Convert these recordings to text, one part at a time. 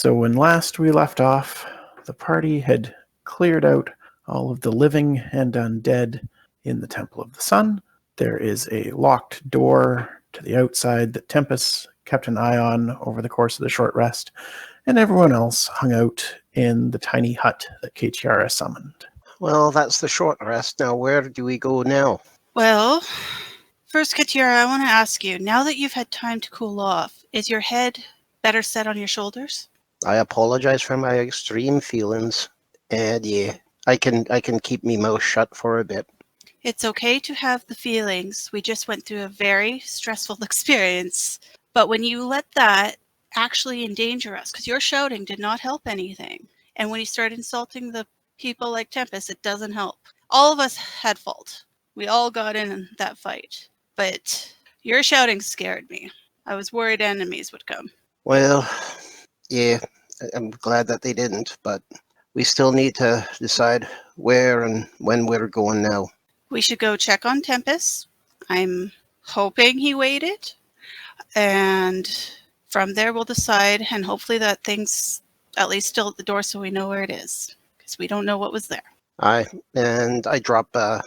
So when last we left off, the party had cleared out all of the living and undead in the Temple of the Sun. There is a locked door to the outside that Tempus kept an eye on over the course of the short rest, and everyone else hung out in the tiny hut that Keri summoned. Well, that's the short rest. Now, where do we go now? Well, first, Keri, I want to ask you, now that you've had time to cool off, is your head better set on your shoulders? I apologize for my extreme feelings. And yeah, I can keep me mouth shut for a bit. It's okay to have the feelings. We just went through a very stressful experience. But when you let that actually endanger us, because your shouting did not help anything. And when you start insulting the people like Tempus, it doesn't help. All of us had fault. We all got in that fight. But your shouting scared me. I was worried enemies would come. Well, yeah, I'm glad that they didn't, but we still need to decide where and when we're going now. We should go check on Tempus. I'm hoping he waited. And from there we'll decide, and hopefully that thing's at least still at the door so we know where it is. Because we don't know what was there. I drop the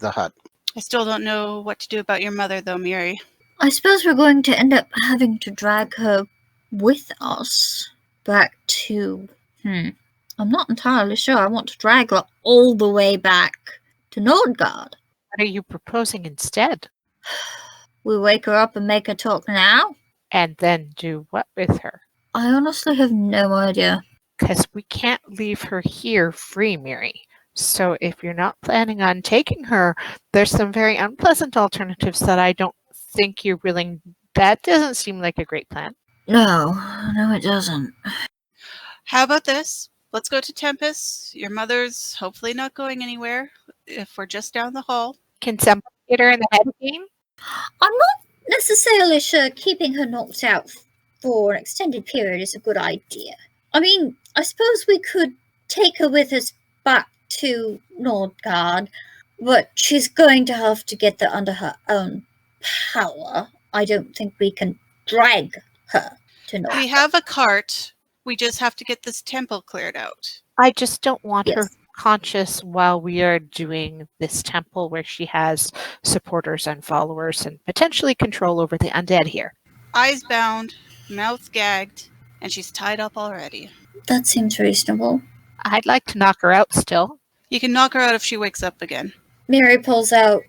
hut. I still don't know what to do about your mother, though, Miri. I suppose we're going to end up having to drag her with us back to... I'm not entirely sure I want to drag her all the way back to Nordgard. What are you proposing instead? We wake her up and make her talk now? And then do what with her? I honestly have no idea. Because we can't leave her here free, Miri. So if you're not planning on taking her, there's some very unpleasant alternatives that I don't think you're willing... That doesn't seem like a great plan. No, it doesn't. How about this? Let's go to Tempus. Your mother's hopefully not going anywhere if we're just down the hall. Can somebody get her in the head again? I'm not necessarily sure keeping her knocked out for an extended period is a good idea. I mean, I suppose we could take her with us back to Nordgard, but she's going to have to get there under her own power. I don't think we can drag her to Nordgard. We have a cart. We just have to get this temple cleared out. I just don't want her conscious while we are doing this temple where she has supporters and followers and potentially control over the undead here. Eyes bound, mouth gagged, and she's tied up already. That seems reasonable. I'd like to knock her out still. You can knock her out if she wakes up again. Miri pulls out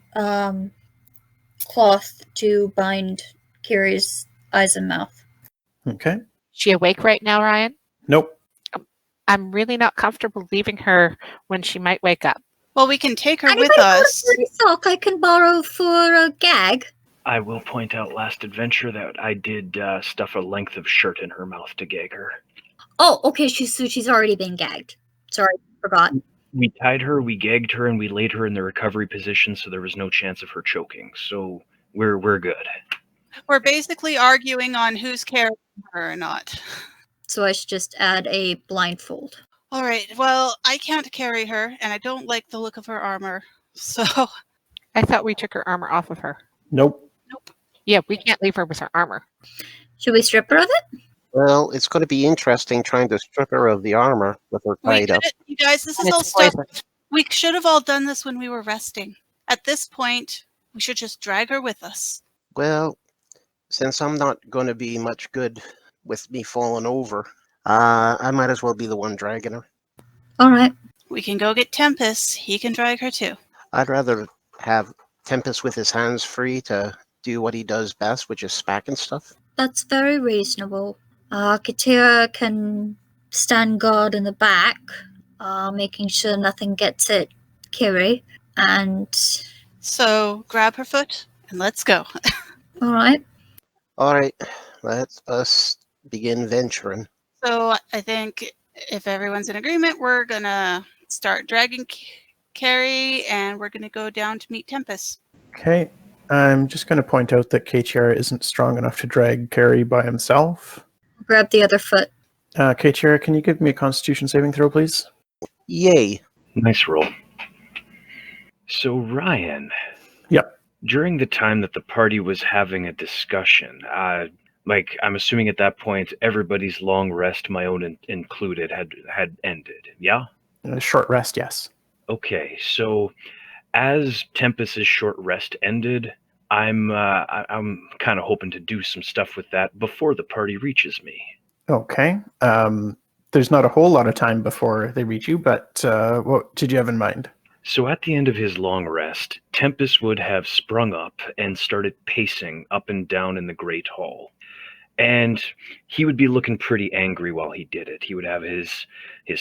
cloth to bind Kiri's eyes and mouth. Okay. She awake right now, Ryan? Nope. I'm really not comfortable leaving her when she might wake up. Well, we can take her Anybody with us. got a sock I can borrow for a gag? I will point out last adventure that I did stuff a length of shirt in her mouth to gag her. Oh, okay, she's already been gagged. Sorry, forgot. We tied her, we gagged her, and we laid her in the recovery position so there was no chance of her choking. So we're good. We're basically arguing on who's carrying her or not. So I should just add a blindfold. All right, well, I can't carry her, and I don't like the look of her armor, so... I thought we took her armor off of her. Nope. Yeah, we can't leave her with her armor. Should we strip her of it? Well, it's going to be interesting trying to strip her of the armor with her tied up. You guys, this is And all it's stuff... poison. We should have all done this when we were resting. At this point, we should just drag her with us. Well, since I'm not going to be much good with me falling over, I might as well be the one dragging her. All right. We can go get Tempus. He can drag her too. I'd rather have Tempus with his hands free to do what he does best, which is smacking stuff. That's very reasonable. Katira can stand guard in the back, making sure nothing gets at Keri. And... So, grab her foot and let's go. All right. All right, let us begin venturing. So, I think if everyone's in agreement, we're going to start dragging Keri and we're going to go down to meet Tempus. Okay. I'm just going to point out that Keri isn't strong enough to drag Keri by himself. Grab the other foot. Keri, can you give me a Constitution saving throw, please? Yay. Nice roll. So, Ryan. Yep. During the time that the party was having a discussion, Like, I'm assuming at that point, everybody's long rest, my own included, had ended, yeah? A short rest, yes. Okay, so as Tempus's short rest ended, I'm kind of hoping to do some stuff with that before the party reaches me. Okay. There's not a whole lot of time before they reach you, but what did you have in mind? So at the end of his long rest, Tempus would have sprung up and started pacing up and down in the Great Hall. And he would be looking pretty angry while he did it. He would have his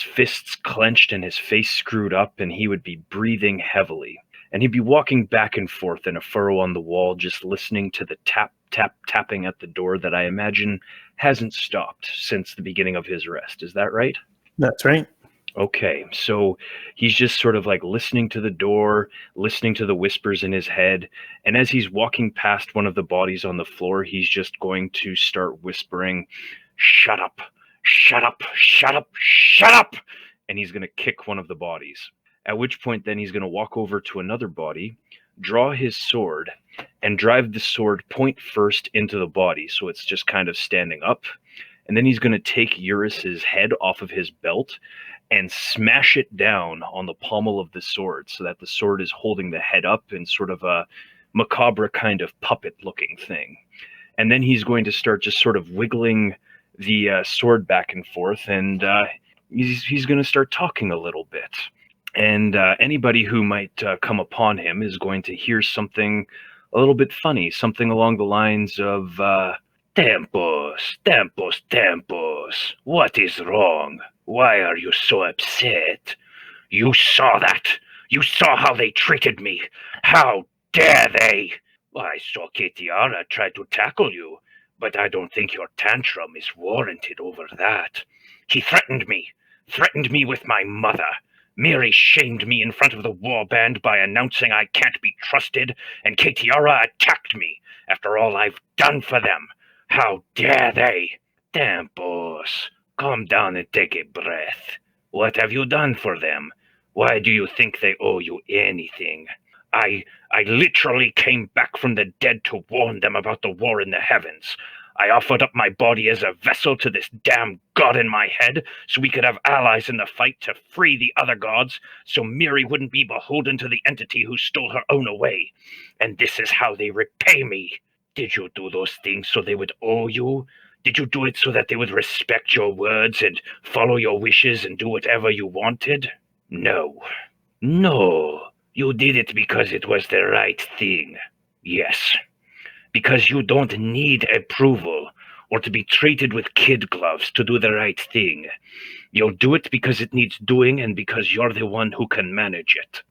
fists clenched and his face screwed up, and he would be breathing heavily. And he'd be walking back and forth in a furrow on the wall, just listening to the tap, tap, tapping at the door that I imagine hasn't stopped since the beginning of his rest. Is that right? That's right. Okay, so he's just sort of like listening to the door, listening to the whispers in his head, and as he's walking past one of the bodies on the floor, he's just going to start whispering, "Shut up, shut up, shut up, shut up!" And he's going to kick one of the bodies. At which point then he's going to walk over to another body, draw his sword, and drive the sword point first into the body, so it's just kind of standing up. And then he's going to take Eurus's head off of his belt and smash it down on the pommel of the sword so that the sword is holding the head up in sort of a macabre kind of puppet-looking thing. And then he's going to start just sort of wiggling the sword back and forth, and he's going to start talking a little bit. And anybody who might come upon him is going to hear something a little bit funny, something along the lines of, "Tempus, Tempus, Tempus, what is wrong? Why are you so upset? You saw that. You saw how they treated me. How dare they? I saw Ketiara try to tackle you, but I don't think your tantrum is warranted over that. He threatened me with my mother. Miri shamed me in front of the warband by announcing I can't be trusted, and Ketiara attacked me after all I've done for them. How dare they? Tempus, calm down and take a breath. What have you done for them? Why do you think they owe you anything? I literally came back from the dead to warn them about the war in the heavens. I offered up my body as a vessel to this damn god in my head so we could have allies in the fight to free the other gods, so Miri wouldn't be beholden to the entity who stole her own away. And this is how they repay me. Did you do those things so they would owe you? Did you do it so that they would respect your words and follow your wishes and do whatever you wanted? No. No. You did it because it was the right thing. Yes. Because you don't need approval or to be treated with kid gloves to do the right thing. You'll do it because it needs doing and because you're the one who can manage it.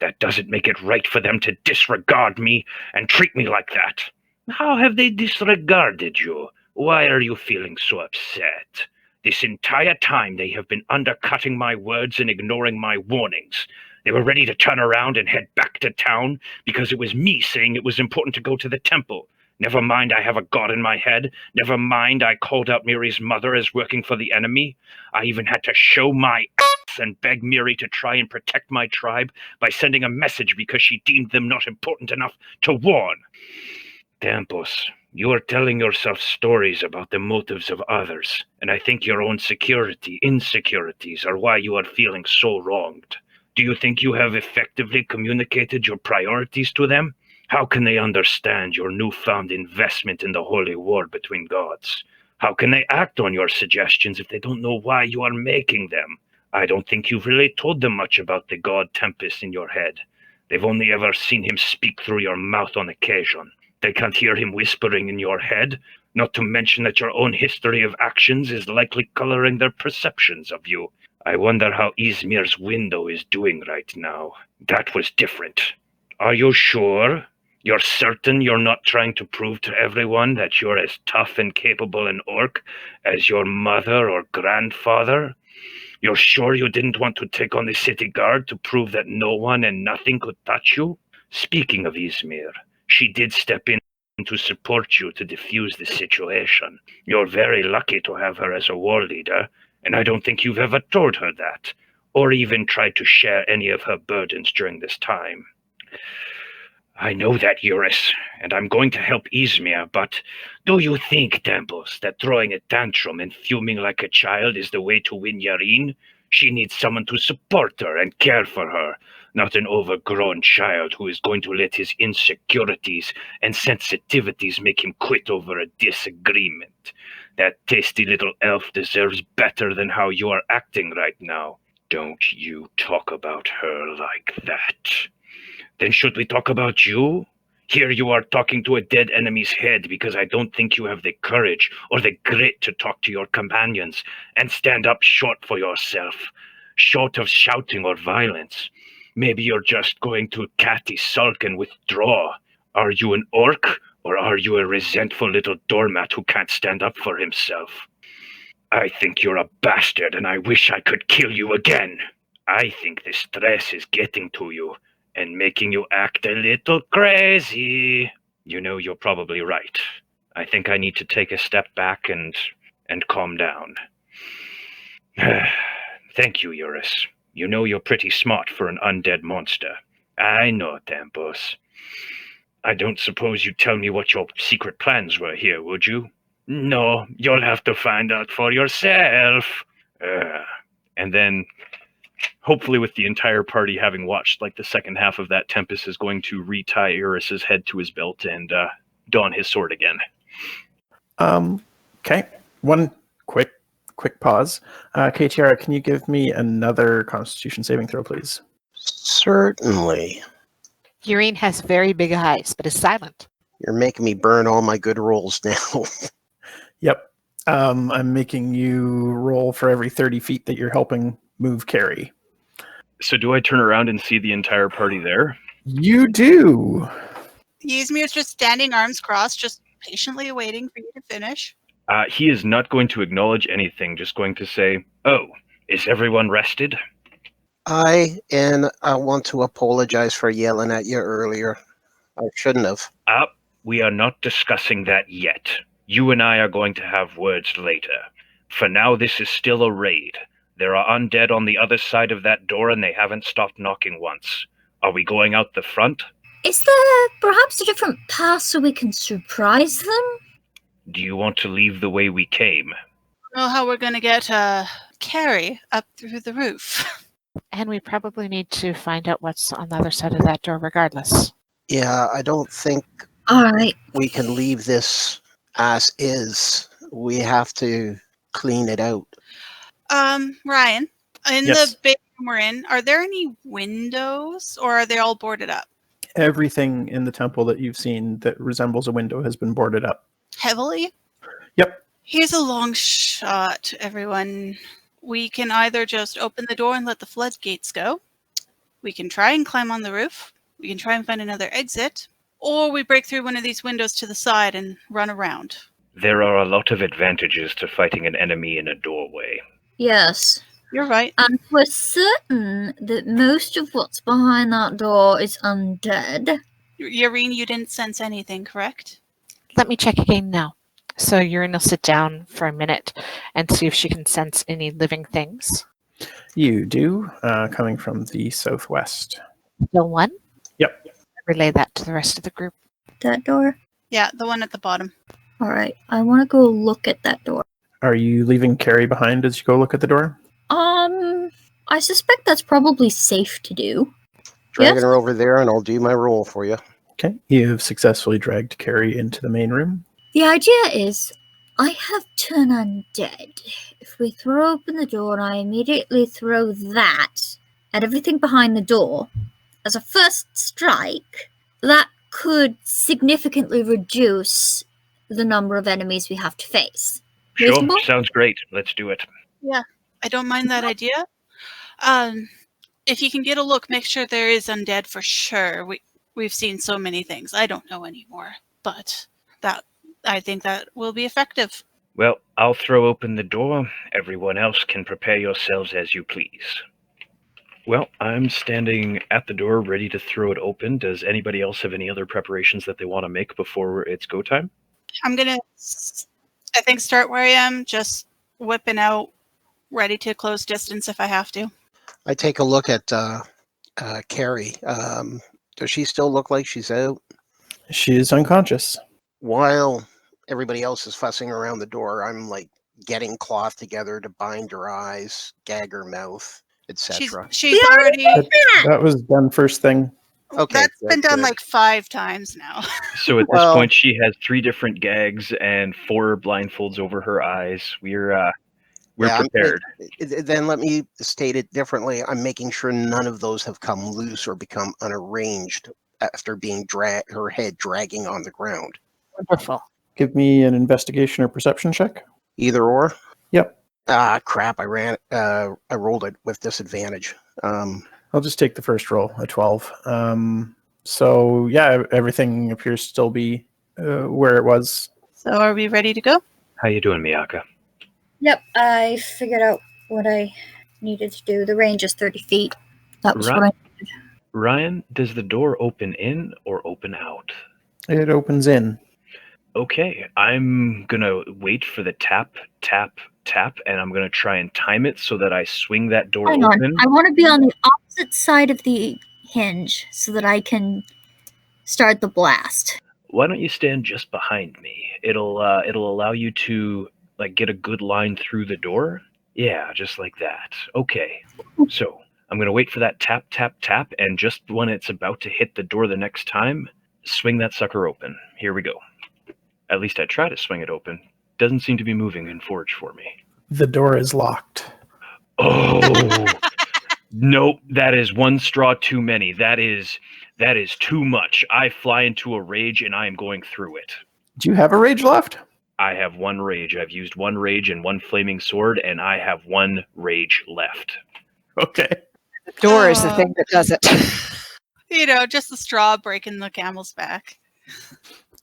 That doesn't make it right for them to disregard me and treat me like that. How have they disregarded you? Why are you feeling so upset? This entire time they have been undercutting my words and ignoring my warnings. They were ready to turn around and head back to town because it was me saying it was important to go to the temple. Never mind I have a god in my head. Never mind I called out Miri's mother as working for the enemy. I even had to show my ass and beg Miri to try and protect my tribe by sending a message because she deemed them not important enough to warn. Tempus, you are telling yourself stories about the motives of others, and I think your own insecurities are why you are feeling so wronged. Do you think you have effectively communicated your priorities to them? How can they understand your newfound investment in the holy war between gods? How can they act on your suggestions if they don't know why you are making them? I don't think you've really told them much about the god Tempus in your head. They've only ever seen him speak through your mouth on occasion. They can't hear him whispering in your head, not to mention that your own history of actions is likely coloring their perceptions of you. I wonder how Ysmyr's window is doing right now. That was different. Are you sure? You're certain you're not trying to prove to everyone that you're as tough and capable an orc as your mother or grandfather? You're sure you didn't want to take on the city guard to prove that no one and nothing could touch you? Speaking of Ysmyr, she did step in to support you to defuse the situation. You're very lucky to have her as a war leader, and I don't think you've ever told her that, or even tried to share any of her burdens during this time. I know that, Eurus, and I'm going to help Ysmyr, but do you think, Tempus, that throwing a tantrum and fuming like a child is the way to win Yaereene? She needs someone to support her and care for her, not an overgrown child who is going to let his insecurities and sensitivities make him quit over a disagreement. That tasty little elf deserves better than how you are acting right now. Don't you talk about her like that. Then should we talk about you? Here you are talking to a dead enemy's head because I don't think you have the courage or the grit to talk to your companions and stand up short for yourself, short of shouting or violence. Maybe you're just going to catty sulk and withdraw. Are you an orc, or are you a resentful little doormat who can't stand up for himself? I think you're a bastard, and I wish I could kill you again. I think the stress is getting to you and making you act a little crazy. You know, you're probably right. I think I need to take a step back and calm down. Thank you, Eurus. You know you're pretty smart for an undead monster. I know, Tempus. I don't suppose you'd tell me what your secret plans were here, would you? No, you'll have to find out for yourself. And then, hopefully with the entire party having watched like the second half of that, Tempus is going to retie Eurus's head to his belt and don his sword again. Okay. One quick pause. KTR, can you give me another Constitution saving throw, please? Certainly. Yaereene has very big eyes, but is silent. You're making me burn all my good rolls now. Yep. I'm making you roll for every 30 feet that you're helping move Keri. So do I turn around and see the entire party there? You do. Ysmyr's just standing, arms crossed, just patiently waiting for you to finish. He is not going to acknowledge anything, just going to say, "Oh, is everyone rested?" I want to apologize for yelling at you earlier. I shouldn't have. We are not discussing that yet. You and I are going to have words later. For now, this is still a raid. There are undead on the other side of that door, and they haven't stopped knocking once. Are we going out the front? Is there perhaps a different path so we can surprise them? Do you want to leave the way we came? I don't know how we're going to get Keri up through the roof. And we probably need to find out what's on the other side of that door regardless. Yeah, I don't think All right. we can leave this as is. We have to clean it out. Ryan, in Yes. the big room we're in, are there any windows, or are they all boarded up? Everything in the temple that you've seen that resembles a window has been boarded up. Heavily? Yep. Here's a long shot, everyone. We can either just open the door and let the floodgates go. We can try and climb on the roof. We can try and find another exit. Or we break through one of these windows to the side and run around. There are a lot of advantages to fighting an enemy in a doorway. Yes. You're right. And we're certain that most of what's behind that door is undead. Yaereene, you didn't sense anything, correct? Let me check again now. So Yaereene will sit down for a minute and see if she can sense any living things. You do, coming from the southwest. Still one? Yep. Relay that to the rest of the group. That door? Yeah, the one at the bottom. All right. I want to go look at that door. Are you leaving Keri behind as you go look at the door? I suspect that's probably safe to do. Dragging Yes. her over there, and I'll do my roll for you. Okay. You have successfully dragged Keri into the main room. The idea is, I have turn undead. If we throw open the door and I immediately throw that at everything behind the door, as a first strike, that could significantly reduce the number of enemies we have to face. Sure, Reasonable? sounds great. Let's do it. I don't mind that idea. If you can get a look, make sure there is undead for sure. We've seen so many things. I don't know anymore, but I think that will be effective. Well, I'll throw open the door. Everyone else can prepare yourselves as you please. Well, I'm standing at the door ready to throw it open. Does anybody else have any other preparations that they want to make before it's go time? I'm going to, I think, start where I am, just whipping out, ready to close distance if I have to. I take a look at Keri. Does she still look like she's out? She is unconscious. While everybody else is fussing around the door, I'm like getting cloth together to bind her eyes, gag her mouth, etc. She's already. That was done first thing. Okay, That's been done good. like 5 times now. So at this Well- point, she has 3 different gags and 4 blindfolds over her eyes. We're Yeah, prepared. Then let me state it differently. I'm making sure none of those have come loose or become unarranged after being her head dragging on the ground. Wonderful. Give me an investigation or perception check. Either or. Yep. Ah, crap! I rolled it with disadvantage. I'll just take the first roll, a 12. So, yeah, everything appears to still be where it was. So are we ready to go? How you doing, Miyaka? Yep, I figured out what I needed to do. The range is 30 feet. That was what I needed. Ryan, does the door open in or open out? It opens in. Okay, I'm gonna wait for the tap, tap, tap, and I'm gonna try and time it so that I swing that door Hang on. open. I want to be on the opposite side of the hinge so that I can start the blast. Why don't you stand just behind me? It'll allow you to get a good line through the door. Yeah, just like that. Okay. So I'm gonna wait for that tap, tap, tap, and just when it's about to hit the door the next time, swing that sucker open. Here we go. At least I try to swing it open. Doesn't seem to be moving in Forge for me. The door is locked. Oh, nope. That is one straw too many. That is too much. I fly into a rage and I am going through it. Do you have a rage left? I have 1 rage. I've used 1 rage and 1 flaming sword, and I have 1 rage left. Okay. The door is the thing that does it. Just the straw breaking the camel's back.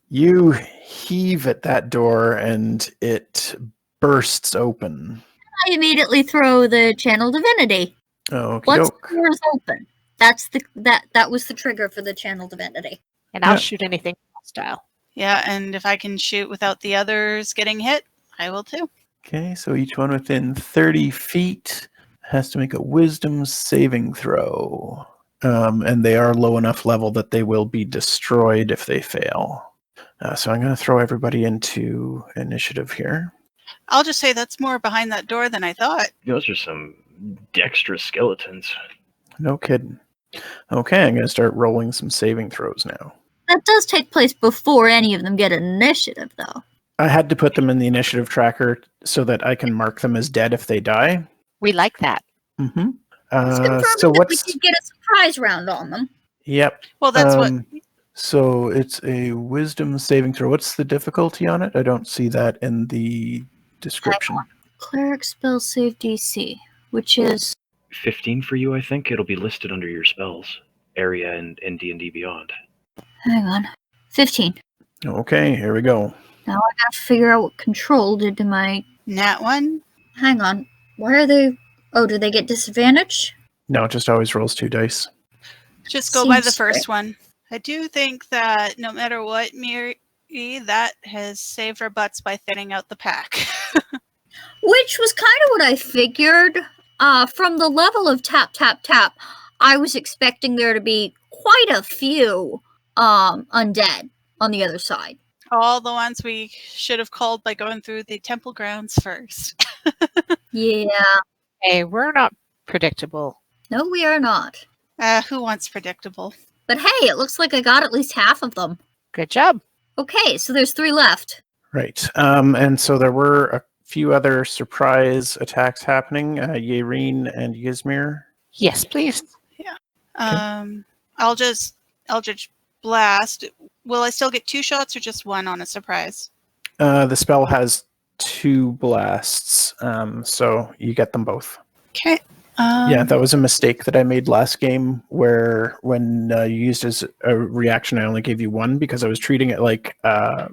You heave at that door and it bursts open. I immediately throw the channel divinity. Okay. Once the door is open, that was the trigger for the channel divinity. And I'll Yeah. shoot anything hostile. Yeah, and if I can shoot without the others getting hit, I will too. Okay, so each one within 30 feet has to make a wisdom saving throw. And they are low enough level that they will be destroyed if they fail. So I'm going to throw everybody into initiative here. I'll just say that's more behind that door than I thought. Those are some dexterous skeletons. No kidding. Okay, I'm going to start rolling some saving throws now. That does take place before any of them get an initiative, though. I had to put them in the initiative tracker so that I can mark them as dead if they die. We like that. Mm-hmm. It's confirming So that what's... we did get a surprise round on them. Yep. Well, that's what. So it's a wisdom saving throw. What's the difficulty on it? I don't see that in the description. Cleric spell save DC, which is 15 for you, I think. It'll be listed under your spells area in D&D Beyond. hang on, 15. Okay, here we go. Now I have to figure out what control did to my. Nat 1? Hang on, why are they? Oh, do they get disadvantage? No, it just always rolls 2 dice. Just go by the Seems first one. I do think that no matter what, Miri, that has saved our butts by thinning out the pack. Which was kind of what I figured. From the level of tap, tap, tap, I was expecting there to be quite a few undead on the other side. All the ones we should have called by going through the temple grounds first. Yeah. Hey, we're not predictable. No, we are not. Who wants predictable? But hey, it looks like I got at least half of them. Good job. Okay, so there's 3 left. Right. And so there were a few other surprise attacks happening. Yaereene and Ysmyr. Yes, please. I'll just Eldritch Blast. Will I still get 2 shots or just 1 on a surprise? The spell has 2 blasts, so you get them both. Okay. Yeah, that was a mistake that I made last game where when you used as a reaction, I only gave you 1 because I was treating it like a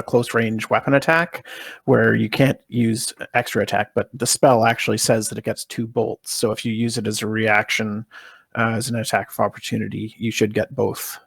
close range weapon attack where you can't use extra attack, but the spell actually says that it gets 2 bolts. So if you use it as a reaction, as an attack of opportunity, you should get both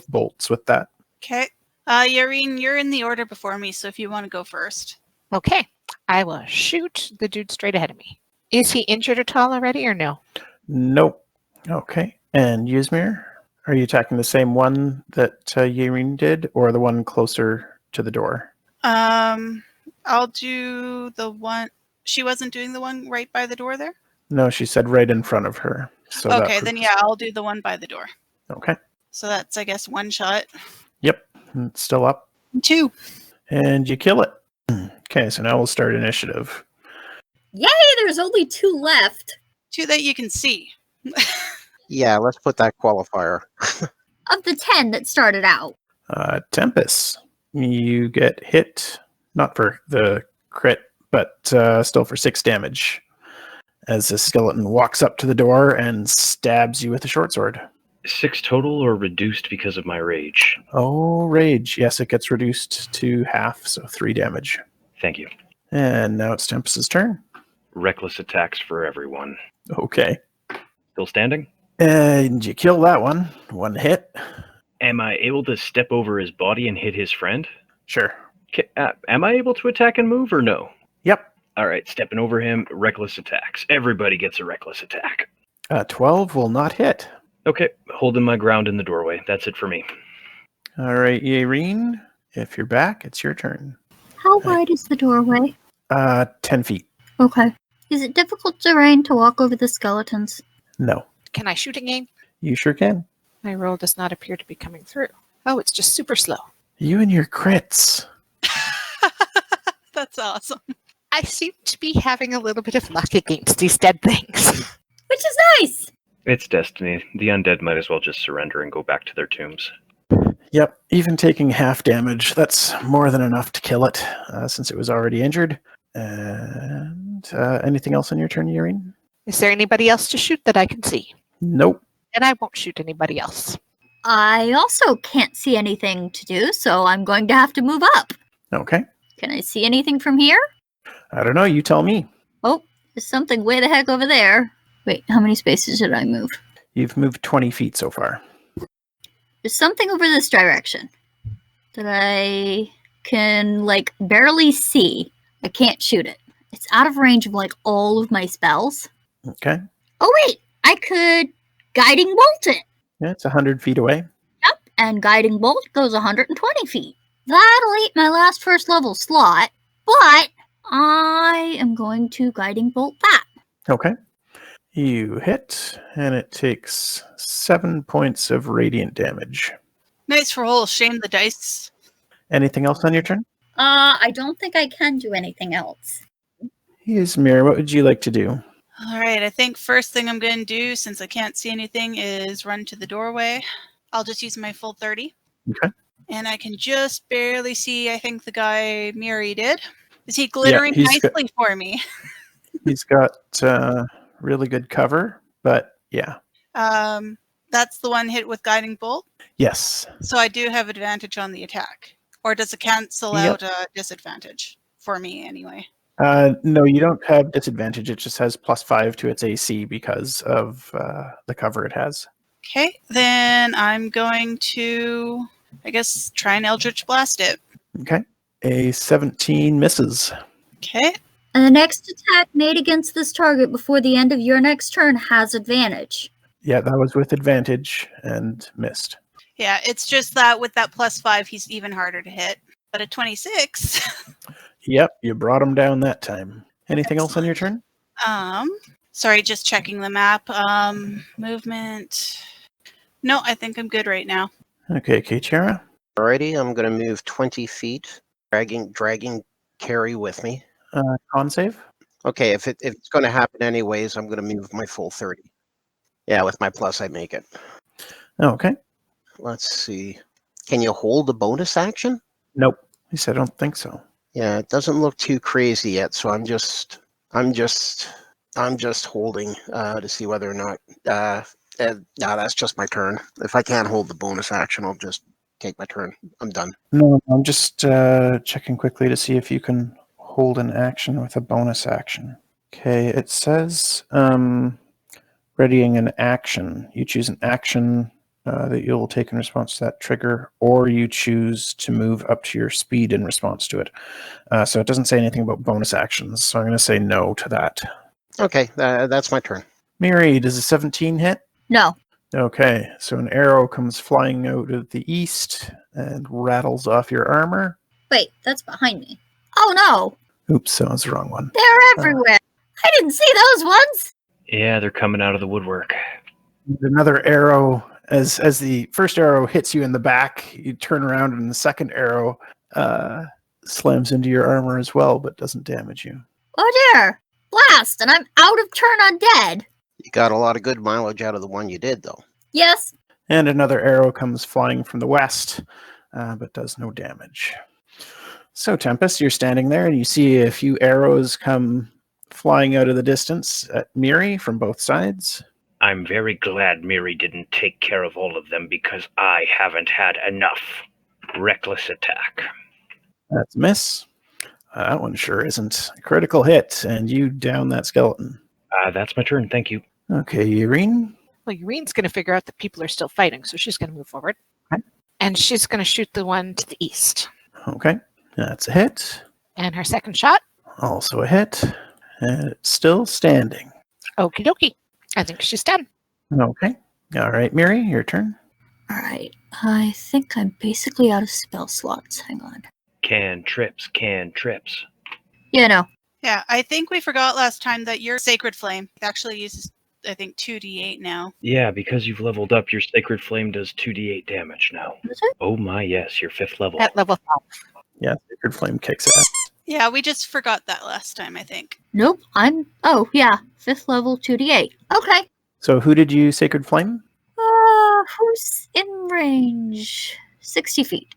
bolts with that. Okay. Yaereene, you're in the order before me, so if you want to go first. Okay. I will shoot the dude straight ahead of me. Is he injured at all already or no? Nope. Okay. And Ysmyr? Are you attacking the same one that Yaereene did, or the one closer to the door? I'll do the one. She wasn't doing the one right by the door there? No, she said right in front of her. So Okay, then yeah, I'll do the one by the door. Okay. So that's, I guess, one shot. Yep. It's still up. 2. And you kill it. Okay, so now we'll start initiative. Yay, there's only 2 left. 2 that you can see. Yeah, let's put that qualifier. Of the 10 that started out. Tempus, you get hit, not for the crit, but still for 6 damage, as the skeleton walks up to the door and stabs you with a short sword. 6 total or reduced because of my rage? Oh, rage. Yes, it gets reduced to half, so 3 damage. Thank you. And now it's Tempus's turn. Reckless attacks for everyone. Okay. Still standing? And you kill that one. 1 hit. Am I able to step over his body and hit his friend? Sure. Am I able to attack and move or no? Yep. All right, stepping over him, reckless attacks. Everybody gets a reckless attack. 12 will not hit. Okay, holding my ground in the doorway. That's it for me. All right, Yaereene, if you're back, it's your turn. How wide is the doorway? 10 feet. Okay. Is it difficult terrain to walk over the skeletons? No. Can I shoot again? You sure can. My roll does not appear to be coming through. Oh, it's just super slow. You and your crits. That's awesome. I seem to be having a little bit of luck against these dead things. Which is nice! It's destiny. The undead might as well just surrender and go back to their tombs. Yep, even taking half damage, that's more than enough to kill it, since it was already injured. And anything else on your turn, Yaereene? Is there anybody else to shoot that I can see? Nope. And I won't shoot anybody else. I also can't see anything to do, so I'm going to have to move up. Okay. Can I see anything from here? I don't know, you tell me. Oh, there's something way the heck over there. Wait, how many spaces did I move? You've moved 20 feet so far. There's something over this direction that I can, barely see. I can't shoot it. It's out of range of, all of my spells. Okay. Oh, wait! I could guiding bolt it. Yeah, it's 100 feet away. Yep, and guiding bolt goes 120 feet. That'll eat my last first level slot, but I am going to guiding bolt that. Okay. You hit, and it takes 7 points of radiant damage. Nice roll. Shame the dice. Anything else on your turn? I don't think I can do anything else. Ysmyr, what would you like to do? All right, I think first thing I'm going to do, since I can't see anything, is run to the doorway. I'll just use my full 30. Okay. And I can just barely see, I think the guy Miri did. Is he glittering nicely for me? He's got really good cover, but yeah. That's the one hit with guiding bolt? Yes. So I do have advantage on the attack. Or does it cancel out a disadvantage? For me, anyway. No, you don't have disadvantage. It just has +5 to its AC because of the cover it has. Okay, then I'm going to, I guess, try and Eldritch Blast it. Okay. A 17 misses. Okay. And the next attack made against this target before the end of your next turn has advantage. Yeah, that was with advantage and missed. Yeah, it's just that with that +5, he's even harder to hit. But a 26. Yep, you brought him down that time. Anything else on your turn? Sorry, just checking the map. Movement. No, I think I'm good right now. Okay, Kachara. Alrighty, I'm going to move 20 feet, dragging Keri with me. Con save? Okay, if it's going to happen anyways, I'm going to move my full 30. Yeah, with my plus, I make it. Okay. Let's see. Can you hold a bonus action? Nope. He said, I don't think so. Yeah, it doesn't look too crazy yet, so I'm just holding to see whether or not. No, that's just my turn. If I can't hold the bonus action, I'll just take my turn. I'm done. No, I'm just checking quickly to see if you can hold an action with a bonus action. Okay, it says readying an action. You choose an action that you'll take in response to that trigger, or you choose to move up to your speed in response to it. So it doesn't say anything about bonus actions, so I'm going to say no to that. Okay, that's my turn. Miri, does a 17 hit? No. Okay, so an arrow comes flying out of the east and rattles off your armor. Wait, that's behind me. Oh no! Oops, that was the wrong one. They're everywhere! I didn't see those ones! Yeah, they're coming out of the woodwork. Another arrow, as the first arrow hits you in the back, you turn around and the second arrow slams into your armor as well, but doesn't damage you. Oh dear! Blast! And I'm out of turn undead! You got a lot of good mileage out of the one you did, though. Yes. And another arrow comes flying from the west, but does no damage. So, Tempus, you're standing there and you see a few arrows come flying out of the distance at Miri from both sides. I'm very glad Miri didn't take care of all of them because I haven't had enough. Reckless attack. That's a miss. That one sure isn't. A critical hit, and you down that skeleton. That's my turn, thank you. Okay, Yaereene. Well, Yaerene's going to figure out that people are still fighting, so she's going to move forward. Okay. And she's going to shoot the one to the east. Okay, that's a hit. And her second shot, Also a hit. And it's still standing. okie dokie. I think she's done. Okay. All right, Miri, your turn. Alright, I think I'm basically out of spell slots. Hang on. Cantrips. Yeah, no. Yeah, I think we forgot last time that your Sacred Flame actually uses, I think, 2d8 now. Yeah, because you've leveled up, your Sacred Flame does 2d8 damage now. Is it? Oh my, yes, you're 5th level. At level 5. Yeah, Sacred Flame kicks ass. Yeah, we just forgot that last time, I think. Nope, oh yeah, 5th level 2d8. Okay. So who did you Sacred Flame? Who's in range? 60 feet.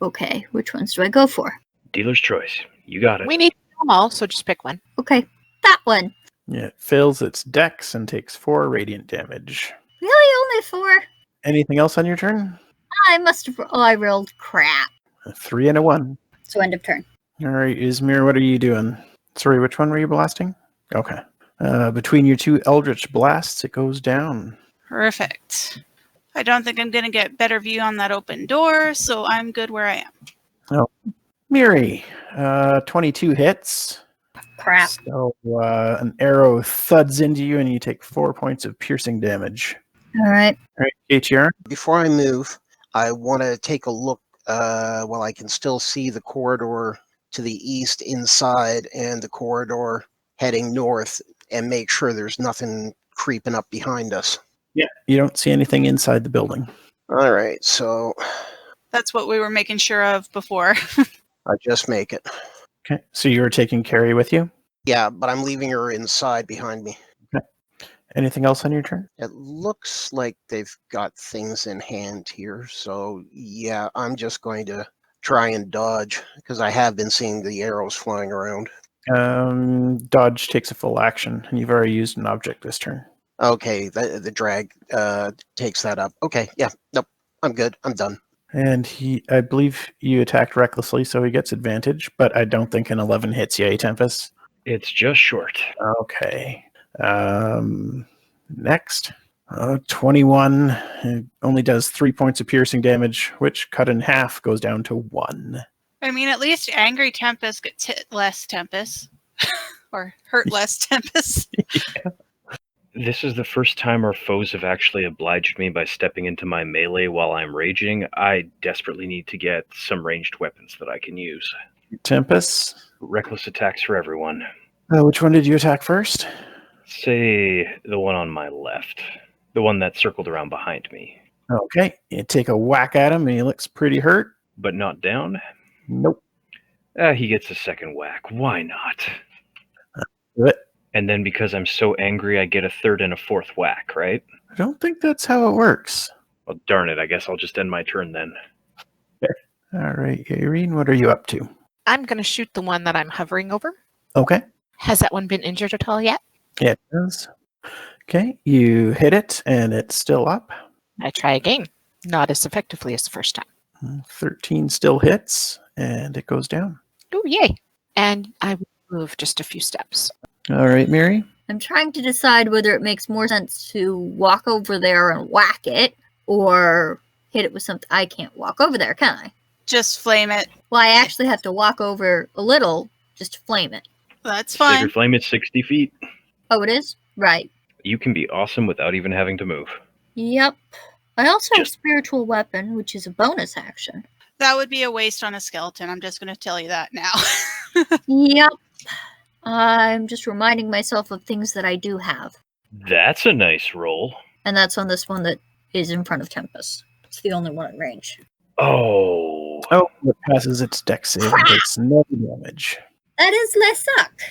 Okay, which ones do I go for? Dealer's choice. You got it. We need them all, so just pick one. Okay, that one. Yeah, it fails its dex and takes 4 radiant damage. Really, only 4? Anything else on your turn? I must have, I rolled crap. A 3 and a 1. So end of turn. All right, Ysmyr, what are you doing? Sorry, which one were you blasting? Okay. Between your two Eldritch blasts, it goes down. Perfect. I don't think I'm going to get better view on that open door, so I'm good where I am. Miri, 22 hits. Crap. So an arrow thuds into you and you take 4 points of piercing damage. Alright. All right, HR. Before I move, I want to take a look while I can still see the corridor to the east inside and the corridor heading north and make sure there's nothing creeping up behind us. Yeah, you don't see anything inside the building. All right, so That's what we were making sure of before. I just make it. Okay, so you're taking Keri with you? Yeah, but I'm leaving her inside behind me. Anything else on your turn? It looks like they've got things in hand here, so yeah, I'm just going to try and dodge because I have been seeing the arrows flying around. Dodge takes a full action, and you've already used an object this turn. Okay, the drag takes that up. Okay, yeah, nope, I'm good. I'm done. And I believe you attacked recklessly, so he gets advantage, but I don't think an 11 hits you, Tempus. It's just short. Okay. Next. 21. It only does 3 points of piercing damage, which cut in half goes down to 1. I mean, at least angry Tempus gets hit less Tempus. Or hurt less Tempus. This is the first time our foes have actually obliged me by stepping into my melee while I'm raging. I desperately need to get some ranged weapons that I can use. Tempus. Reckless attacks for everyone. Which one did you attack first? Say the one on my left. The one that circled around behind me. Okay. You take a whack at him, and he looks pretty hurt. But not down? Nope. He gets a second whack. Why not? Do it. And then because I'm so angry, I get a third and a fourth whack, right? I don't think that's how it works. Well, darn it. I guess I'll just end my turn then. All right, Yaereene, what are you up to? I'm going to shoot the one that I'm hovering over. Okay. Has that one been injured at all yet? Yeah, it does. Okay, you hit it, and it's still up. I try again. Not as effectively as the first time. 13 still hits, and it goes down. Oh, yay. And I will move just a few steps. All right, Miri. I'm trying to decide whether it makes more sense to walk over there and whack it or hit it with something. I can't walk over there, can I? Just flame it. Well, I actually have to walk over a little just to flame it. That's fine. Sacred Flame is 60 feet. Oh, it is? Right. You can be awesome without even having to move. Yep. I also have Just- spiritual weapon, which is a bonus action. That would be a waste on a skeleton. I'm just going to tell you that now. Yep. I'm just reminding myself of things that I do have. That's a nice roll. And that's on this one that is in front of Tempus. It's the only one at range. Oh. Oh, it passes its dex save and takes no damage. That is less suck.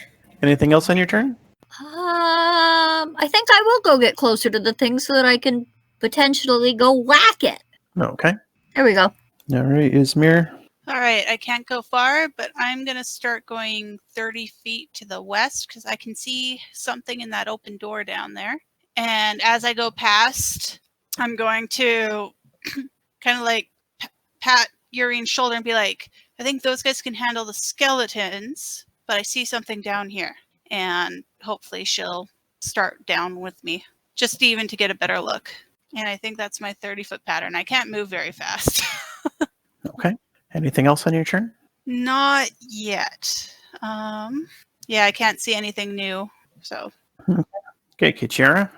Anything else on your turn? I think I will go get closer to the thing so that I can potentially go whack it. Okay. There we go. All right, Ysmyr. All right, I can't go far, but I'm going to start going 30 feet to the west because I can see something in that open door down there. And as I go past, I'm going to kind of like pat Yaereene's shoulder and be like, I think those guys can handle the skeletons, but I see something down here. And hopefully she'll start down with me, just even to get a better look. And I think that's my 30-foot pattern. I can't move very fast. Okay. Anything else on your turn? Not yet. Yeah, I can't see anything new. So Okay, Kichira.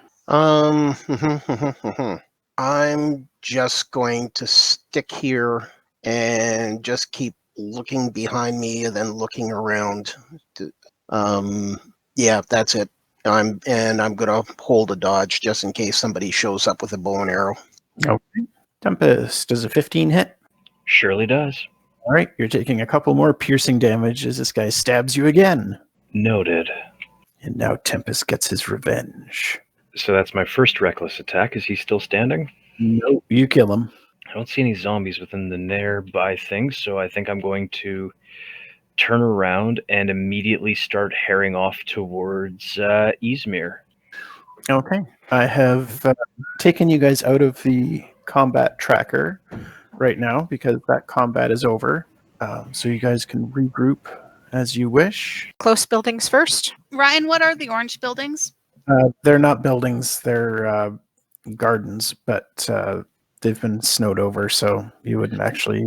I'm just going to stick here and just keep looking behind me and then looking around. Yeah, that's it. I'm gonna hold a dodge just in case somebody shows up with a bow and arrow. Okay. Tempus, does a 15 hit? Surely does. All right, you're taking a couple more piercing damage as this guy stabs you again. Noted. And now Tempus gets his revenge. So that's my first reckless attack. Is he still standing? Nope, you kill him. I don't see any zombies within the nearby things, so I think I'm going to turn around and immediately start herring off towards Ysmyr. Okay. I have taken you guys out of the combat tracker right now because that combat is over. So you guys can regroup as you wish. Close buildings first. Ryan, what are the orange buildings? They're not buildings, they're gardens, but they've been snowed over, so you wouldn't actually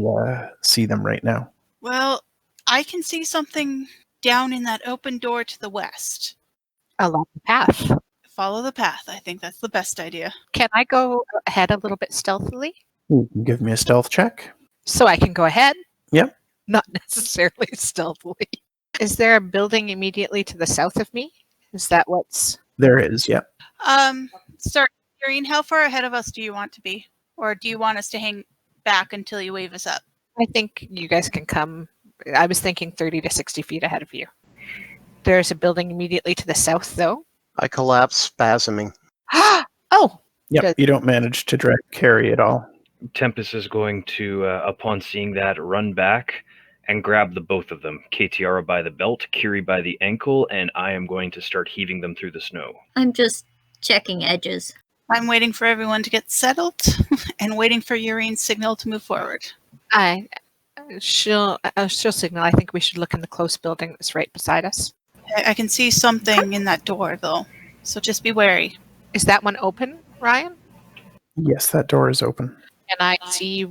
see them right now. Well, I can see something down in that open door to the west. Along the path. Follow the path. I think that's the best idea. Can I go ahead a little bit stealthily? You can give me a stealth check. So I can go ahead? Yep. Not necessarily stealthily. Is there a building immediately to the south of me? Is that what's... There is, yep. Sorry, Yaereene, how far ahead of us do you want to be? Or do you want us to hang back until you wave us up? I think you guys can come. I was thinking 30 to 60 feet ahead of you. There's a building immediately to the south, though. I collapse, spasming. Oh! Yep, Good. you don't manage to drag Keri at all. Tempus is going to, upon seeing that, run back and grab the both of them. Katiara by the belt, Kiri by the ankle, and I am going to start heaving them through the snow. I'm just checking edges. I'm waiting for everyone to get settled and waiting for Yaereene's signal to move forward. She'll signal. I think we should look in the close building that's right beside us. I can see something in that door, though, so just be wary. Is that one open, Ryan? Yes, that door is open. Can I see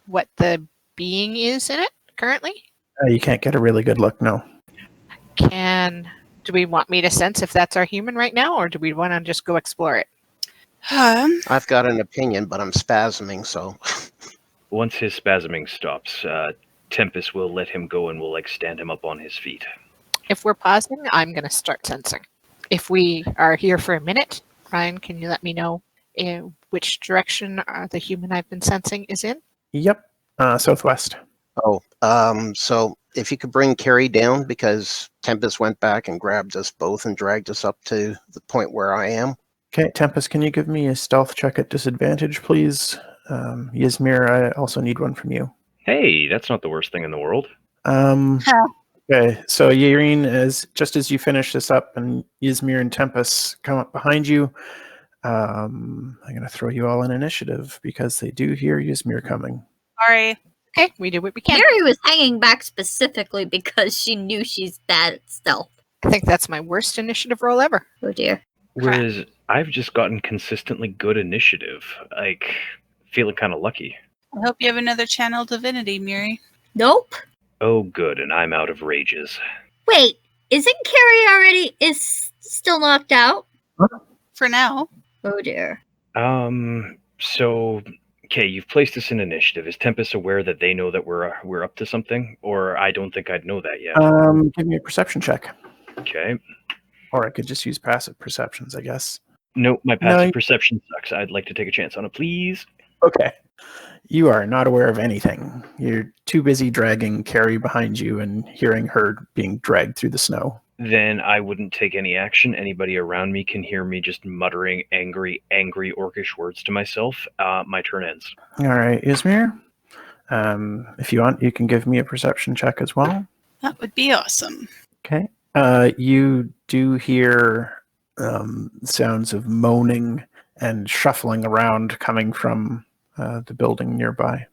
what the being is in it currently? You can't get a really good look, no. Do we want me to sense if that's our human right now, or do we want to just go explore it? I've got an opinion, but I'm spasming, so. Once his spasming stops, Tempus will let him go and will stand him up on his feet. If we're pausing, I'm going to start sensing. If we are here for a minute, Ryan, can you let me know which direction the human I've been sensing is in? Yep, southwest. So if you could bring Keri down, because Tempus went back and grabbed us both and dragged us up to the point where I am. Okay, Tempus, can you give me a stealth check at disadvantage, please? Ysmyr, I also need one from you. Hey, that's not the worst thing in the world. Okay, so Yaereene, just as you finish this up and Ysmyr and Tempus come up behind you, I'm going to throw you all in initiative because they do hear Ysmyr coming. Sorry. Okay, we do what we can. Miri was hanging back specifically because she knew she's bad at stealth. I think that's my worst initiative roll ever. Oh dear. Whereas I've just gotten consistently good initiative. Feeling kind of lucky. I hope you have another channel divinity, Miri. Nope. Oh, good, and I'm out of rages. Wait, isn't Keri already still knocked out? for now. Oh dear. So, okay, you've placed us in initiative. Is Tempus aware that they know that we're up to something? Or I don't think I'd know that yet. Give me a perception check. Okay. Or I could just use passive perceptions, I guess. No, my passive No. perception sucks. I'd like to take a chance on it, please. Okay. You are not aware of anything. You're too busy dragging Keri behind you and hearing her being dragged through the snow. Then I wouldn't take any action. Anybody around me can hear me just muttering angry orcish words to myself. My turn ends. All right, Ysmyr. If you want, you can give me a perception check as well. That would be awesome. Okay. You do hear sounds of moaning and shuffling around coming from the building nearby.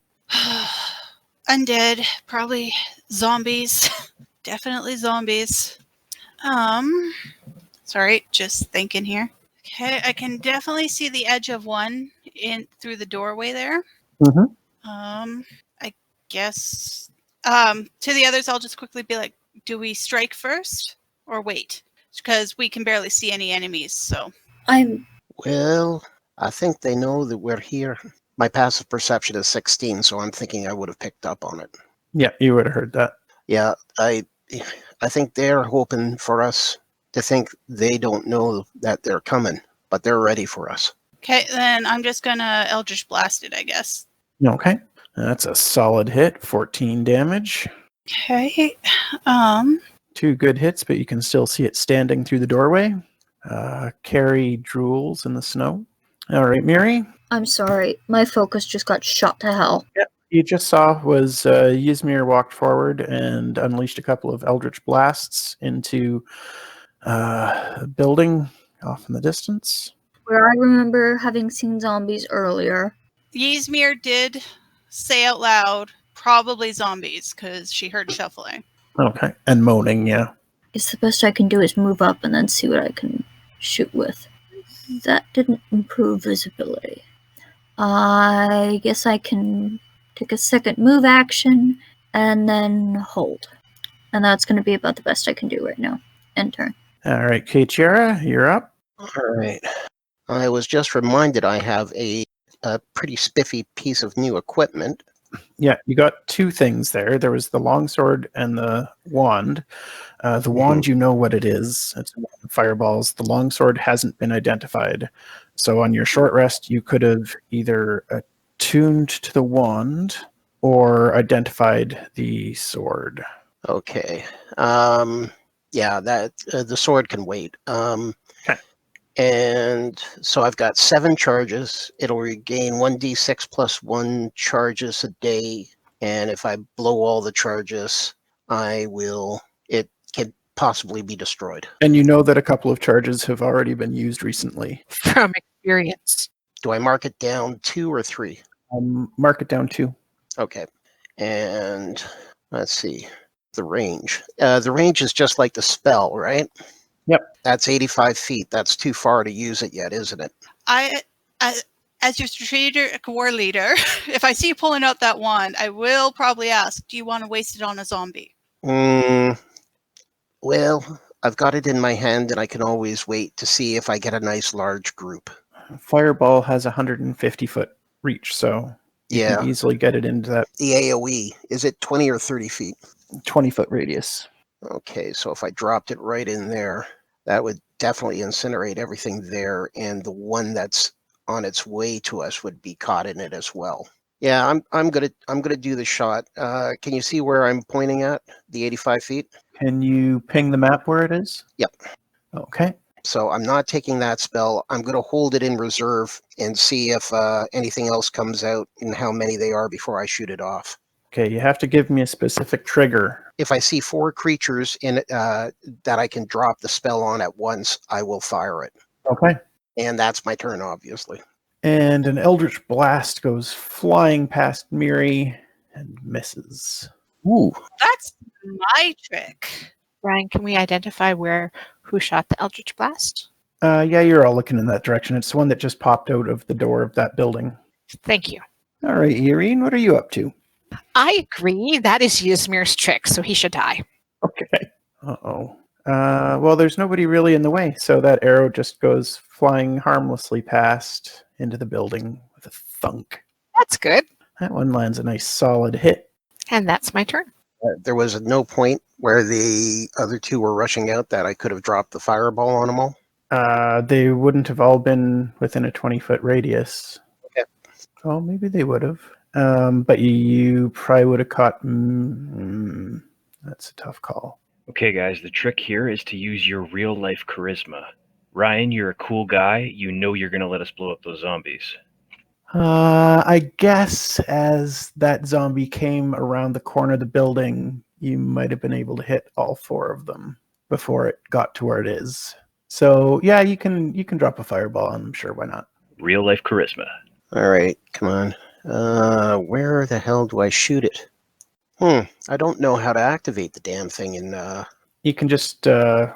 Undead, probably zombies. Definitely zombies. Sorry, just thinking here. Okay, I can definitely see the edge of one in through the doorway there. Mm-hmm. I guess to the others I'll just quickly be like, do we strike first or wait? Because we can barely see any enemies, so. Well, I think they know that we're here. My passive perception is 16, so I'm thinking I would have picked up on it. Yeah, you would have heard that. Yeah, I think they're hoping for us to think they don't know that they're coming, but they're ready for us. Okay, then I'm just gonna Eldritch Blast it, I guess. Okay. That's a solid hit, 14 damage. Okay. 2 good hits, but you can still see it standing through the doorway. Keri drools in the snow. All right, Miri. I'm sorry. My focus just got shot to hell. Yep. You just saw was Ysmyr walked forward and unleashed a couple of Eldritch Blasts into a building off in the distance. Where I remember having seen zombies earlier. Ysmyr did say out loud, probably zombies, because she heard shuffling. Okay. And moaning, yeah. Guess the best I can do is move up and then see what I can shoot with. That didn't improve visibility. I guess I can take a second move action and then hold. And that's going to be about the best I can do right now. End turn. All right, Yaereene, you're up. All right. I was just reminded I have a pretty spiffy piece of new equipment. Yeah, you got 2 things there. There was the longsword and the wand. The wand, you know what it is. It's fireballs. The longsword hasn't been identified. So on your short rest, you could have either attuned to the wand or identified the sword. Okay. Yeah, that the sword can wait. Okay. And so I've got 7 charges. It'll regain 1d6 plus 1 charges a day. And if I blow all the charges, it can possibly be destroyed. And you know that a couple of charges have already been used recently. From experience. Do I mark it down 2 or 3? Mark it down 2. Okay. And let's see. The range. The range is just like the spell, right? Yep. That's 85 feet. That's too far to use it yet, isn't it? As your strategic war leader, if I see you pulling out that wand, I will probably ask, do you want to waste it on a zombie? Well, I've got it in my hand and I can always wait to see if I get a nice large group. Fireball has 150-foot reach, so you Yeah. can easily get it into that The AoE, is it 20 or 30 feet? 20-foot radius. Okay, so if I dropped it right in there, that would definitely incinerate everything there, and the one that's on its way to us would be caught in it as well. Yeah, I'm gonna do the shot. Can you see where I'm pointing at? The 85 feet? Can you ping the map where it is? Yep. Okay. So I'm not taking that spell. I'm going to hold it in reserve and see if anything else comes out and how many they are before I shoot it off. Okay, you have to give me a specific trigger. If I see 4 creatures in that I can drop the spell on at once, I will fire it. Okay. And that's my turn, obviously. And an Eldritch Blast goes flying past Miri and misses. Ooh. That's my trick. Brian, can we identify who shot the Eldritch Blast? Yeah, you're all looking in that direction. It's the one that just popped out of the door of that building. Thank you. All right, Yaereene, what are you up to? I agree. That is Ysmyr's trick, so he should die. Okay. Uh-oh. Well, there's nobody really in the way, so that arrow just goes flying harmlessly past into the building with a thunk. That's good. That one lands a nice solid hit. And that's my turn. There was no point where the other two were rushing out that I could have dropped the fireball on them all. They wouldn't have all been within a 20-foot radius. Okay. Well, maybe they would have. But you probably would have caught... that's a tough call. Okay, guys, the trick here is to use your real-life charisma. Ryan, you're a cool guy. You know you're going to let us blow up those zombies. I guess as that zombie came around the corner of the building, you might have been able to hit all 4 of them before it got to where it is. So yeah, you can drop a fireball on them. Sure, why not? Real-life charisma. All right, come on. Where the hell do I shoot it? I don't know how to activate the damn thing in... You can just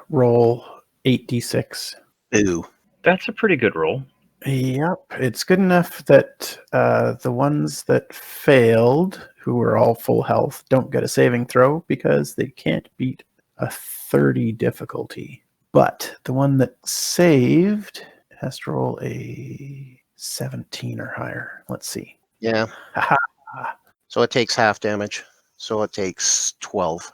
roll 8d6. Ooh. That's a pretty good roll. Yep, it's good enough that the ones that failed, who were all full health, don't get a saving throw because they can't beat a 30 difficulty. But the one that saved has to roll a 17 or higher. Let's see. Yeah. Haha. So it takes half damage. So it takes 12.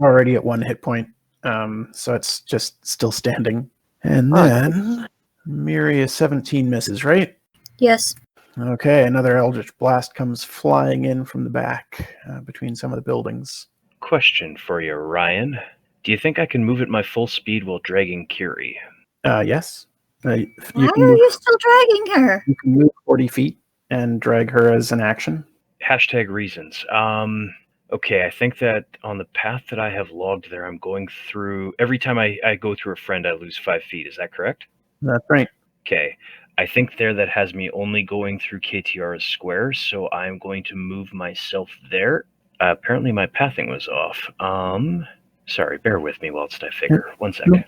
Already at 1 hit point, so it's just still standing. And then... Miri, 17 misses, right? Yes. Okay, another Eldritch Blast comes flying in from the back between some of the buildings. Question for you, Ryan. Do you think I can move at my full speed while dragging Keri? Yes. Why are you still dragging her? You can move 40 feet and drag her as an action. Hashtag reasons. Okay, I think that on the path that I have logged there, I'm going through... Every time I go through a friend, I lose 5 feet. Is that correct? That's right. Okay. I think there that has me only going through KTR's square, so I'm going to move myself there. Apparently my pathing was off. Sorry, bear with me whilst I figure. 1 second.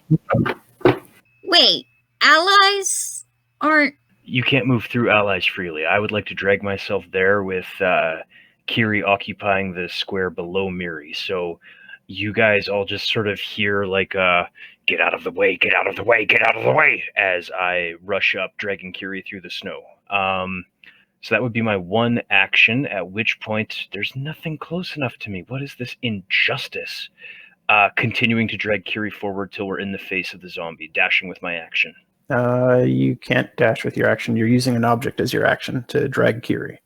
Wait, allies aren't... You can't move through allies freely. I would like to drag myself there with Keri occupying the square below Miri. So you guys all just sort of hear like get out of the way, get out of the way, get out of the way, as I rush up, dragging Keri through the snow. So that would be my one action, at which point there's nothing close enough to me. What is this injustice? Continuing to drag Keri forward till we're in the face of the zombie, dashing with my action. You can't dash with your action. You're using an object as your action to drag Keri.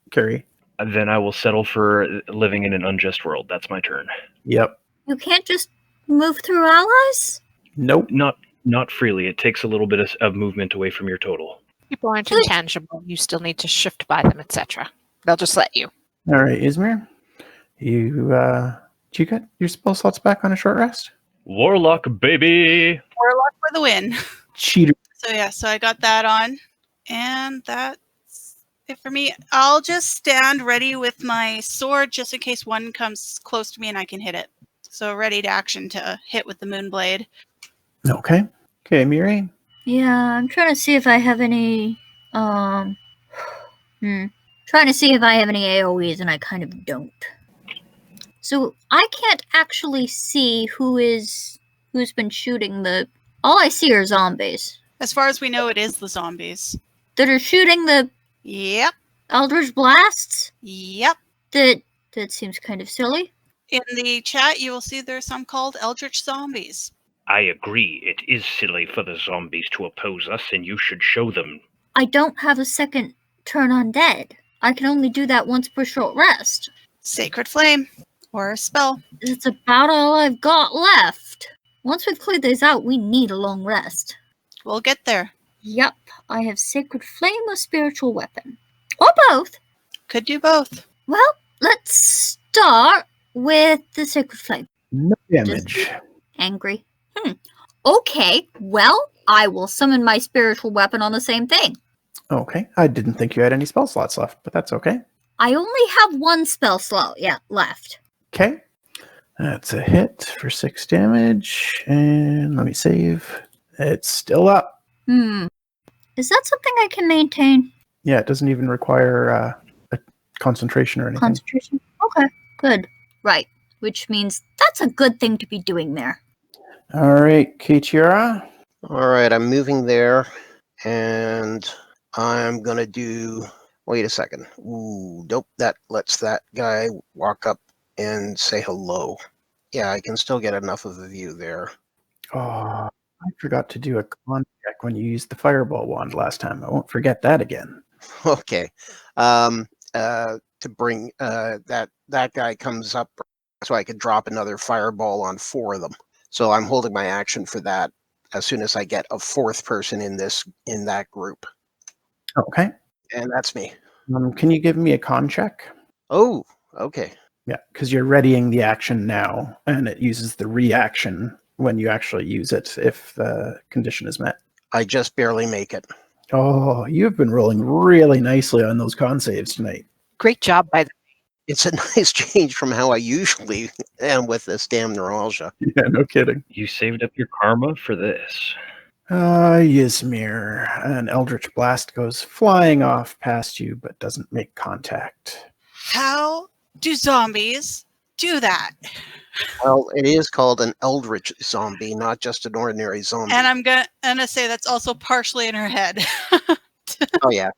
Then I will settle for living in an unjust world. That's my turn. Yep. You can't just move through allies? Nope. Not freely. It takes a little bit of movement away from your total. People aren't intangible. You still need to shift by them, etc. They'll just let you. All right, Ysmyr. Did you get your spell slots back on a short rest? Warlock, baby! Warlock for the win. Cheater. So I got that on. And that's it for me. I'll just stand ready with my sword just in case one comes close to me and I can hit it. So ready to action to hit with the Moonblade. Okay. Okay, Miri. Yeah, I'm trying to see if I have any... Trying to see if I have any AoEs, and I kind of don't. So I can't actually see who's been shooting the... All I see are zombies. As far as we know, it is the zombies. That are shooting the Yep. Eldritch Blasts? Yep. That seems kind of silly. In the chat, you will see there's some called Eldritch Zombies. I agree. It is silly for the zombies to oppose us, and you should show them. I don't have a second turn undead. I can only do that once per short rest. Sacred Flame. Or a spell. It's about all I've got left. Once we've cleared these out, we need a long rest. We'll get there. Yep, I have Sacred Flame or Spiritual Weapon. Or both. Could do both. Well, let's start with the Sacred Flame. No damage. Angry. Okay, well, I will summon my Spiritual Weapon on the same thing. Okay. I didn't think you had any spell slots left, but that's okay. I only have one spell slot left. Okay. That's a hit for 6 damage. And let me save. It's still up. Is that something I can maintain? Yeah, it doesn't even require a concentration or anything. Concentration? Okay, good. Right, which means that's a good thing to be doing there. All right, Keitira. All right, I'm moving there, and I'm gonna do. Wait a second. Ooh, nope. That lets that guy walk up and say hello. Yeah, I can still get enough of a view there. Oh, I forgot to do a con check when you used the fireball wand last time. I won't forget that again. Okay. To bring that guy comes up, so I could drop another fireball on 4 of them. So I'm holding my action for that as soon as I get a 4th person in that group, Okay. and that's me. Can you give me a con check? Oh, okay. Yeah, because you're readying the action now, and it uses the reaction when you actually use it if the condition is met. I just barely make it. Oh, you've been rolling really nicely on those con saves tonight. Great job by the It's a nice change from how I usually am with this damn neuralgia. Yeah, no kidding. You saved up your karma for this. Ysmyr. An eldritch blast goes flying off past you, but doesn't make contact. How do zombies do that? Well, it is called an eldritch zombie, not just an ordinary zombie. And I'm gonna say that's also partially in her head. Oh yeah.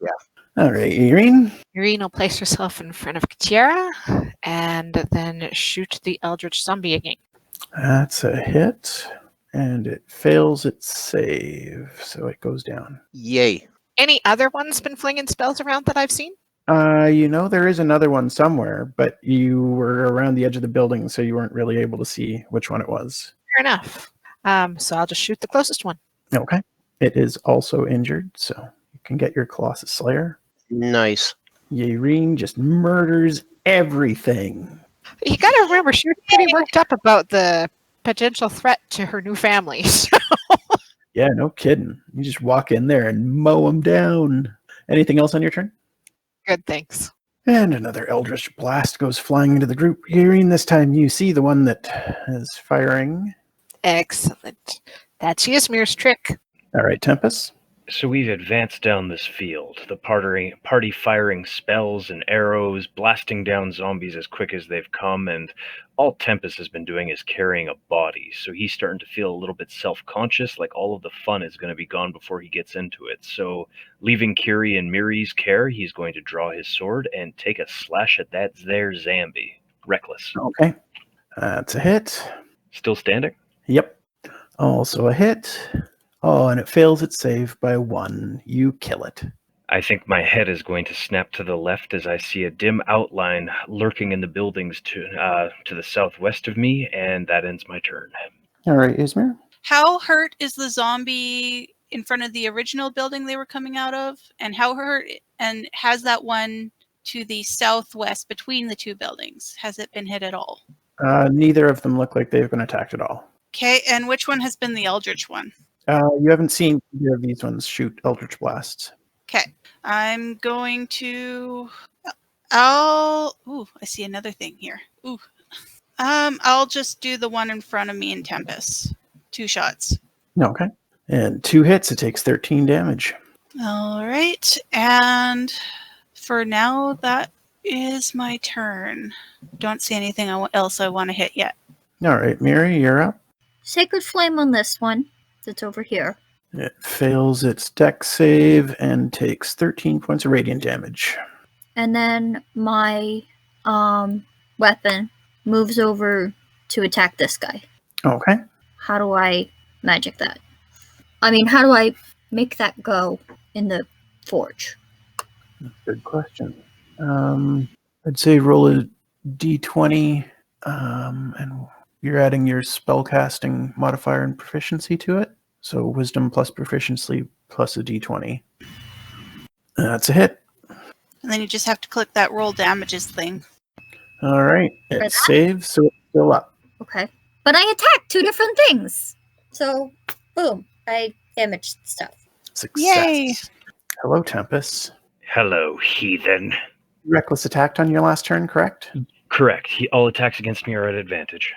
All right, Yaereene. Yaereene will place herself in front of Ketiara and then shoot the Eldritch Zombie again. That's a hit, and it fails its save, so it goes down. Yay. Any other ones been flinging spells around that I've seen? There is another one somewhere, but you were around the edge of the building, so you weren't really able to see which one it was. Fair enough. So I'll just shoot the closest one. Okay. It is also injured, so you can get your Colossus Slayer. Nice. Yaereene just murders everything. You gotta remember, she was pretty worked up about the potential threat to her new family. So. Yeah, no kidding. You just walk in there and mow them down. Anything else on your turn? Good, thanks. And another Eldritch Blast goes flying into the group. Yaereene, this time you see the one that is firing. Excellent. That's Ysmyr's trick. All right, Tempus. So we've advanced down this field, the party firing spells and arrows, blasting down zombies as quick as they've come, and all Tempus has been doing is carrying a body, so he's starting to feel a little bit self-conscious, like all of the fun is going to be gone before he gets into it. So leaving Keri in Miri's care, he's going to draw his sword and take a slash at that there zombie. Reckless. Okay. That's a hit. Still standing? Yep. Also a hit. Oh, and it fails its save by 1. You kill it. I think my head is going to snap to the left as I see a dim outline lurking in the buildings to the southwest of me, and that ends my turn. All right, Ysmyr. How hurt is the zombie in front of the original building they were coming out of? And how hurt, and has that one to the southwest between the two buildings, has it been hit at all? Neither of them look like they've been attacked at all. Okay, and which one has been the Eldritch one? You haven't seen either of these ones shoot Eldritch Blasts. Okay, I'm going to... I see another thing here. I'll just do the one in front of me in Tempus. 2 shots. Okay. And 2 hits, it takes 13 damage. All right, and for now, that is my turn. Don't see anything else I want to hit yet. All right, Miri, you're up. Sacred Flame on this one. That's over here. It fails its dex save and takes 13 points of radiant damage. And then my weapon moves over to attack this guy. Okay. How do I magic that? I mean, how do I make that go in the forge? Good question. I'd say roll a d20, and you're adding your spellcasting modifier and proficiency to it. So wisdom plus proficiency plus a d20. That's a hit. And then you just have to click that roll damages thing. All right. It saves, so it's still up. Okay. But I attacked 2 different things. So, boom. I damaged stuff. Success. Yay! Hello, Tempus. Hello, heathen. Reckless attacked on your last turn, correct? Correct. All attacks against me are at advantage.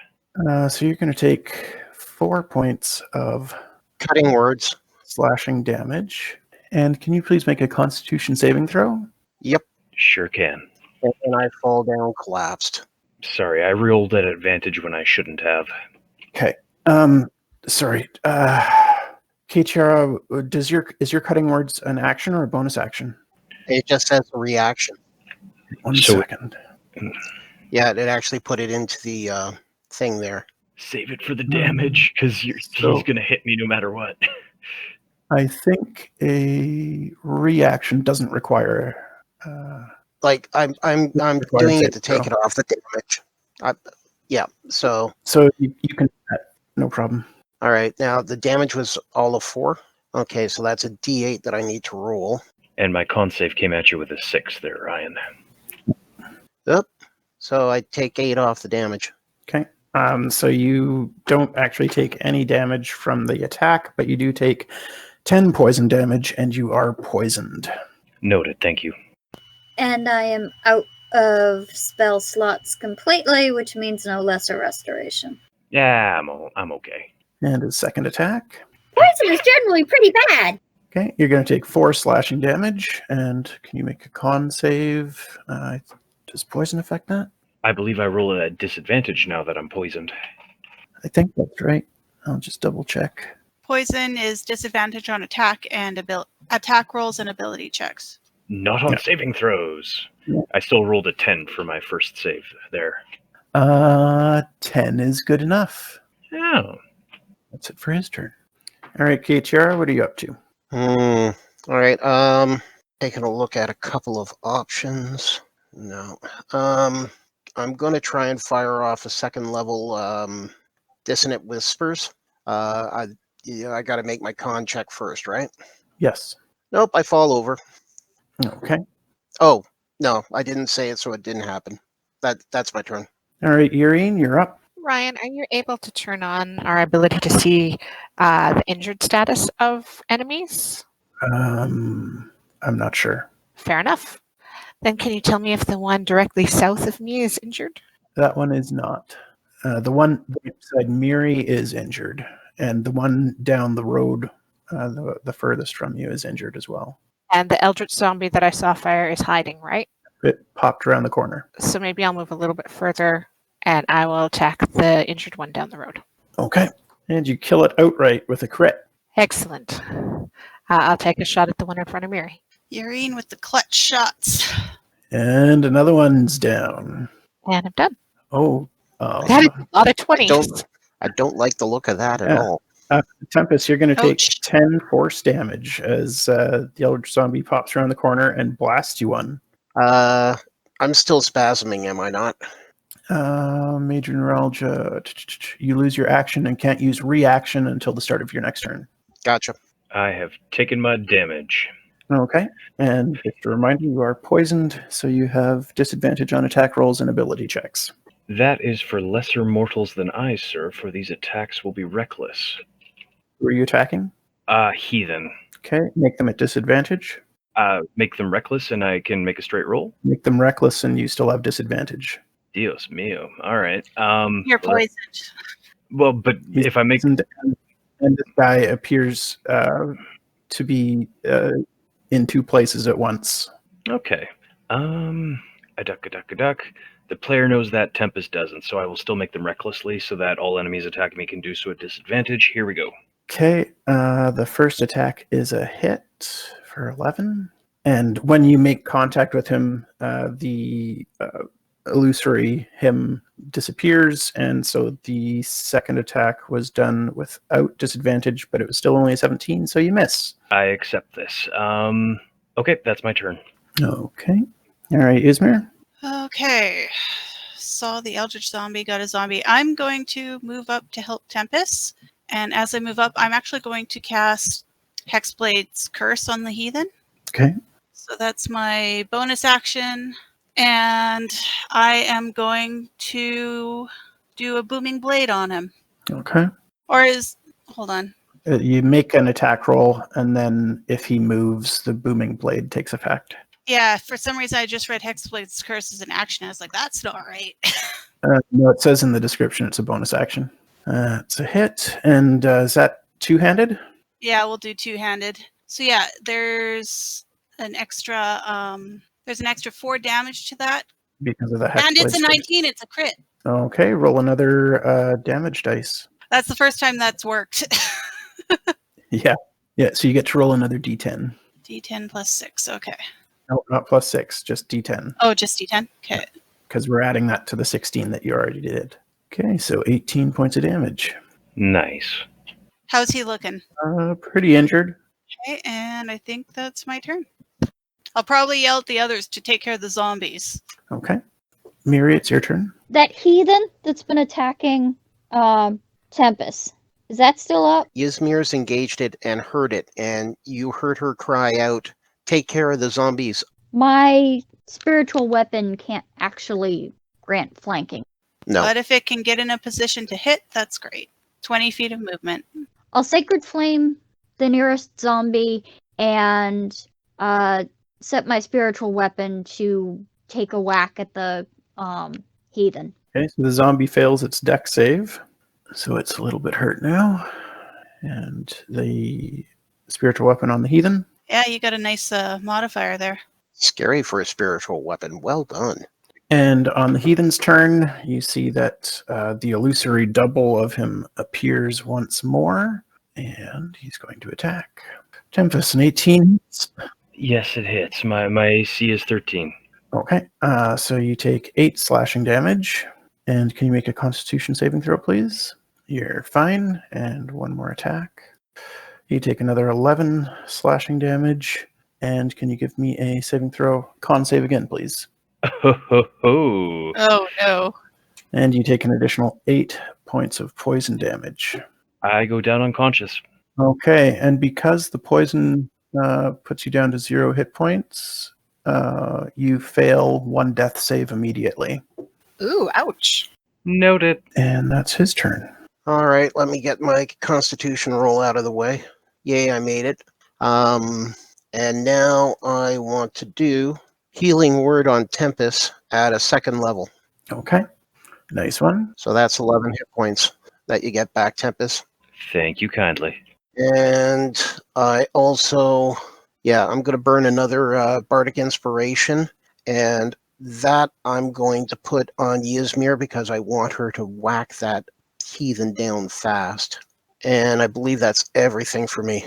So you're going to take 4 points of Cutting words. slashing damage. And can you please make a Constitution saving throw? Yep. Sure can. And I fall down collapsed. Sorry, I rolled at advantage when I shouldn't have. Okay. Sorry. Kichara, is your cutting words an action or a bonus action? It just says a reaction. One So- second. Yeah, it actually put it into the thing there. Save it for the damage, because he's So- going to hit me no matter what. I think a reaction doesn't require. Like I'm Required doing save it to take it throw. off the damage. Yeah. So So you can. No problem. all right, now the damage was all of 4. Okay, so that's a D8 that I need to roll. And my con save came at you with a 6 there, Ryan. Yep. So I take 8 off the damage. Okay. So you don't actually take any damage from the attack, but you do take 10 poison damage, and you are poisoned. Noted, thank you. And I am out of spell slots completely, which means no lesser restoration. Yeah, I'm okay. And his second attack. Poison is generally pretty bad. Okay, you're going to take 4 slashing damage, and can you make a con save? Does poison affect that? I believe I roll at disadvantage now that I'm poisoned. I think that's right. I'll just double check. Poison is disadvantage on attack and attack rolls and ability checks. Not on Yeah. saving throws. Yeah. I still rolled a 10 for my first save there. 10 is good enough. Oh, That's it for his turn. All right, Kichara, what are you up to? All right. Taking a look at a couple of options. No. I'm going to try and fire off a second level dissonant whispers. I got to make my con check first, right? Yes. Nope, I fall over. Okay. Oh no, I didn't say it, so it didn't happen. That's my turn. All right, Yaereene, you're up. Ryan, are you able to turn on our ability to see the injured status of enemies? I'm not sure. Fair enough. Then can you tell me if the one directly south of me is injured? That one is not. The one beside Miri is injured, and the one down the road, the furthest from you, is injured as well. And the eldritch zombie that I saw fire is hiding, right? It popped around the corner. So maybe I'll move a little bit further and I will attack the injured one down the road. Okay. And you kill it outright with a crit. Excellent. I'll take a shot at the one in front of Miri. Yaereene with the clutch shots. And another one's down. And I'm done. Oh. That is a lot of 20s. I don't like the look of that at Yeah. all. Tempus, you're going to take Ouch. 10 force damage as the eldritch zombie pops around the corner and blasts you one. I'm still spasming, am I not? Major neuralgia. You lose your action and can't use reaction until the start of your next turn. Gotcha. I have taken my damage. Okay. And just a reminder, you are poisoned, so you have disadvantage on attack rolls and ability checks. That is for lesser mortals than I, sir, for these attacks will be reckless. Who are you attacking? Heathen. Okay. Make them at disadvantage. Make them reckless and I can make a straight roll? Make them reckless and you still have disadvantage. Dios mío. All right. You're poisoned. Well, but if I make... And this guy appears to be in 2 places at once. Okay. A duck. The player knows that Tempus doesn't, so I will still make them recklessly so that all enemies attacking me can do so at disadvantage. Here we go. Okay, the first attack is a hit for 11. And when you make contact with him, the illusory him disappears. And so the second attack was done without disadvantage, but it was still only a 17, so you miss. I accept this. Okay, that's my turn. Okay. All right, Ysmyr. Okay. Saw the eldritch zombie, got a zombie. I'm going to move up to help Tempus. And as I move up, I'm actually going to cast Hexblade's Curse on the heathen. Okay. So that's my bonus action. And I am going to do a booming blade on him. Okay. Hold on. You make an attack roll, and then if he moves, the booming blade takes effect. Yeah, for some reason I just read Hexblade's Curse as an action. I was like, that's not right. No, it says in the description it's a bonus action. It's a hit, and is that two-handed? Yeah, we'll do two-handed. So yeah, there's an extra 4 damage to that. Because of the hex. And it's a 19, it's a crit. Okay, roll another damage dice. That's the first time that's worked. Yeah. Yeah, so you get to roll another d10. D10 plus 6. Okay. No, not plus 6, just d10. Oh, just D10? Okay. Because we're adding that to the 16 that you already did. Okay, so 18 points of damage. Nice. How's he looking? Pretty injured. Okay, and I think that's my turn. I'll probably yell at the others to take care of the zombies. Okay. Miri, it's your turn. That heathen that's been attacking Tempus, is that still up? Ysmyr's engaged it and heard it, and you heard her cry out, "Take care of the zombies." My spiritual weapon can't actually grant flanking. No. But if it can get in a position to hit, that's great. 20 feet of movement. I'll Sacred Flame the nearest zombie and set my spiritual weapon to take a whack at the heathen. Okay, so the zombie fails its deck save. So it's a little bit hurt now. And the spiritual weapon on the heathen. Yeah, you got a nice modifier there. Scary for a spiritual weapon. Well done. And on the heathen's turn, you see that the illusory double of him appears once more. And he's going to attack. Tempus, an 18. Yes, it hits. My AC is 13. Okay, so you take 8 slashing damage. And can you make a Constitution saving throw, please? You're fine. And one more attack. You take another 11 slashing damage. And can you give me a saving throw? Con save again, please. Oh, Oh, no. And you take an additional 8 points of poison damage. I go down unconscious. Okay, and because the poison puts you down to 0 hit points, you fail 1 death save immediately. Ooh, ouch. Noted. And that's his turn. All right, let me get my Constitution roll out of the way. Yay, I made it. And now I want to do Healing Word on Tempus at a 2nd level. Okay, nice one. So that's 11 hit points that you get back, Tempus. Thank you kindly. And I also, I'm going to burn another Bardic Inspiration. And that I'm going to put on Ysmyr because I want her to whack that heathen down fast. And I believe that's everything for me.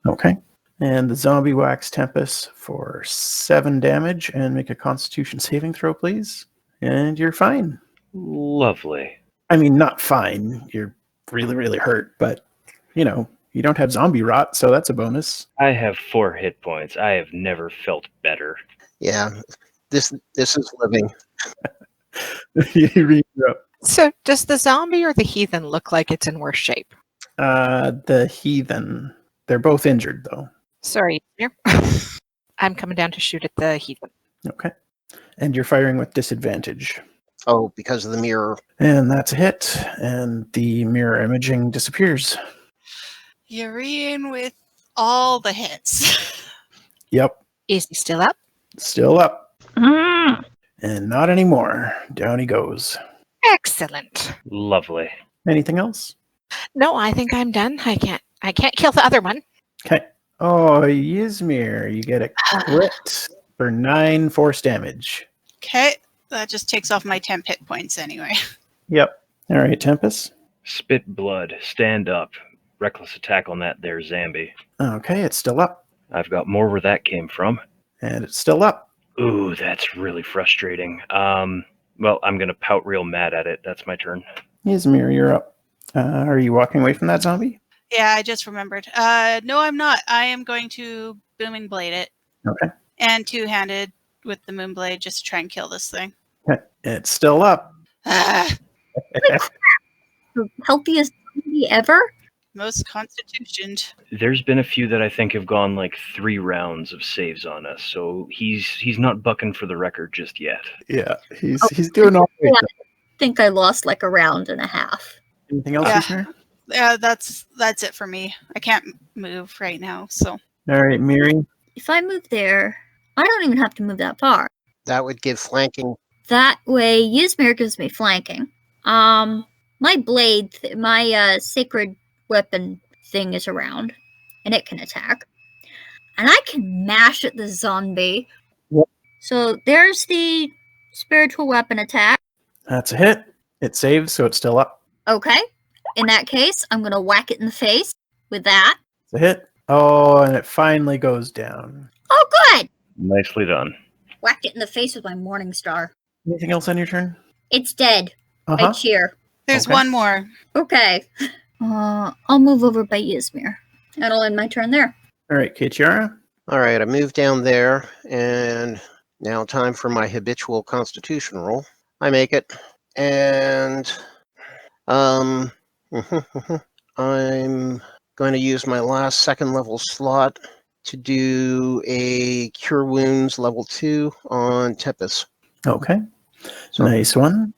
Okay. And the zombie whacks Tempus for 7 damage and make a Constitution saving throw, please. And you're fine. Lovely. I mean, not fine. You're really, really hurt, but, you don't have zombie rot, so that's a bonus. I have 4 hit points. I have never felt better. Yeah, this is living. You're up. So, does the zombie or the heathen look like it's in worse shape? The heathen. They're both injured, though. Sorry, I'm coming down to shoot at the heathen. Okay. And you're firing with disadvantage. Oh, because of the mirror. And that's a hit, and the mirror imaging disappears. Yaereene with all the hits. Yep, Is he still up? still up. Mm. And not anymore. Down he goes. Excellent. Lovely. Anything else? No, I think I'm done. I can't kill the other one. Okay. Oh, Ysmyr, you get a crit for 9 force damage. Okay, that just takes off my temp hit points anyway. Yep. All right, Tempus. Spit blood. Stand up. Reckless attack on that there Zambi. Okay, it's still up. I've got more where that came from. And it's still up. Ooh, that's really frustrating. Well, I'm going to pout real mad at it. That's my turn. Ysmyr, you're up. Are you walking away from that zombie? Yeah, I just remembered. No, I'm not. I am going to booming blade it. Okay. And two-handed with the moon blade just to try and kill this thing. Okay. It's still up. Ah, The healthiest zombie ever? most constitutioned. There's been a few that I think have gone like 3 rounds of saves on us, so he's not bucking for the record just yet. Yeah, he's doing all right. I think I lost like a round and a half. Anything else, Yeah. Ysmyr? Yeah, that's it for me. I can't move right now, so. All right, Miri. If I move there, I don't even have to move that far. That would give flanking. That way, Ysmyr gives me flanking. My blade, my sacred weapon thing is around, and it can attack. And I can mash at the zombie. Yep. So there's the spiritual weapon attack. That's a hit. It saves, so it's still up. Okay. In that case, I'm going to whack it in the face with that. It's a hit. Oh, and it finally goes down. Oh, good! Nicely done. Whacked it in the face with my Morning Star. Anything else on your turn? It's dead. I Uh-huh. cheer. There's Okay. one more. Okay. I'll move over by Ysmyr. That'll end my turn there. All right, Katiara. All right, I moved down there, and now time for my habitual Constitution roll. I make it, and I'm going to use my last second level slot to do a Cure Wounds level 2 on Tempus. Okay. So Nice one.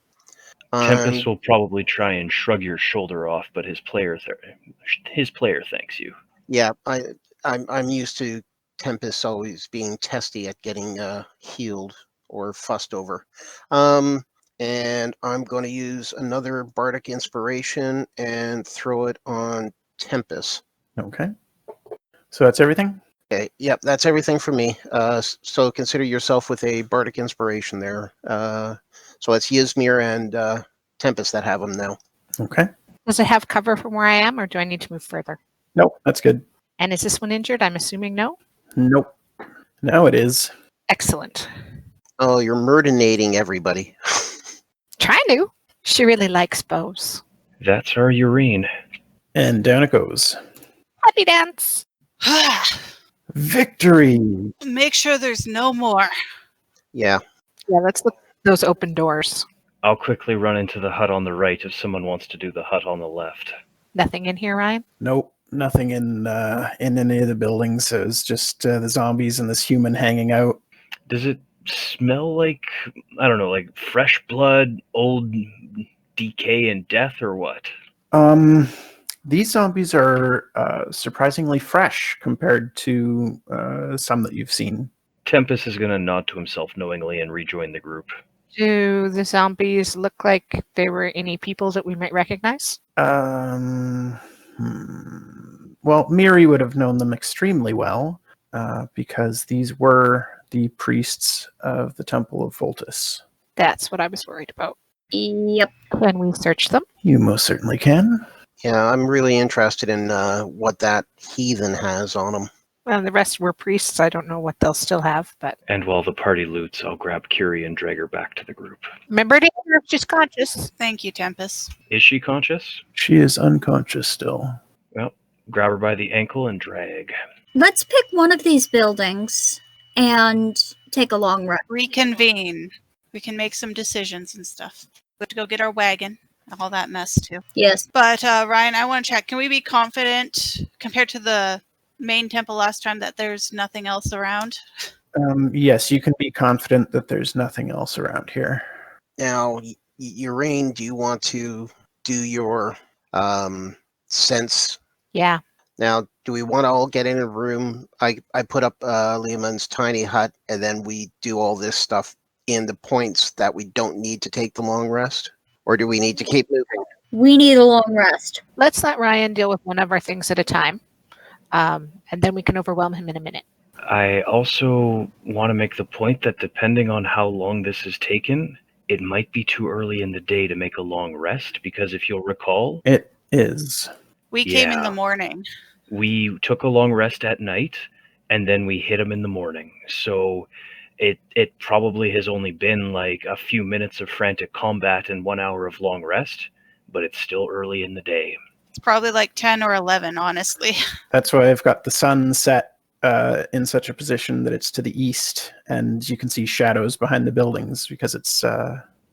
Tempus will probably try and shrug your shoulder off, but his player thanks you. Yeah, I'm used to Tempus always being testy at getting healed or fussed over. And I'm going to use another Bardic Inspiration and throw it on Tempus. Okay. So that's everything? Okay, yep, that's everything for me. So consider yourself with a Bardic Inspiration there. So it's Ysmyr and Tempus that have them now. Okay. Does it have cover from where I am, or do I need to move further? Nope, that's good. And is this one injured? I'm assuming no. Nope. Now it is. Excellent. Oh, you're murdinating everybody. Trying to. She really likes bows. That's our Yaereene. And down it goes. Happy dance. Victory! Make sure there's no more. Yeah. Yeah, let's look at those open doors. I'll quickly run into the hut on the right if someone wants to do the hut on the left. Nothing in here, Ryan? Nope, nothing in any of the buildings. It was just the zombies and this human hanging out. Does it smell like, I don't know, like fresh blood, old decay and death, or what? These zombies are surprisingly fresh compared to some that you've seen. Tempus is going to nod to himself knowingly and rejoin the group. Do the zombies look like they were any people that we might recognize? Well, Miri would have known them extremely well because these were the priests of the Temple of Voltus. That's what I was worried about. Yep. Can we search them? You most certainly can. Yeah, I'm really interested in what that heathen has on him. Well, the rest were priests. I don't know what they'll still have, but And while the party loots, I'll grab Keri and drag her back to the group. remember to hear if she's conscious. Thank you, Tempus. Is she conscious? She is unconscious still. Well, grab her by the ankle and drag. Let's pick one of these buildings and take a long rest. Reconvene. We can make some decisions and stuff. We have to go get our wagon. All that mess, too. Yes. But, Ryan, I want to check. Can we be confident, compared to the main temple last time, that there's nothing else around? Yes, you can be confident that there's nothing else around here. Now, Yaereene, do you want to do your sense? Yeah. Now, do we want to all get in a room? I put up Lehman's tiny hut, and then we do all this stuff in the points that we don't need to take the long rest? Or do we need to keep moving? We need a long rest. Let's let Ryan deal with one of our things at a time. And then we can overwhelm him in a minute. I also want to make the point that depending on how long this has taken, it might be too early in the day to make a long rest, because if you'll recall, It is. We came in Yeah. the morning. we took a long rest at night, and then we hit him in the morning. So it probably has only been like a few minutes of frantic combat and 1 hour of long rest, but it's still early in the day. It's probably like 10 or 11, honestly. That's why I've got the sun set in such a position that it's to the east, and you can see shadows behind the buildings because it's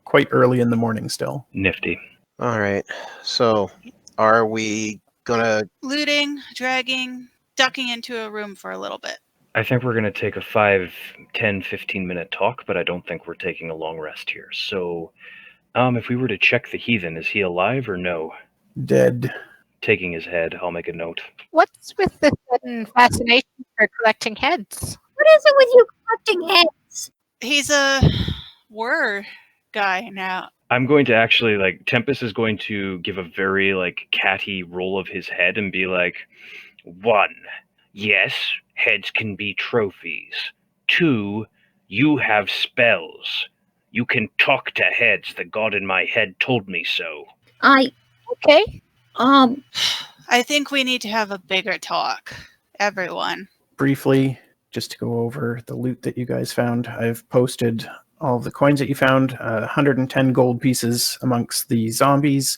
quite early in the morning still. Nifty. All right. So, are we gonna? Looting, dragging, ducking into a room for a little bit. I think we're going to take a 5, 10, 15-minute talk, but I don't think we're taking a long rest here. So, if we were to check the heathen, is he alive or no? Dead. Taking his head, I'll make a note. What's with the sudden fascination for collecting heads? What is it with you collecting heads? He's a word guy now. I'm going to actually, Tempus is going to give a very, catty roll of his head and be like, 1, yes, heads can be trophies. 2, you have spells. You can talk to heads. The god in my head told me so. I Okay. I think we need to have a bigger talk. Everyone. Briefly, just to go over the loot that you guys found, I've posted all of the coins that you found, 110 gold pieces amongst the zombies,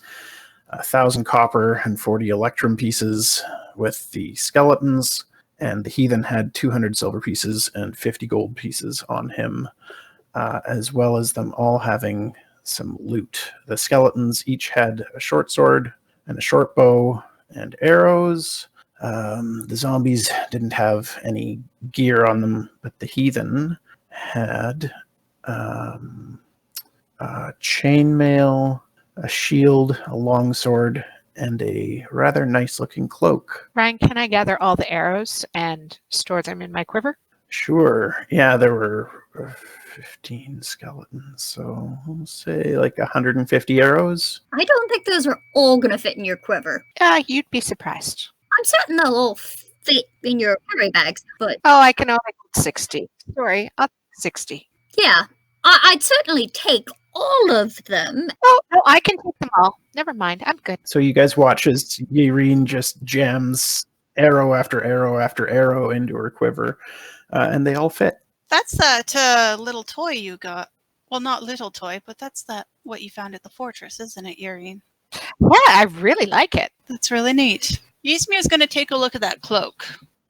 1,000 copper and 40 electrum pieces with the skeletons, and the heathen had 200 silver pieces and 50 gold pieces on him, as well as them all having some loot. The skeletons each had a short sword and a short bow and arrows. The zombies didn't have any gear on them, but the heathen had chainmail, a shield, a longsword, and a rather nice-looking cloak. Ryan, can I gather all the arrows and store them in my quiver? Sure. Yeah, there were 15 skeletons, so we'll say like 150 arrows. I don't think those are all going to fit in your quiver. You'd be surprised. I'm certain they'll all fit in your carry bags, but Oh, I can only get 60. Sorry, I'll take 60. yeah, I'd certainly take all of them. Oh, no, I can take them all. Never mind, I'm good. So you guys watch as Yaereene just jams arrow after arrow after arrow into her quiver, and they all fit. That's that little toy you got. Well, not little toy, but that's what you found at the fortress, isn't it, Yaereene? Yeah, I really like it. That's really neat. Ysmyr is going to take a look at that cloak.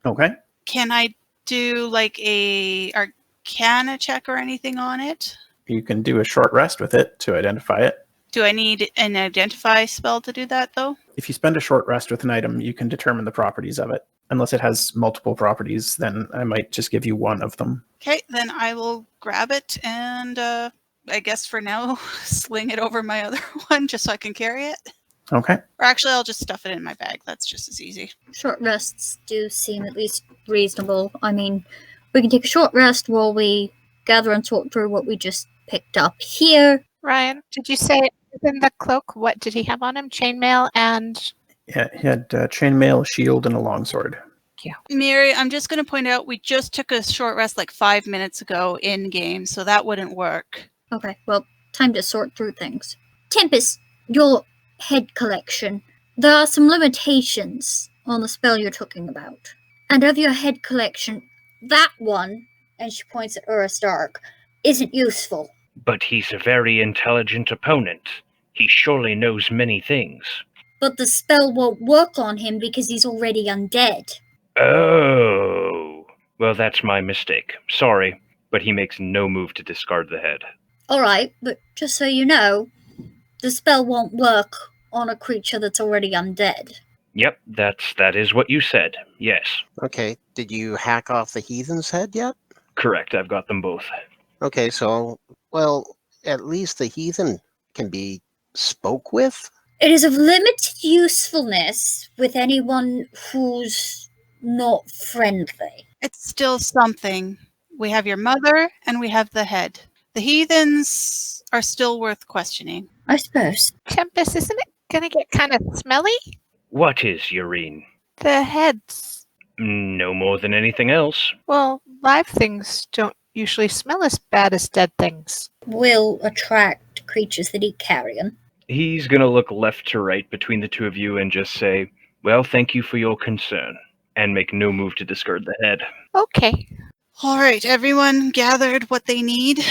Okay. Can I do like a Arcana check or anything on it? You can do a short rest with it to identify it. Do I need an identify spell to do that, though? If you spend a short rest with an item, you can determine the properties of it. Unless it has multiple properties, then I might just give you one of them. Okay, then I will grab it and I guess for now sling it over my other one just so I can carry it. Okay. Or actually, I'll just stuff it in my bag. That's just as easy. Short rests do seem at least reasonable. I mean, we can take a short rest while we gather and sort through what we just picked up here. Ryan, did you say in the cloak, what did he have on him? Chainmail and... Yeah, he had chainmail, shield, and a longsword. Miri, I'm just going to point out we just took a short rest like 5 minutes ago in game, so that wouldn't work. Okay, well, time to sort through things. Tempus, your head collection. There are some limitations on the spell you're talking about. And of your head collection, that one, and she points at Uristark, isn't useful. But he's a very intelligent opponent. He surely knows many things. But the spell won't work on him because he's already undead. Oh. Well, that's my mistake. Sorry, but he makes no move to discard the head. Alright, but just so you know, the spell won't work on a creature that's already undead. Yep, that is what you said. Yes. Okay, did you hack off the heathen's head yet? Correct, I've got them both. Okay, so, well, at least the heathen can be spoke with? It is of limited usefulness with anyone who's not friendly. It's still something. We have your mother and we have the head. The heathens are still worth questioning. I suppose. Tempus, isn't it going to get kind of smelly? What is Yaereene? The heads. No more than anything else. Well, live things don't usually smell as bad as dead things. Will attract creatures that eat carrion. He's going to look left to right between the two of you and just say, well, thank you for your concern, and make no move to discard the head. Okay. All right, everyone gathered what they need?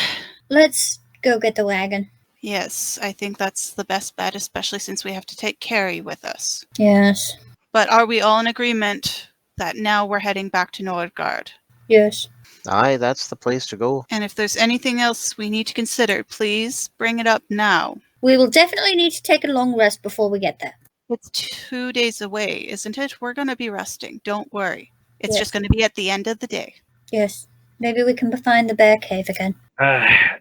Let's go get the wagon. Yes, I think that's the best bet, especially since we have to take Keri with us. Yes. But are we all in agreement that now we're heading back to Nordgard? Yes. Aye, that's the place to go. And if there's anything else we need to consider, please bring it up now. We will definitely need to take a long rest before we get there. It's 2 days away, isn't it? We're going to be resting. Don't worry. It's Yes. just going to be at the end of the day. Yes. Maybe we can find the bear cave again.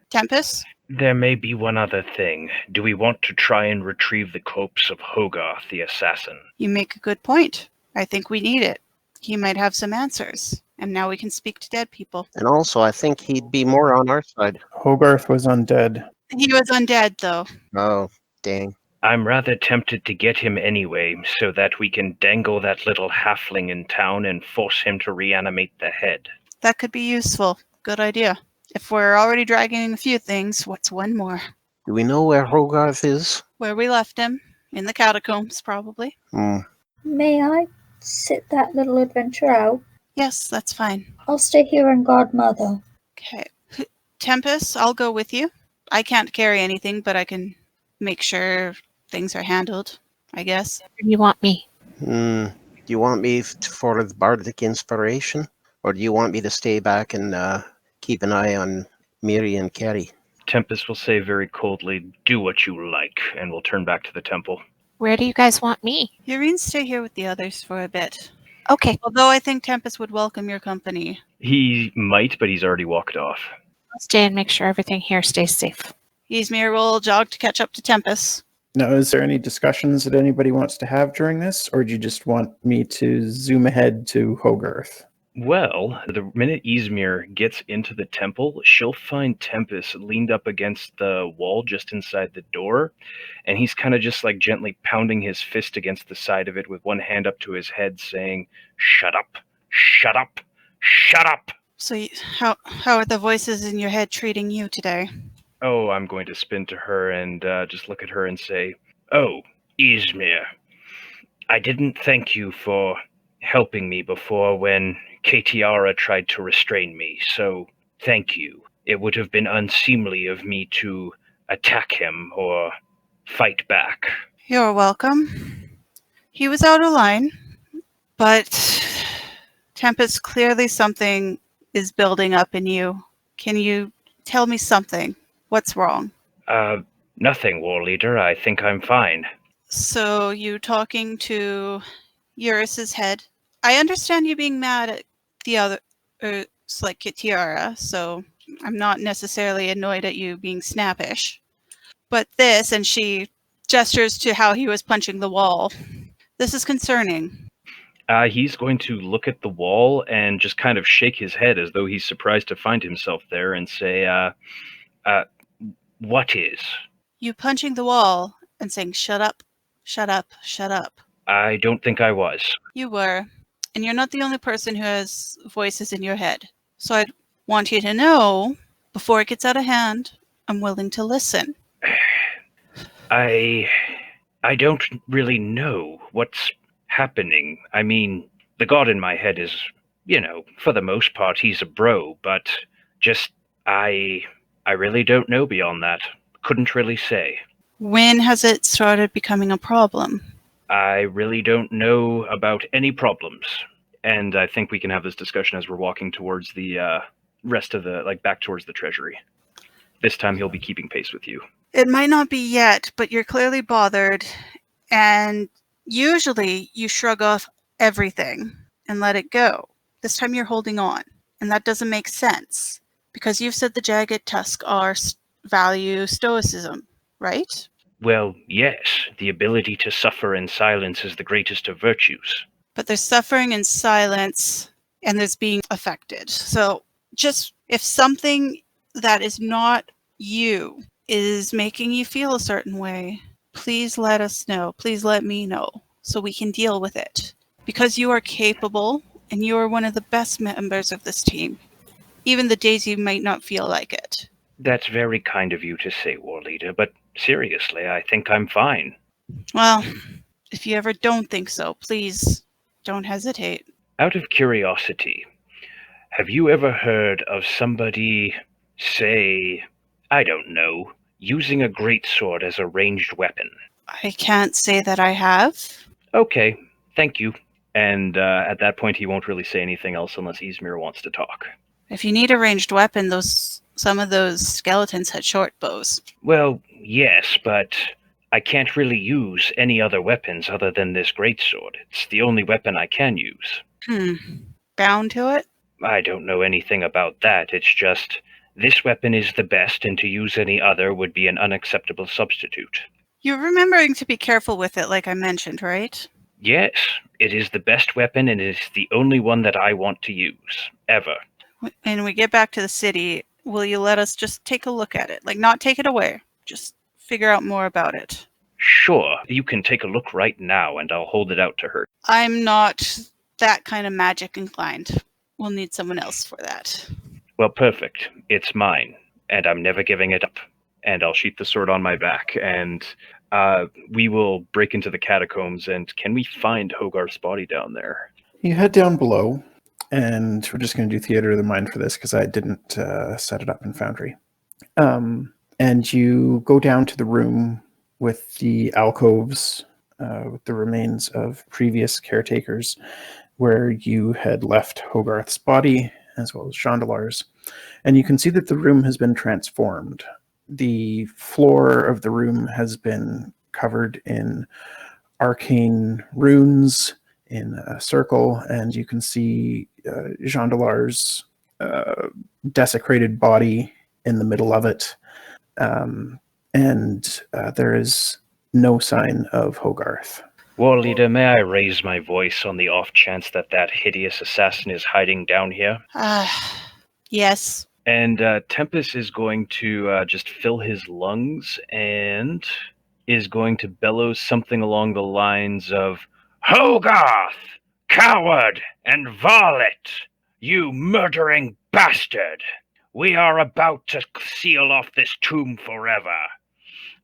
Tempus? There may be one other thing. Do we want to try and retrieve the corpse of Hogarth, the assassin? You make a good point. I think we need it. He might have some answers. And now we can speak to dead people. And also, I think he'd be more on our side. Hogarth was undead. He was undead, though. Oh, dang. I'm rather tempted to get him anyway, so that we can dangle that little halfling in town and force him to reanimate the head. That could be useful. Good idea. If we're already dragging a few things, what's one more? Do we know where Hogarth is? Where we left him. In the catacombs, probably. Hmm. May I sit that little adventure out? Yes, that's fine. I'll stay here and guard Mother. Okay. Tempus, I'll go with you. I can't carry anything, but I can make sure things are handled, I guess. Where do you want me? Do you want me for the bardic inspiration? Or do you want me to stay back and keep an eye on Miri and Keri? Tempus will say very coldly, "Do what you like," and will turn back to the temple. Where do you guys want me? Yaereene, stay here with the others for a bit. Okay, Although I think Tempus would welcome your company. He might, but he's already walked off. I'll stay and make sure everything here stays safe. Ysmyr will jog to catch up to Tempus. Now, is there any discussions that anybody wants to have during this, or do you just want me to zoom ahead to Hogarth? Well, the minute Ysmyr gets into the temple, she'll find Tempus leaned up against the wall just inside the door, and he's kind of just like gently pounding his fist against the side of it with one hand up to his head, saying, "Shut up, shut up, shut up." So how are the voices in your head treating you today? Oh, I'm going to spin to her and just look at her and say, "Oh, Ysmyr, I didn't thank you for helping me before when Ketiara tried to restrain me, so thank you. It would have been unseemly of me to attack him or fight back." You're welcome. He was out of line, but Tempus, clearly something is building up in you. Can you tell me something? What's wrong? Nothing, War Leader. I think I'm fine. So you talking to Eurus's head? I understand you being mad at the other, it's like Ketiara, so I'm not necessarily annoyed at you being snappish. But this, and she gestures to how he was punching the wall, this is concerning. He's going to look at the wall and just kind of shake his head as though he's surprised to find himself there and say, what is? You punching the wall and saying, "Shut up, shut up, shut up." I don't think I was. You were. And you're not the only person who has voices in your head. So I'd want you to know, before it gets out of hand, I'm willing to listen. I don't really know what's happening. I mean, the god in my head is, for the most part, he's a bro, but just, I really don't know beyond that. Couldn't really say. When has it started becoming a problem? I really don't know about any problems. And I think we can have this discussion as we're walking towards the rest of back towards the treasury. This time he'll be keeping pace with you. It might not be yet, but you're clearly bothered. And usually you shrug off everything and let it go. This time you're holding on. And that doesn't make sense. Because you've said the jagged tusk value stoicism, right? Well, yes, the ability to suffer in silence is the greatest of virtues. But there's suffering in silence and there's being affected. So just if something that is not you is making you feel a certain way, please let us know. Please let me know so we can deal with it. Because you are capable and you are one of the best members of this team, even the days you might not feel like it. That's very kind of you to say, War Leader, but seriously, I think I'm fine. Well, if you ever don't think so, please don't hesitate. Out of curiosity, have you ever heard of somebody, say, I don't know, using a greatsword as a ranged weapon? I can't say that I have. Okay, thank you. And at that point, he won't really say anything else unless Ysmyr wants to talk. If you need a ranged weapon, some of those skeletons had short bows. Well, yes, but I can't really use any other weapons other than this greatsword. It's the only weapon I can use. Bound to it? I don't know anything about that. It's just, this weapon is the best, and to use any other would be an unacceptable substitute. You're remembering to be careful with it, like I mentioned, right? Yes, it is the best weapon, and it is the only one that I want to use, ever. When we get back to the city, will you let us just take a look at it? Like, not take it away. Just figure out more about it. Sure, you can take a look right now, and I'll hold it out to her. I'm not that kind of magic inclined. We'll need someone else for that. Well, perfect. It's mine, and I'm never giving it up. And I'll sheath the sword on my back, and We will break into the catacombs, and can we find Hogarth's body down there? You head down below, and we're just going to do theater of the mind for this because I didn't set it up in Foundry. And you go down to the room with the alcoves, with the remains of previous caretakers, where you had left Hogarth's body, as well as Chandalar's. And you can see that the room has been transformed. The floor of the room has been covered in arcane runes in a circle, and you can see Chandalar's desecrated body in the middle of it. And there is no sign of Hogarth. War Leader, may I raise my voice on the off chance that that hideous assassin is hiding down here? Yes. And Tempus is going to just fill his lungs and is going to bellow something along the lines of, Hogarth, coward and varlet, you murdering bastard! We are about to seal off this tomb forever.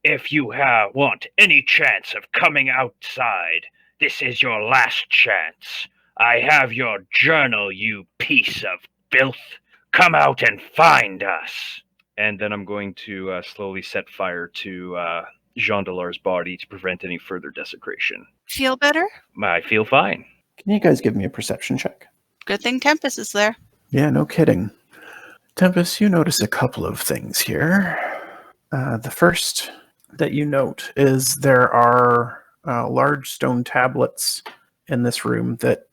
If you want any chance of coming outside, this is your last chance. I have your journal, you piece of filth. Come out and find us. And then I'm going to slowly set fire to Chandalar's body to prevent any further desecration. Feel better? I feel fine. Can you guys give me a perception check? Good thing Tempus is there. Yeah, no kidding. Tempus, you notice a couple of things here. The first that you note is there are large stone tablets in this room that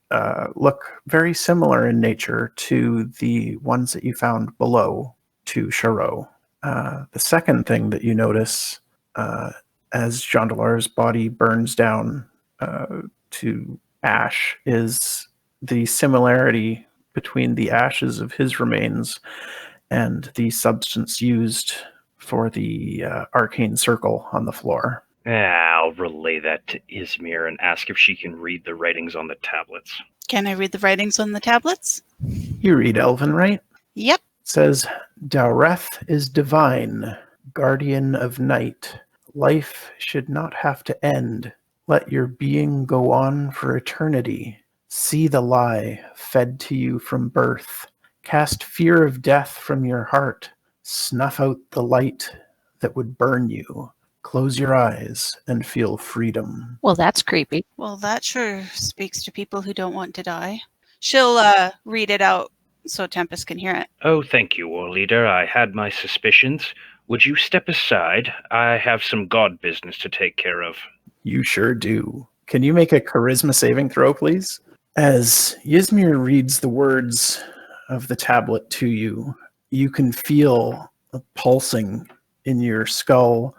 look very similar in nature to the ones that you found below to Charot. The second thing that you notice as Chandalar's body burns down to ash is the similarity between the ashes of his remains and the substance used for the arcane circle on the floor. I'll relay that to Ysmyr and ask if she can read the writings on the tablets. Can I read the writings on the tablets? You read Elven, right? Yep. It says, Dowreth is divine, guardian of night. Life should not have to end. Let your being go on for eternity. See the lie fed to you from birth. Cast fear of death from your heart. Snuff out the light that would burn you. Close your eyes and feel freedom. Well, that's creepy. Well, that sure speaks to people who don't want to die. She'll read it out so Tempus can hear it. Oh, thank you, War Leader. I had my suspicions. Would you step aside? I have some god business to take care of. You sure do. Can you make a charisma saving throw, please? As Ysmyr reads the words of the tablet to you, you can feel a pulsing in your skull,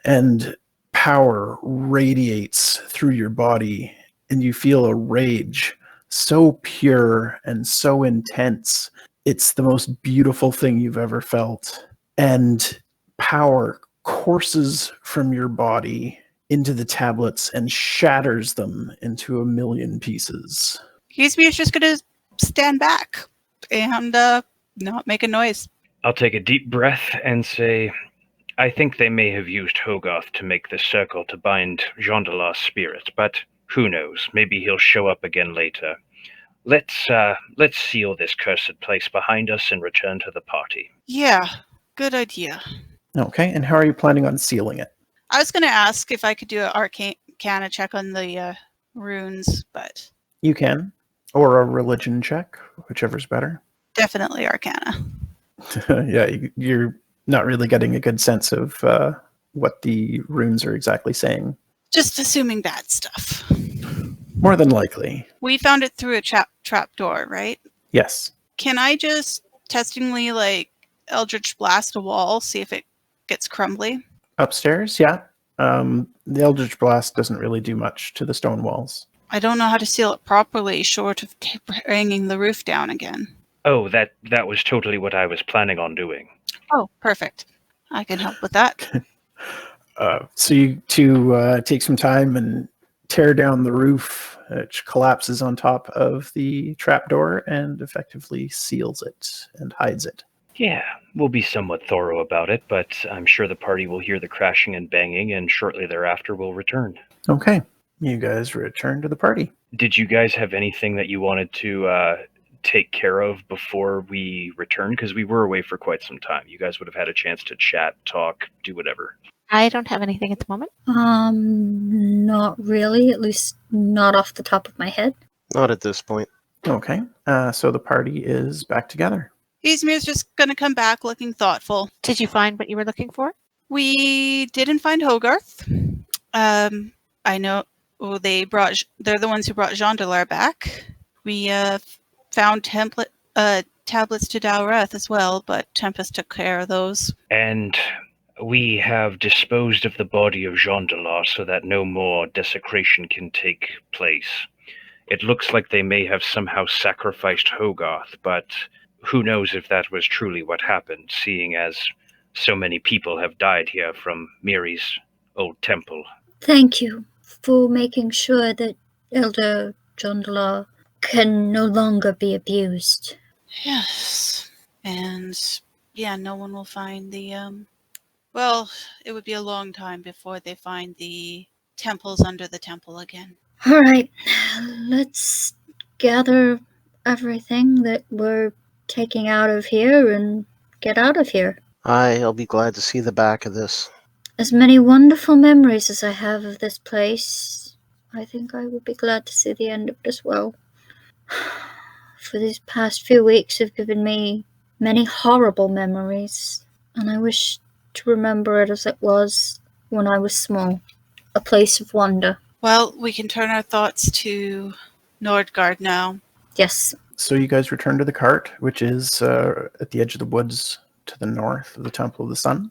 and power radiates through your body, and you feel a rage so pure and so intense. It's the most beautiful thing you've ever felt. And power courses from your body into the tablets and shatters them into a million pieces. Ysmyr's just going to stand back and not make a noise. I'll take a deep breath and say, I think they may have used Hogarth to make the circle to bind Chandalar's spirit, but who knows? Maybe he'll show up again later. Let's seal this cursed place behind us and return to the party. Yeah, good idea. Okay, and how are you planning on sealing it? I was going to ask if I could do an arcana check on the runes, but... You can. Or a religion check, whichever's better. Definitely arcana. Yeah, you're not really getting a good sense of what the runes are exactly saying. Just assuming bad stuff. More than likely. We found it through a trap door, right? Yes. Can I just testingly, Eldritch Blast a wall, see if it gets crumbly? Upstairs, yeah. The Eldritch Blast doesn't really do much to the stone walls. I don't know how to seal it properly, short of bringing the roof down again. Oh, that was totally what I was planning on doing. Oh, perfect. I can help with that. So you two take some time and tear down the roof, which collapses on top of the trapdoor and effectively seals it and hides it. Yeah, We'll be somewhat thorough about it, but I'm sure the party will hear the crashing and banging, and shortly thereafter will return. Okay. You guys return to the party. Did you guys have anything that you wanted to take care of before we return? Because we were away for quite some time. You guys would have had a chance to chat, talk, do whatever. I don't have anything at the moment. Not really, at least not off the top of my head. Not at this point. Okay. So the party is back together. Ysmyr's just going to come back looking thoughtful. Did you find what you were looking for? We didn't find Hogarth. I know they're the ones who brought Jondalar back. We found tablets to Dowreth as well, but Tempus took care of those. And we have disposed of the body of Jondalar so that no more desecration can take place. It looks like they may have somehow sacrificed Hogarth, but who knows if that was truly what happened, seeing as so many people have died here from Miri's old temple. Thank you for making sure that Elder Jondalar can no longer be abused. Yes. And yeah, no one will find the well, it would be a long time before they find the temples under the temple again. All right, let's gather everything that we're taking out of here and get out of here. I'll be glad to see the back of this. As many wonderful memories as I have of this place, I think I will be glad to see the end of it as well. For these past few weeks have given me many horrible memories, and I wish to remember it as it was when I was small, a place of wonder. Well, we can turn our thoughts to Nordgard now. Yes. So you guys return to the cart, which is at the edge of the woods to the north of the Temple of the Sun.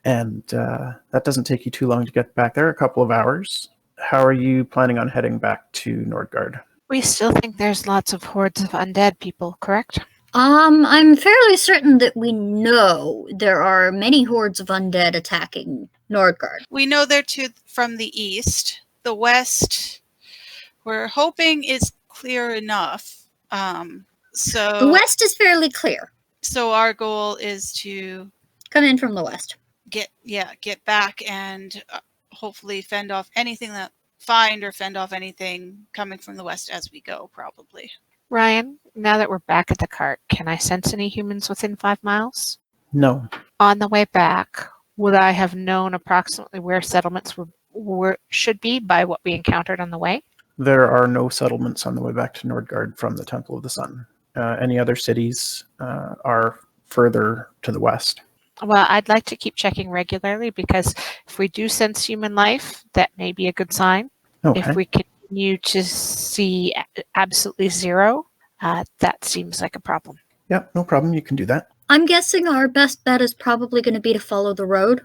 And that doesn't take you too long to get back there, a couple of hours. How are you planning on heading back to Nordgard? We still think there's lots of hordes of undead people, correct? I'm fairly certain that we know there are many hordes of undead attacking Nordgard. We know they're from the east. The west, we're hoping is clear enough. So The west is fairly clear. So our goal is to Come in from the west. get back and hopefully fend off anything coming from the west as we go, probably. Ryan, now that we're back at the cart, can I sense any humans within 5 miles? No. On the way back, would I have known approximately where settlements should be by what we encountered on the way? There are no settlements on the way back to Nordgard from the Temple of the Sun. Any other cities are further to the west. Well, I'd like to keep checking regularly because if we do sense human life, that may be a good sign. Okay. If we continue to see absolutely zero, that seems like a problem. Yeah, no problem. You can do that. I'm guessing our best bet is probably going to be to follow the road.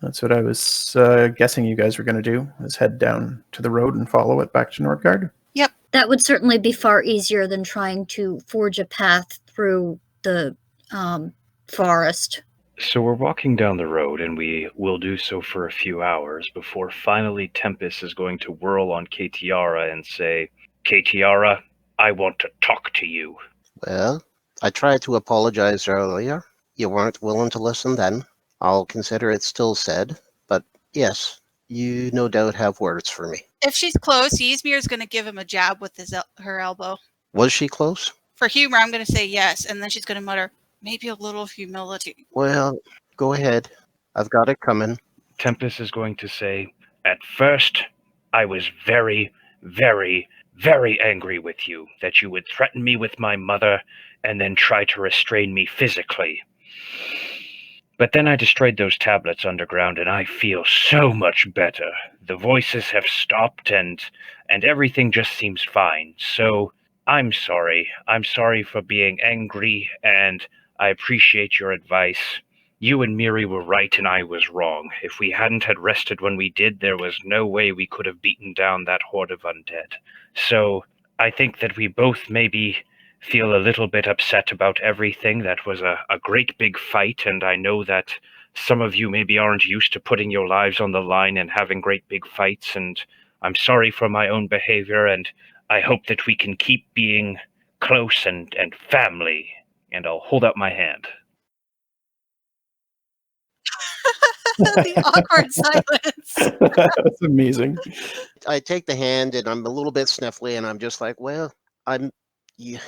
That's what I was guessing you guys were going to do, is head down to the road and follow it back to Nordgard. Yep. That would certainly be far easier than trying to forge a path through the forest. So we're walking down the road, and we will do so for a few hours before finally Tempus is going to whirl on Katiara and say, "Katiara, I want to talk to you." Well, I tried to apologize earlier. You weren't willing to listen then. I'll consider it still said, but yes, you no doubt have words for me. If she's close, Ysmyr is going to give him a jab with her elbow. Was she close? For humor, I'm going to say yes, and then she's going to mutter, maybe a little humility. Well, go ahead. I've got it coming. Tempus is going to say, "At first, I was very, very, very angry with you, that you would threaten me with my mother and then try to restrain me physically. But then I destroyed those tablets underground, and I feel so much better. The voices have stopped, and everything just seems fine. So I'm sorry. I'm sorry for being angry, and I appreciate your advice. You and Miri were right, and I was wrong. If we hadn't had rested when we did, there was no way we could have beaten down that horde of undead. So I think that we both maybe feel a little bit upset about everything. That was a great big fight, and I know that some of you maybe aren't used to putting your lives on the line and having great big fights, and I'm sorry for my own behavior, and I hope that we can keep being close and family." And I'll hold out my hand. The awkward silence. That's amazing. I take the hand and I'm a little bit sniffly, and I'm just like, well, yeah,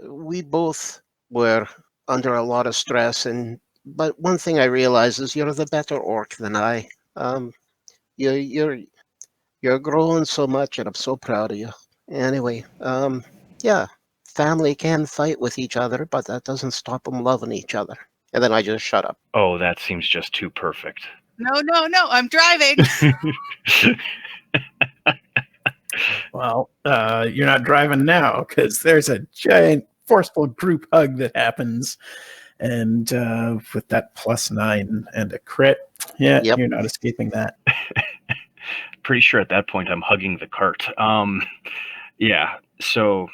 we both were under a lot of stress, but one thing I realize is you're the better orc than I. You're growing so much, and I'm so proud of you. Anyway, yeah, family can fight with each other, but that doesn't stop them loving each other. And then I just shut up. Oh, that seems just too perfect. No, I'm driving. Well, you're not driving now because there's a giant forceful group hug that happens. And with that +9 and a crit, Yep. you're not escaping that. Pretty sure at that point I'm hugging the cart. Yeah, so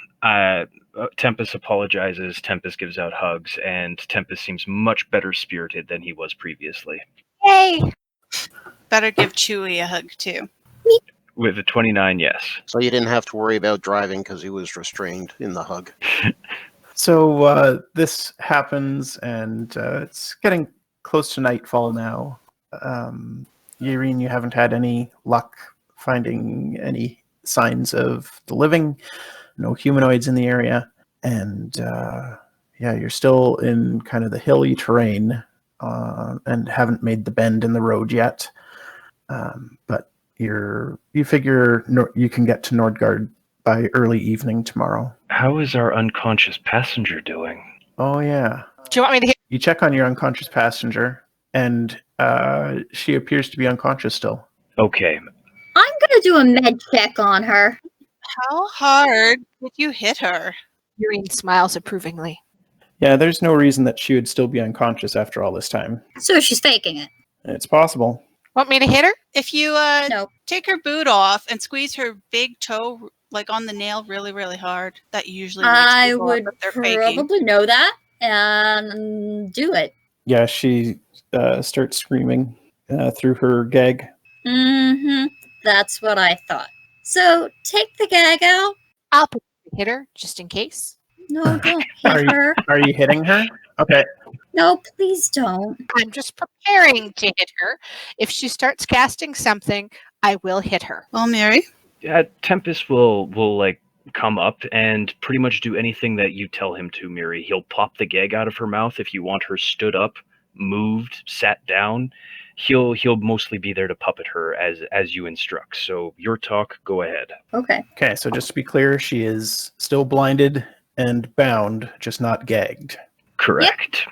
Tempus apologizes, Tempus gives out hugs, and Tempus seems much better spirited than he was previously. Yay! Better give Chewie a hug too. With a 29, yes. So you didn't have to worry about driving because he was restrained in the hug. So this happens, and it's getting close to nightfall now. Yaereene, you haven't had any luck finding any signs of the living, no humanoids in the area, and you're still in kind of the hilly terrain and haven't made the bend in the road yet. But you figure you can get to Nordgard by early evening tomorrow. How is our unconscious passenger doing? Oh yeah. Do you want me to hit? You check on your unconscious passenger, and she appears to be unconscious still. Okay. I'm gonna do a med check on her. How hard did you hit her? Yaereene smiles approvingly. Yeah, there's no reason that she would still be unconscious after all this time. So she's faking it. It's possible. Want me to hit her? If you No. take her boot off and squeeze her big toe like on the nail really, really hard, that usually makes I people would up if they're faking. probably know that and do it. Yeah, she starts screaming through her gag. Mm-hmm. That's what I thought. So take the gag out. I'll hit her just in case. No, don't Are hit her. Are you hitting her? Okay. No, please don't. I'm just preparing to hit her. If she starts casting something, I will hit her. Well, Miri, Tempest will like come up and pretty much do anything that you tell him to, Miri. He'll pop the gag out of her mouth if you want her stood up, moved, sat down. He'll mostly be there to puppet her as you instruct. So your talk, go ahead. Okay. Okay, so just to be clear, she is still blinded and bound, just not gagged. Correct.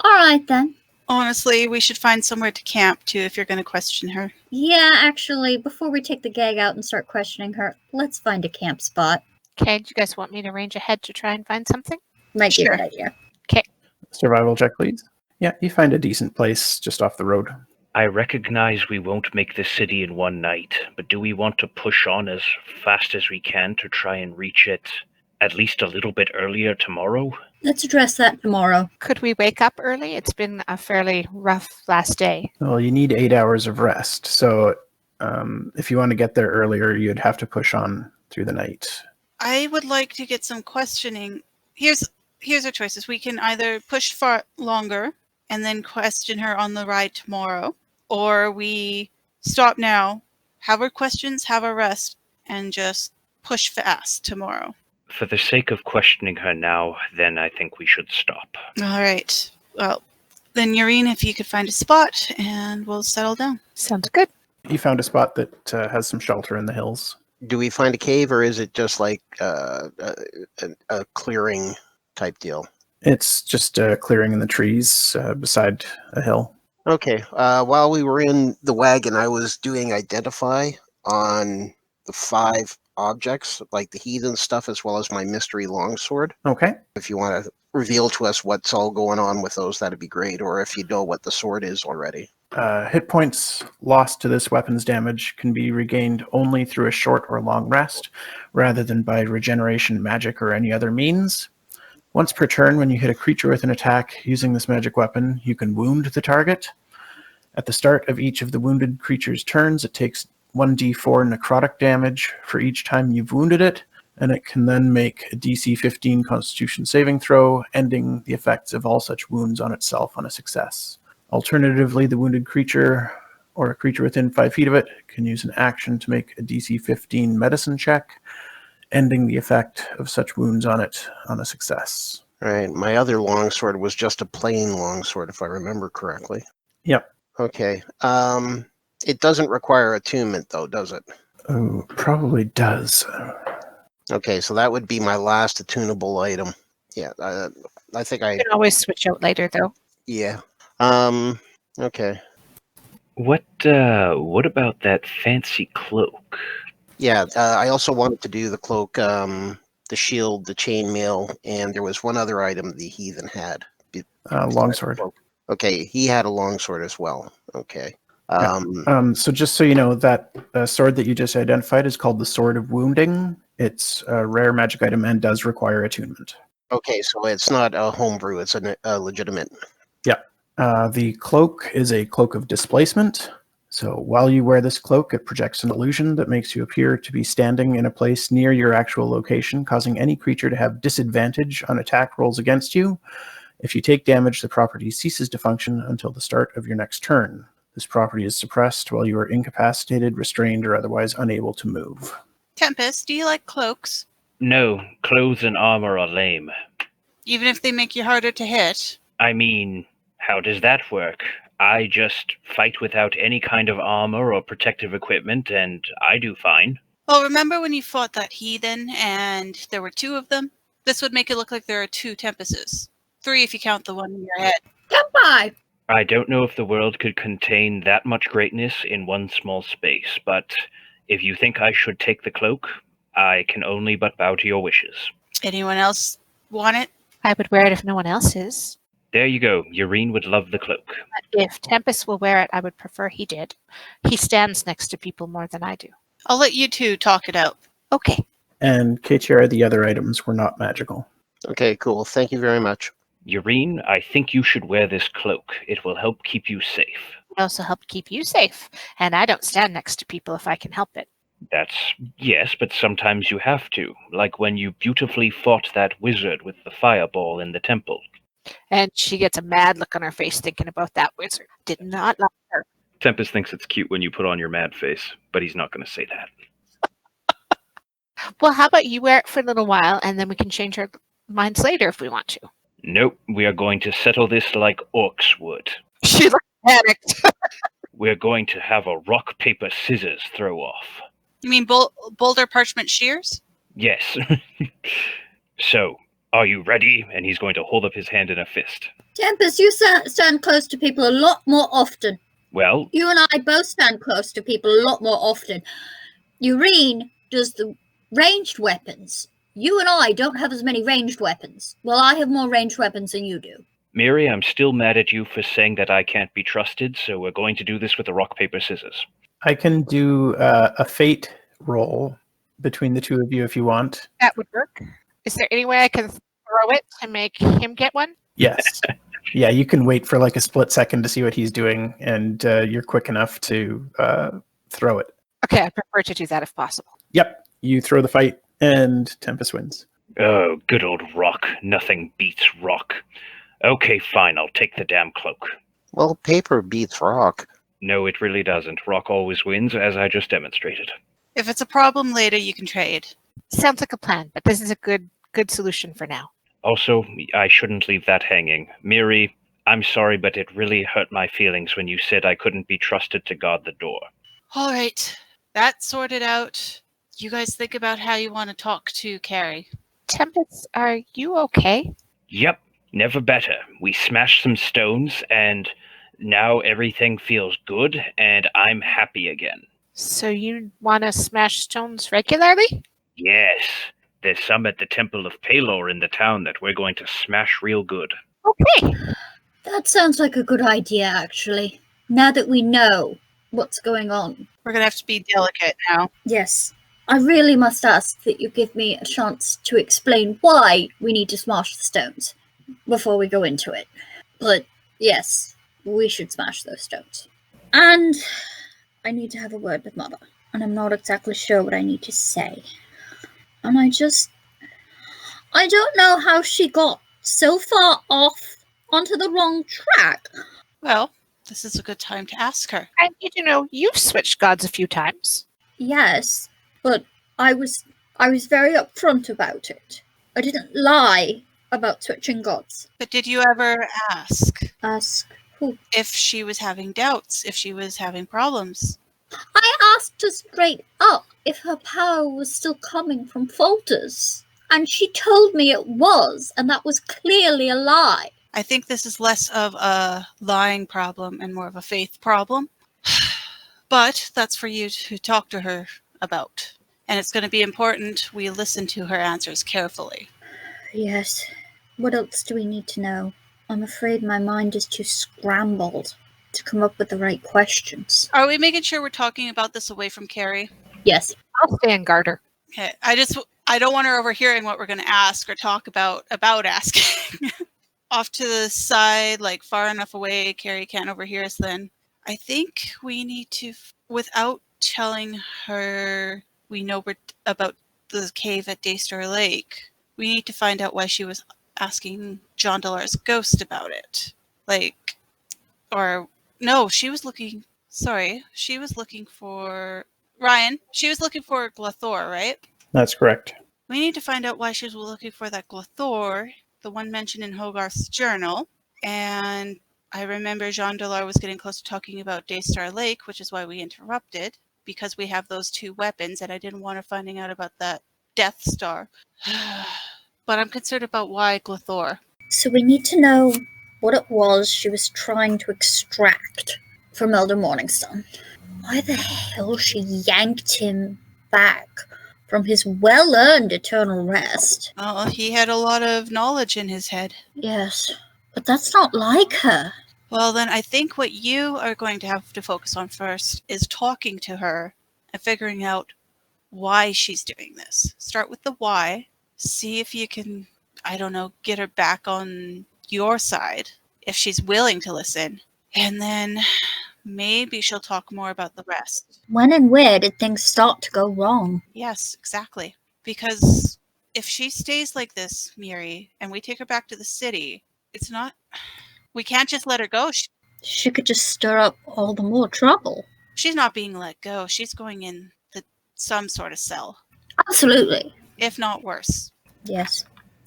All right then. honestly, we should find somewhere to camp too if you're going to question her. Yeah, actually, before we take the gag out and start questioning her, let's find a camp spot. Okay, do you guys want me to range ahead to try and find something? Might be a Sure. good idea. Survival check, please. Yeah, you find a decent place just off the road. I recognize we won't make the city in one night, but do we want to push on as fast as we can to try and reach it at least a little bit earlier tomorrow? Let's address that tomorrow. Could we wake up early? It's been a fairly rough last day. Well, you need 8 hours of rest, so if you want to get there earlier, you'd have to push on through the night. I would like to get some questioning. Here's our choices. We can either push for longer and then question her on the ride tomorrow, or we stop now, have our questions, have our rest, and just push fast tomorrow. For the sake of questioning her now, then I think we should stop. All right. Well, then Yaereene, if you could find a spot, and we'll settle down. Sounds good. You found a spot that has some shelter in the hills. Do we find a cave, or is it just like a clearing type deal? It's just a clearing in the trees beside a hill. Okay. While we were in the wagon, I was doing identify on the 5 objects, like the heathen stuff, as well as my mystery longsword. Okay. If you want to reveal to us what's all going on with those, that'd be great. Or if you know what the sword is already. Hit points lost to this weapon's damage can be regained only through a short or long rest, rather than by regeneration magic or any other means. Once per turn, when you hit a creature with an attack using this magic weapon, you can wound the target. At the start of each of the wounded creature's turns, it takes 1d4 necrotic damage for each time you've wounded it, and it can then make a DC 15 Constitution saving throw, ending the effects of all such wounds on itself on a success. Alternatively, the wounded creature or a creature within 5 feet of it can use an action to make a DC 15 medicine check, ending the effect of such wounds on it on a success. Right. My other longsword was just a plain longsword, if I remember correctly. Yep. Okay. It doesn't require attunement, though, does it? Oh, probably does. Okay, so that would be my last attunable item. Yeah, I think You can always switch out later, though. Yeah. Okay. What about that fancy cloak? Yeah, I also wanted to do the cloak, the shield, the chainmail, and there was one other item the heathen had. Longsword. Okay, he had a longsword as well. Okay. So just so you know, that sword that you just identified is called the Sword of Wounding. It's a rare magic item and does require attunement. Okay, so it's not a homebrew, it's a legitimate. Yeah. The cloak is a cloak of displacement. So while you wear this cloak, it projects an illusion that makes you appear to be standing in a place near your actual location, causing any creature to have disadvantage on attack rolls against you. If you take damage, the property ceases to function until the start of your next turn. This property is suppressed while you are incapacitated, restrained, or otherwise unable to move. Tempus, do you like cloaks? No, clothes and armor are lame. Even if they make you harder to hit? I mean, how does that work? I just fight without any kind of armor or protective equipment, and I do fine. Well, remember when you fought that heathen and there were 2 of them? This would make it look like there are 2 Tempuses. 3 if you count the one in your head. Goodbye. I don't know if the world could contain that much greatness in one small space, but if you think I should take the cloak, I can only but bow to your wishes. Anyone else want it? I would wear it if no one else is. There you go. Yaereene would love the cloak. But if Tempus will wear it, I would prefer he did. He stands next to people more than I do. I'll let you 2 talk it out. Okay. And Ketiara, the other items were not magical. Okay, cool. Thank you very much. Yaereene, I think you should wear this cloak. It will help keep you safe. It also help keep you safe. And I don't stand next to people if I can help it. Yes, but sometimes you have to, like when you beautifully fought that wizard with the fireball in the temple. And she gets a mad look on her face thinking about that wizard. Did not like her. Tempus thinks it's cute when you put on your mad face, but he's not going to say that. Well, how about you wear it for a little while and then we can change our minds later if we want to. Nope, we are going to settle this like orcs would. She looked panicked. We're going to have a rock, paper, scissors throw off. You mean boulder parchment shears? Yes. So, are you ready? And he's going to hold up his hand in a fist. Tempus, you stand close to people a lot more often. Well, You and I both stand close to people a lot more often. Yaereene does the ranged weapons. You and I don't have as many ranged weapons. Well, I have more ranged weapons than you do. Miri, I'm still mad at you for saying that I can't be trusted, so we're going to do this with a rock, paper, scissors. I can do a fate roll between the 2 of you if you want. That would work. Is there any way I can throw it to make him get one? Yes. Yeah, you can wait for like a split second to see what he's doing, and you're quick enough to throw it. Okay, I prefer to do that if possible. Yep, you throw the fight, and Tempus wins. Oh, good old rock. Nothing beats rock. Okay, fine, I'll take the damn cloak. Well, paper beats rock. No, it really doesn't. Rock always wins, as I just demonstrated. If it's a problem later, you can trade. Sounds like a plan, but this is a good solution for now. Also, I shouldn't leave that hanging. Miri, I'm sorry, but it really hurt my feelings when you said I couldn't be trusted to guard the door. All right. That's sorted out. You guys think about how you want to talk to Keri. Tempus, are you okay? Yep, never better. We smashed some stones, and now everything feels good, and I'm happy again. So you want to smash stones regularly? Yes, there's some at the Temple of Palor in the town that we're going to smash real good. Okay. That sounds like a good idea, actually. Now that we know what's going on. We're going to have to be delicate now. Yes, I really must ask that you give me a chance to explain why we need to smash the stones before we go into it. But yes, we should smash those stones. And I need to have a word with Mother, and I'm not exactly sure what I need to say. And I don't know how she got so far off onto the wrong track. Well, This is a good time to ask her. And you've switched gods a few times. Yes, but I was very upfront about it. I didn't lie about switching gods. But did you ever ask Ask who? if she was having doubts, if she was having problems? I asked her straight up if her power was still coming from falters. And she told me it was, and that was clearly a lie. I think this is less of a lying problem and more of a faith problem. But that's for you to talk to her about. And it's going to be important we listen to her answers carefully. Yes. What else do we need to know? I'm afraid my mind is too scrambled to come up with the right questions. Are we making sure we're talking about this away from Keri? Yes. I'll stay and guard her. Okay. I don't want her overhearing what we're going to ask or talk about asking. Off to the side, like far enough away, Keri can't overhear us then. I think we need to, without telling her we know about the cave at Daystar Lake, we need to find out why she was asking John Dollar's ghost about it. She was looking for Ryan. She was looking for Glathor, right? That's correct. We need to find out why she was looking for that Glathor, the one mentioned in Hogarth's journal. And I remember Jean Dollar was getting close to talking about Daystar Lake, which is why we interrupted, because we have those two weapons, and I didn't want her finding out about that Death Star. But I'm concerned about why Glathor. So we need to know what it was she was trying to extract from Elder Morningstar. Why the hell she yanked him back from his well-earned eternal rest? Oh, he had a lot of knowledge in his head. Yes, but that's not like her. Well, then I think what you are going to have to focus on first is talking to her and figuring out why she's doing this. Start with the why. See if you can, get her back on your side, if she's willing to listen. And then maybe she'll talk more about the rest. When and where did things start to go wrong? Yes, exactly. Because if she stays like this, Miri, and we take her back to the city, we can't just let her go. She could just stir up all the more trouble. She's not being let go. She's going in some sort of cell. Absolutely. If not worse. Yes.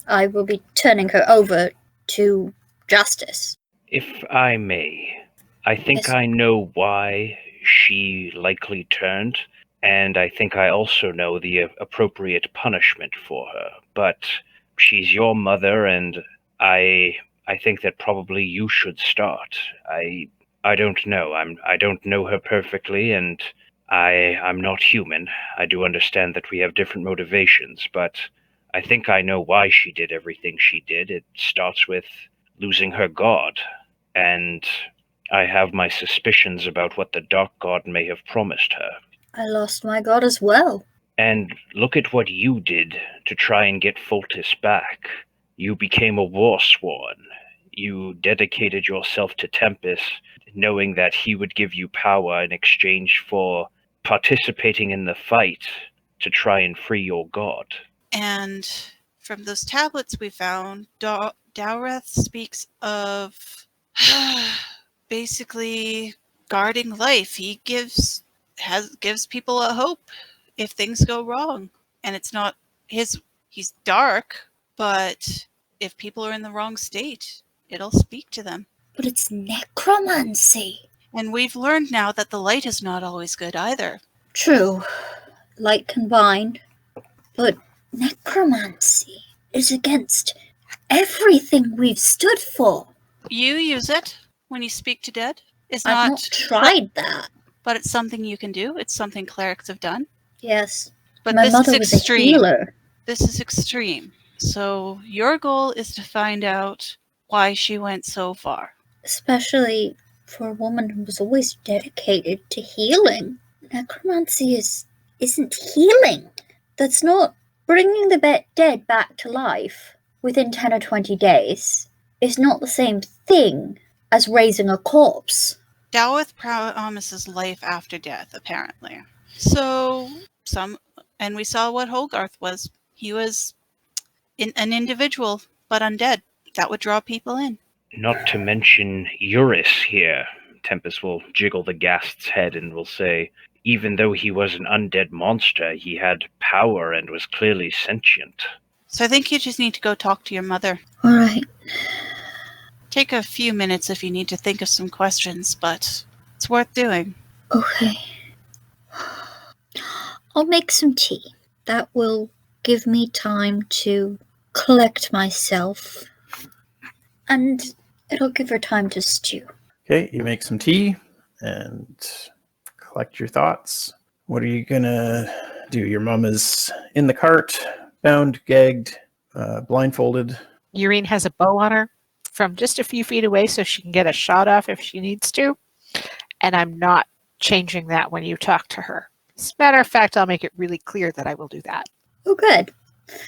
I will be turning her over to justice. If I may, I think Yes. I know why she likely turned, and I think I also know the appropriate punishment for her. But she's your mother, and I think that probably you should start. I don't know. I don't know her perfectly, and I'm not human. I do understand that we have different motivations, but I think I know why she did everything she did. It starts with losing her god, and I have my suspicions about what the Dark God may have promised her. I lost my god as well. And look at what you did to try and get Foltis back. You became a warsworn. You dedicated yourself to Tempus, knowing that he would give you power in exchange for participating in the fight to try and free your god. And from those tablets we found, Dowreth speaks of basically guarding life. He gives people a hope if things go wrong. And it's not he's dark, but if people are in the wrong state, it'll speak to them. But it's necromancy. And we've learned now that the light is not always good either. True. Light combined. But necromancy is against everything we've stood for. You use it when you speak to dead. It's I've not tried that. But it's something you can do. It's something clerics have done. Yes. But My this mother is was extreme. a healer. This is extreme. So your goal is to find out why she went so far. Especially for a woman who was always dedicated to healing. Necromancy isn't healing. That's not bringing the dead back to life within 10 or 20 days. Is not the same thing as raising a corpse. Dowreth promises life after death, apparently. So, and we saw what Hogarth was. He was an individual, but undead. That would draw people in. Not to mention Eurus here. Tempus will jiggle the ghast's head and will say, even though he was an undead monster, he had power and was clearly sentient. So I think you just need to go talk to your mother. All right. Take a few minutes if you need to think of some questions, but it's worth doing. Okay. I'll make some tea. That will give me time to collect myself. And it'll give her time to stew. Okay, you make some tea and collect your thoughts. What are you gonna do? Your mom is in the cart, bound, gagged, blindfolded. Yaereene has a bow on her from just a few feet away so she can get a shot off if she needs to. And I'm not changing that when you talk to her. As a matter of fact, I'll make it really clear that I will do that. Oh, good.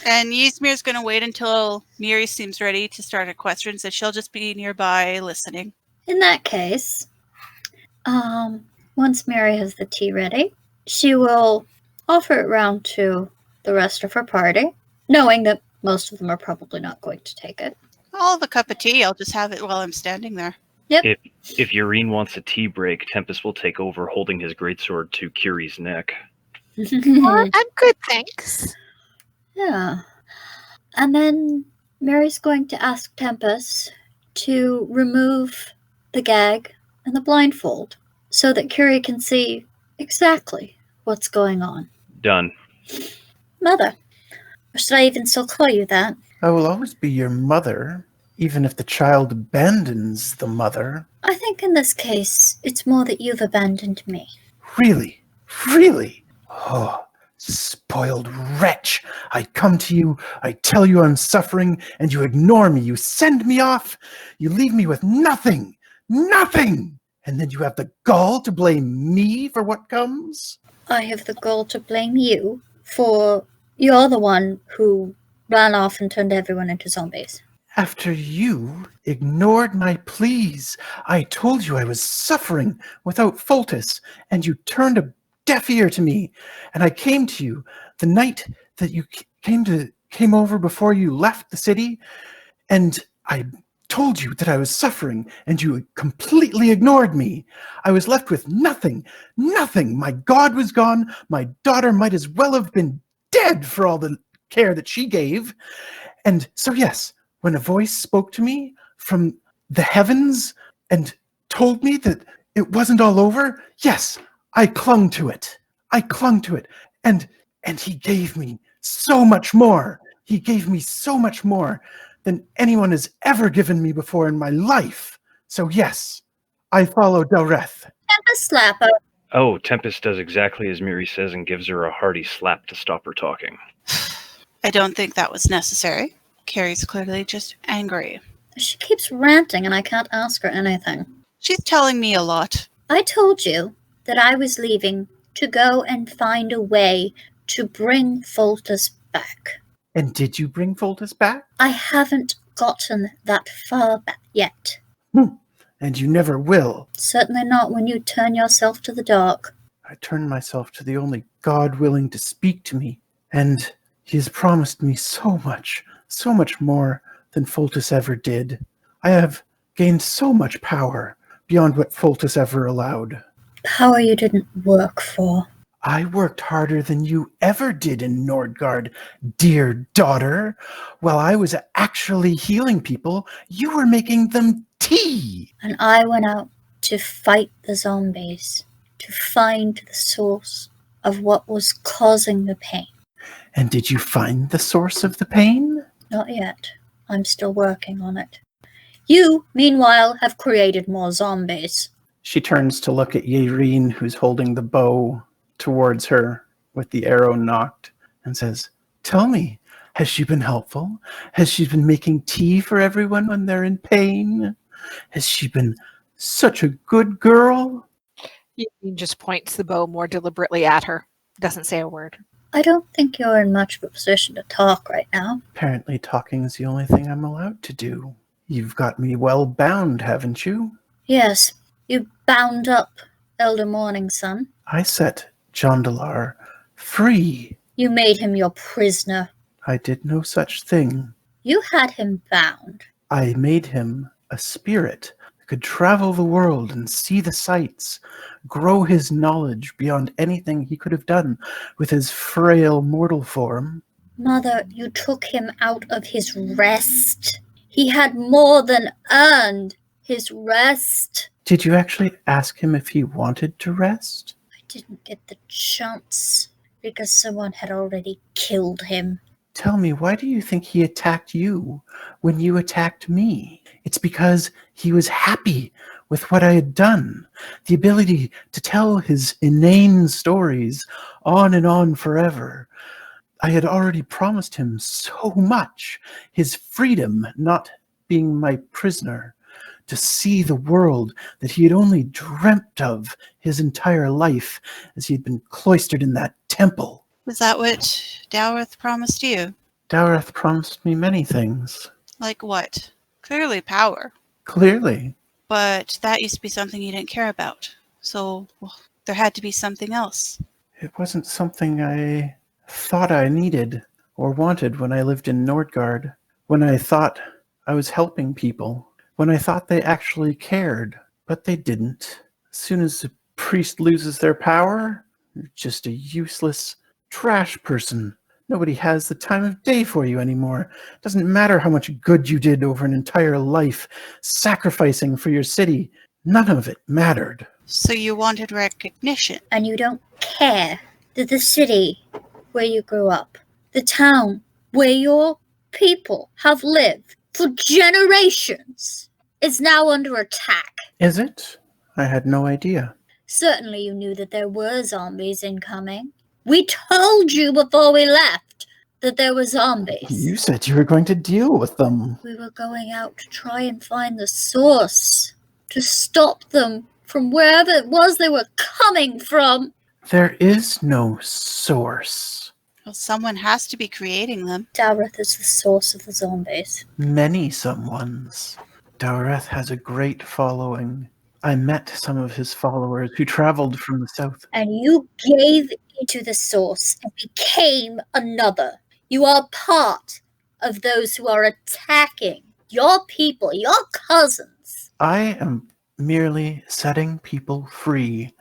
And Ysmyr's going to wait until Miri seems ready to start her questions, and she'll just be nearby listening. In that case, once Miri has the tea ready, she will offer it round to the rest of her party, knowing that most of them are probably not going to take it. I'll have a cup of tea. I'll just have it while I'm standing there. If Yaereene wants a tea break, Tempus will take over, holding his greatsword to Kiri's neck. I'm good, thanks. Yeah. And then Mary's going to ask Tempus to remove the gag and the blindfold so that Keri can see exactly what's going on. Done. Mother. Or should I even still call you that? I will always be your mother, even if the child abandons the mother. I think in this case, it's more that you've abandoned me. Really? Really? Oh, spoiled wretch. I come to you, I tell you I'm suffering, and you ignore me. You send me off. You leave me with nothing. Nothing! And then you have the gall to blame me for what comes? I have the gall to blame you for you're the one who ran off and turned everyone into zombies. After you ignored my pleas, I told you I was suffering without Foltus, and you turned a deaf ear to me. And I came to you the night that you came over before you left the city, and I told you that I was suffering, and you completely ignored me. I was left with nothing. My God was gone. My daughter might as well have been dead for all the care that she gave. And so, yes, when a voice spoke to me from the heavens and told me that it wasn't all over, yes, I clung to it. And he gave me so much more. He gave me so much more than anyone has ever given me before in my life. So yes, I follow Dowreth. Tempus slap her. Oh, Tempus does exactly as Miri says and gives her a hearty slap to stop her talking. I don't think that was necessary. Keri's clearly just angry. She keeps ranting and I can't ask her anything. She's telling me a lot. I told you that I was leaving to go and find a way to bring Foltus back. And did you bring Foltus back? I haven't gotten that far back yet. And you never will. Certainly not when you turn yourself to the dark. I turn myself to the only God willing to speak to me. And he has promised me so much more than Foltus ever did. I have gained so much power beyond what Foltus ever allowed. Power you didn't work for. I worked harder than you ever did in Nordgard, dear daughter. While I was actually healing people, you were making them tea. And I went out to fight the zombies, to find the source of what was causing the pain. And did you find the source of the pain? Not yet. I'm still working on it. You, meanwhile, have created more zombies. She turns to look at Yaereene, who's holding the bow towards her with the arrow knocked, and says, "Tell me, has she been helpful? Has she been making tea for everyone when they're in pain? Has she been such a good girl?" Yaereene just points the bow more deliberately at her. Doesn't say a word. I don't think you're in much of a position to talk right now. Apparently talking is the only thing I'm allowed to do. You've got me well bound, haven't you? Yes, you bound up Elder Morning Sun. I set Jondalar free. You made him your prisoner. I did no such thing. You had him bound. I made him a spirit could travel the world and see the sights, grow his knowledge beyond anything he could have done with his frail mortal form. Mother, you took him out of his rest. He had more than earned his rest. Did you actually ask him if he wanted to rest? I didn't get the chance because someone had already killed him. Tell me, why do you think he attacked you when you attacked me? It's because he was happy with what I had done. The ability to tell his inane stories on and on forever. I had already promised him so much. His freedom, not being my prisoner. To see the world that he had only dreamt of his entire life as he had been cloistered in that temple. Was that what Dowreth promised you? Dowreth promised me many things. Like what? Clearly power. Clearly. But that used to be something you didn't care about. So there had to be something else. It wasn't something I thought I needed or wanted when I lived in Nordgard. When I thought I was helping people. When I thought they actually cared. But they didn't. As soon as a priest loses their power, you're just a useless trash person. Nobody has the time of day for you anymore. It doesn't matter how much good you did over an entire life, sacrificing for your city. None of it mattered. So you wanted recognition. And you don't care that the city where you grew up, the town where your people have lived for generations, is now under attack. Is it? I had no idea. Certainly you knew that there were zombies incoming. We told you before we left that there were zombies. You said you were going to deal with them. We were going out to try and find the source, to stop them from wherever it was they were coming from. There is no source. Well, someone has to be creating them. Dowreth is the source of the zombies. Many someones. Dowreth has a great following. I met some of his followers who traveled from the south. And you gave into the source and became another. You are part of those who are attacking your people, your cousins. I am merely setting people free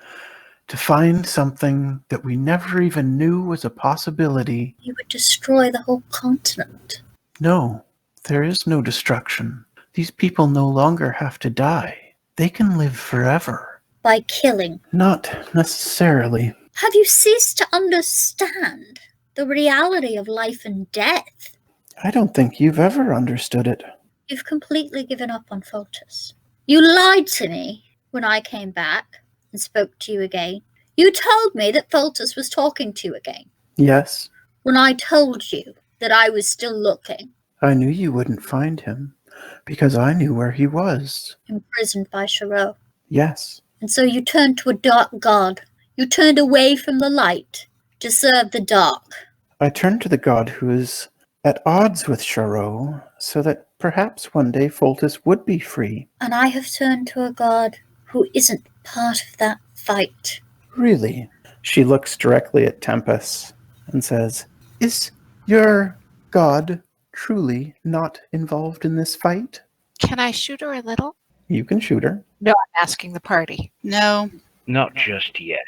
to find something that we never even knew was a possibility. You would destroy the whole continent. No, there is no destruction. These people no longer have to die. They can live forever. By killing. Not necessarily. Have you ceased to understand the reality of life and death? I don't think you've ever understood it. You've completely given up on Foltest. You lied to me when I came back and spoke to you again. You told me that Foltest was talking to you again. Yes. When I told you that I was still looking. I knew you wouldn't find him, because I knew where he was. Imprisoned by Sharo. Yes. And so you turned to a dark god. You turned away from the light to serve the dark. I turned to the god who is at odds with Sharo, so that perhaps one day Foltest would be free. And I have turned to a god who isn't part of that fight. Really? She looks directly at Tempus and says, "Is your god truly not involved in this fight?" Can I shoot her a little? You can shoot her. No, I'm asking the party. No. Not just yet.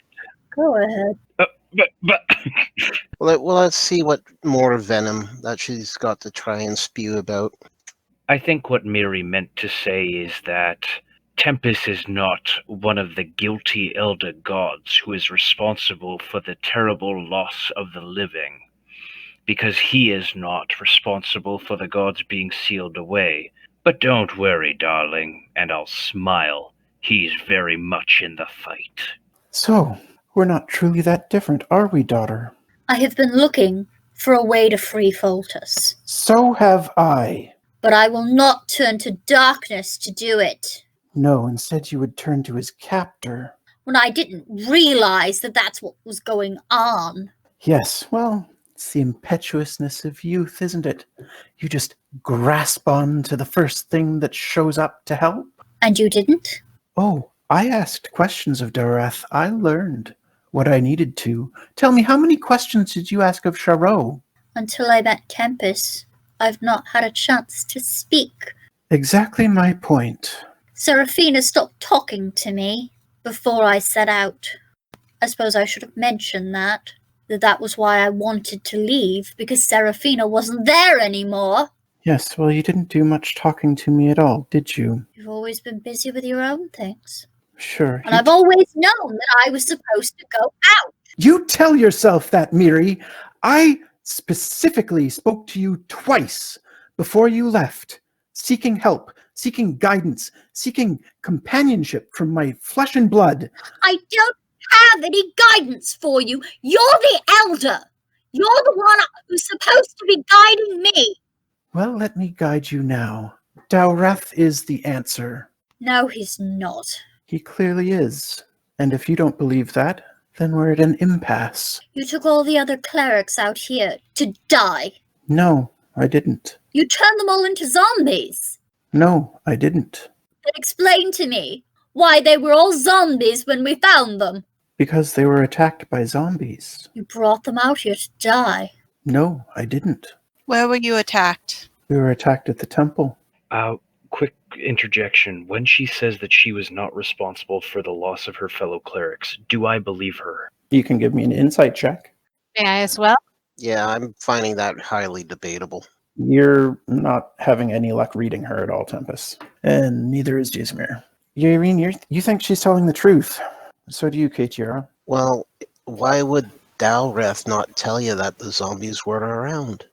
Go ahead. But Well, let's see what more venom that she's got to try and spew about. I think what Miri meant to say is that Tempus is not one of the guilty elder gods who is responsible for the terrible loss of the living, because he is not responsible for the gods being sealed away. But don't worry, darling, and I'll smile. He's very much in the fight. So, we're not truly that different, are we, daughter? I have been looking for a way to free Foltest. So have I. But I will not turn to darkness to do it. No, instead you would turn to his captor. When I didn't realize that that's what was going on. Yes, well, it's the impetuousness of youth, isn't it? You just grasp on to the first thing that shows up to help. And you didn't? Oh, I asked questions of Dowreth. I learned what I needed to. Tell me, how many questions did you ask of Sharo? Until I met Tempus, I've not had a chance to speak. Exactly my point. Seraphina stopped talking to me before I set out. I suppose I should have mentioned that was why I wanted to leave, because Seraphina wasn't there anymore. Yes, well, you didn't do much talking to me at all, did you? You've always been busy with your own things. Sure. And I've always known that I was supposed to go out. You tell yourself that, Miri. I specifically spoke to you twice before you left, seeking help, seeking guidance, seeking companionship from my flesh and blood. I don't have any guidance for you. You're the elder. You're the one who's supposed to be guiding me. Well, let me guide you now. Dowreth is the answer. No, he's not. He clearly is. And if you don't believe that, then we're at an impasse. You took all the other clerics out here to die. No, I didn't. You turned them all into zombies. No, I didn't. Then explain to me why they were all zombies when we found them. Because they were attacked by zombies. You brought them out here to die. No, I didn't. Where were you attacked? We were attacked at the temple. Quick interjection. When she says that she was not responsible for the loss of her fellow clerics, do I believe her? You can give me an insight check. May I as well? Yeah, I'm finding that highly debatable. You're not having any luck reading her at all, Tempus. And neither is Ysmyr. Yaereene, you think she's telling the truth. So do you, Ketiara. Well, why would Dowreth not tell you that the zombies were around?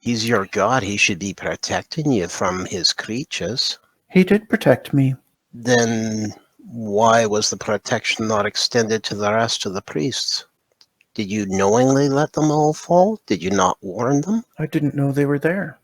He's your god. He should be protecting you from his creatures. He did protect me. Then why was the protection not extended to the rest of the priests? Did you knowingly let them all fall? Did you not warn them? I didn't know they were there.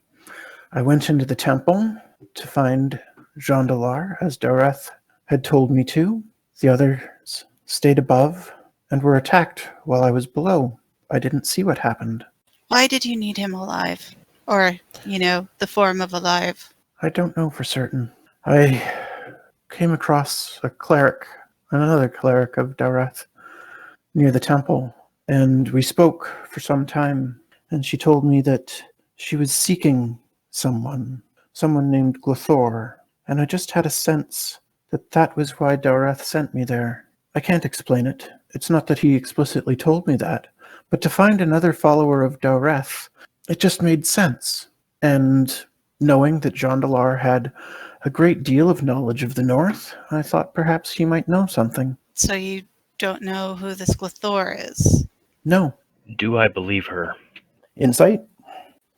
I went into the temple to find Jondalar, as Dowreth had told me to. The others stayed above and were attacked while I was below. I didn't see what happened. Why did you need him alive? Or, the form of alive? I don't know for certain. I came across a cleric, another cleric of Dowreth, near the temple, and we spoke for some time, and she told me that she was seeking someone named Glothor, and I just had a sense that was why Dowreth sent me there. I can't explain it. It's not that he explicitly told me that, but to find another follower of Dowreth, it just made sense. And knowing that Jondalar had a great deal of knowledge of the North, I thought perhaps he might know something. So you don't know who this Glothor is? No. Do I believe her? Insight?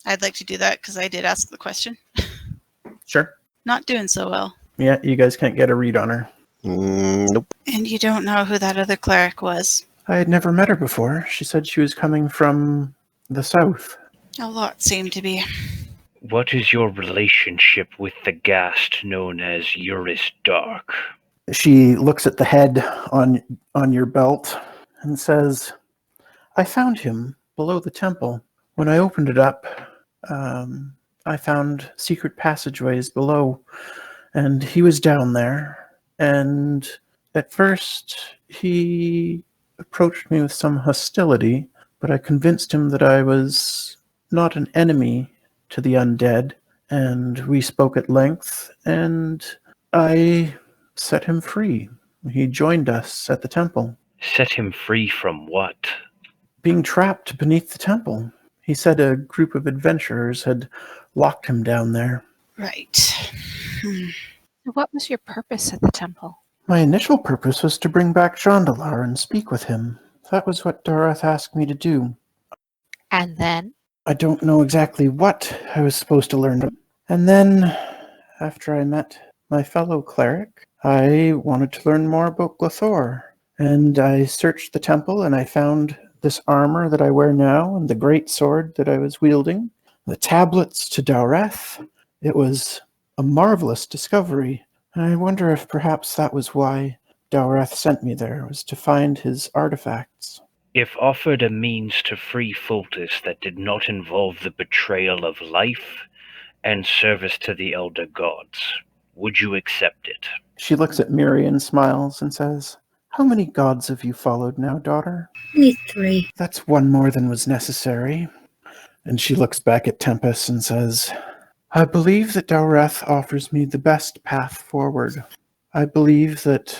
I'd like to do that because I did ask the question. Sure. Not doing so well. Yeah, you guys can't get a read on her. Nope. And you don't know who that other cleric was? I had never met her before. She said she was coming from the south. A lot seem to be. What is your relationship with the ghast known as Eurus Dark? She looks at the head on your belt and says, I found him below the temple. When I opened it up, I found secret passageways below, and he was down there. And at first, he approached me with some hostility, but I convinced him that I was not an enemy to the undead, and we spoke at length, and I set him free. He joined us at the temple. Set him free from what? Being trapped beneath the temple. He said a group of adventurers had locked him down there. Right. What was your purpose at the temple? My initial purpose was to bring back Jondalar and speak with him. That was what Dowreth asked me to do. And then? I don't know exactly what I was supposed to learn. And then, after I met my fellow cleric, I wanted to learn more about Glothor. And I searched the temple and I found this armor that I wear now and the great sword that I was wielding, the tablets to Dowreth. It was a marvelous discovery. And I wonder if perhaps that was why Dowreth sent me there, was to find his artifacts. If offered a means to free Fultus that did not involve the betrayal of life and service to the elder gods, would you accept it? She looks at Miri and smiles and says, How many gods have you followed now, daughter? Only 3. That's one more than was necessary. And she looks back at Tempus and says, I believe that Dowreth offers me the best path forward. I believe that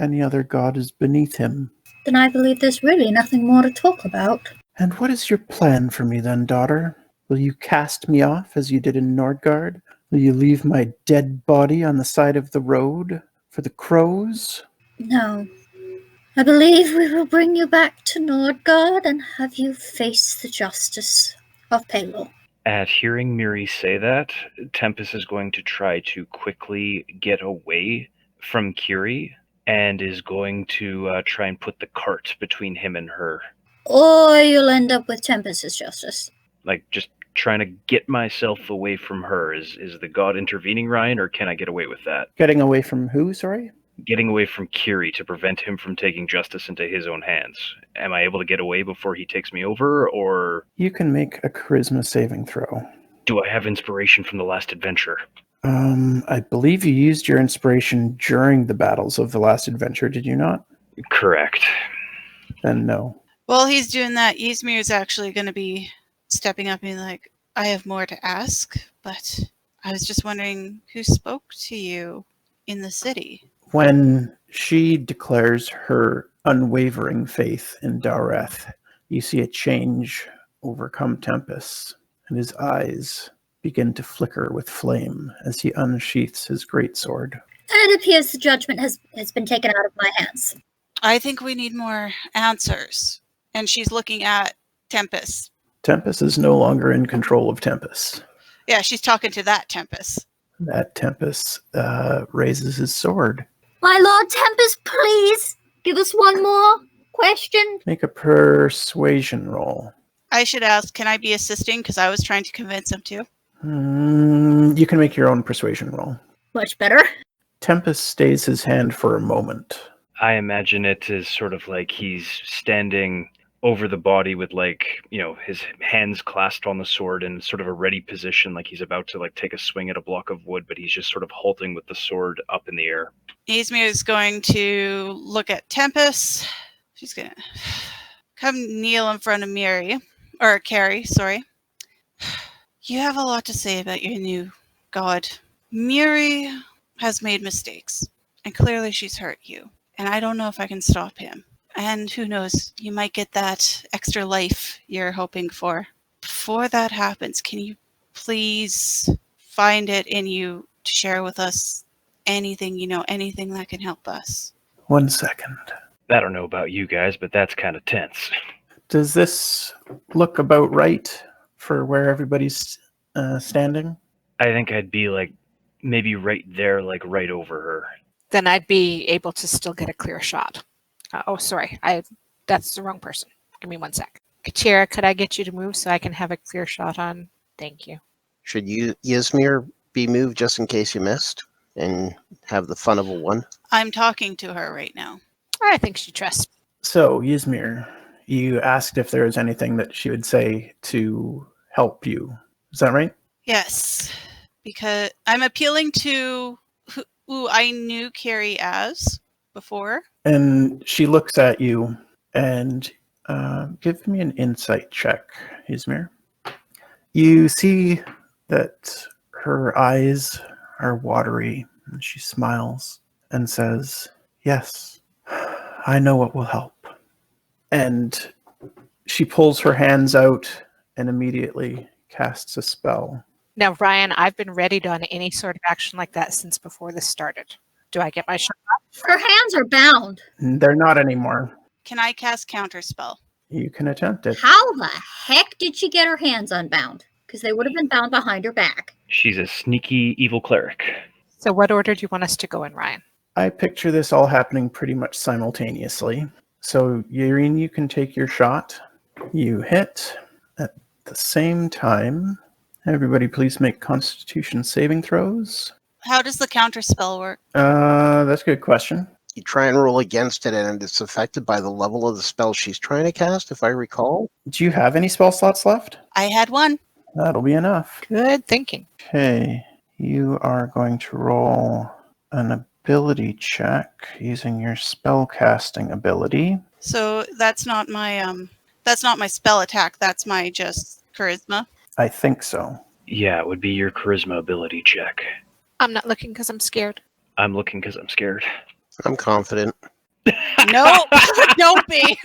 any other god is beneath him. Then I believe there's really nothing more to talk about. And what is your plan for me then, daughter? Will you cast me off as you did in Nordgard? Will you leave my dead body on the side of the road for the crows? No. I believe we will bring you back to Nordgard and have you face the justice of Pelor. At hearing Miri say that, Tempus is going to try to quickly get away from Keri and is going to try and put the cart between him and her. Or you'll end up with Tempus's justice. Like, just trying to get myself away from her. Is the god intervening, Ryan, or can I get away with that? Getting away from who, sorry? Getting away from Keri to prevent him from taking justice into his own hands. Am I able to get away before he takes me over, or You can make a charisma saving throw. do I have inspiration from the last adventure? I believe you used your inspiration during the battles of the last adventure, did you not? Correct. Then no. While he's doing that, Ysmyr is actually going to be stepping up and being like, I have more to ask, but I was just wondering who spoke to you in the city. When she declares her unwavering faith in Dowreth, you see a change overcome Tempus, and his eyes begin to flicker with flame as he unsheaths his greatsword. And it appears the judgment has been taken out of my hands. I think we need more answers. And she's looking at Tempus. Tempus is no longer in control of Tempus. Yeah, she's talking to that Tempus. That Tempus raises his sword. My Lord Tempus, please give us one more question. Make a persuasion roll. I should ask, can I be assisting? Because I was trying to convince him to. You can make your own persuasion roll. Much better. Tempus stays his hand for a moment. I imagine it is sort of like he's standing over the body with, like, his hands clasped on the sword in sort of a ready position, like he's about to take a swing at a block of wood, but he's just sort of halting with the sword up in the air. Ysmyr is going to look at Tempus. She's going to come kneel in front of Miri, or Keri, sorry. You have a lot to say about your new god. Miri has made mistakes, and clearly she's hurt you. And I don't know if I can stop him. And who knows, you might get that extra life you're hoping for. Before that happens, can you please find it in you to share with us anything you know, anything that can help us? 1 second. I don't know about you guys, but that's kind of tense. Does this look about right for where everybody's standing? I think I'd be maybe right there, right over her. Then I'd be able to still get a clear shot. Sorry. That's the wrong person. Give me 1 sec. Katira, could I get you to move so I can have a clear shot on? Thank you. Should Ysmyr be moved just in case you missed and have the fun of a one? I'm talking to her right now. I think she trusts. So, Ysmyr, you asked if there was anything that she would say to help you. Is that right? Yes, because I'm appealing to who I knew Keri as before. And she looks at you and give me an insight check, Ysmyr. You see that her eyes are watery, and she smiles and says, "Yes, I know what will help." And she pulls her hands out and immediately casts a spell. Now, Ryan, I've been ready on any sort of action like that since before this started. Do I get my shot? Her hands are bound. They're not anymore. Can I cast Counterspell? You can attempt it. How the heck did she get her hands unbound? Because they would have been bound behind her back. She's a sneaky evil cleric. So what order do you want us to go in, Ryan? I picture this all happening pretty much simultaneously. So, Yaereene, you can take your shot. You hit at the same time. Everybody please make Constitution saving throws. How does the Counterspell work? That's a good question. You try and roll against it, and it's affected by the level of the spell she's trying to cast, if I recall. Do you have any spell slots left? I had one. That'll be enough. Good thinking. Okay, you are going to roll an ability check using your spell casting ability. So that's not my spell attack. That's my just charisma. I think so. Yeah, it would be your charisma ability check. I'm not looking because I'm scared. I'm looking because I'm scared. I'm confident. Nope, don't be.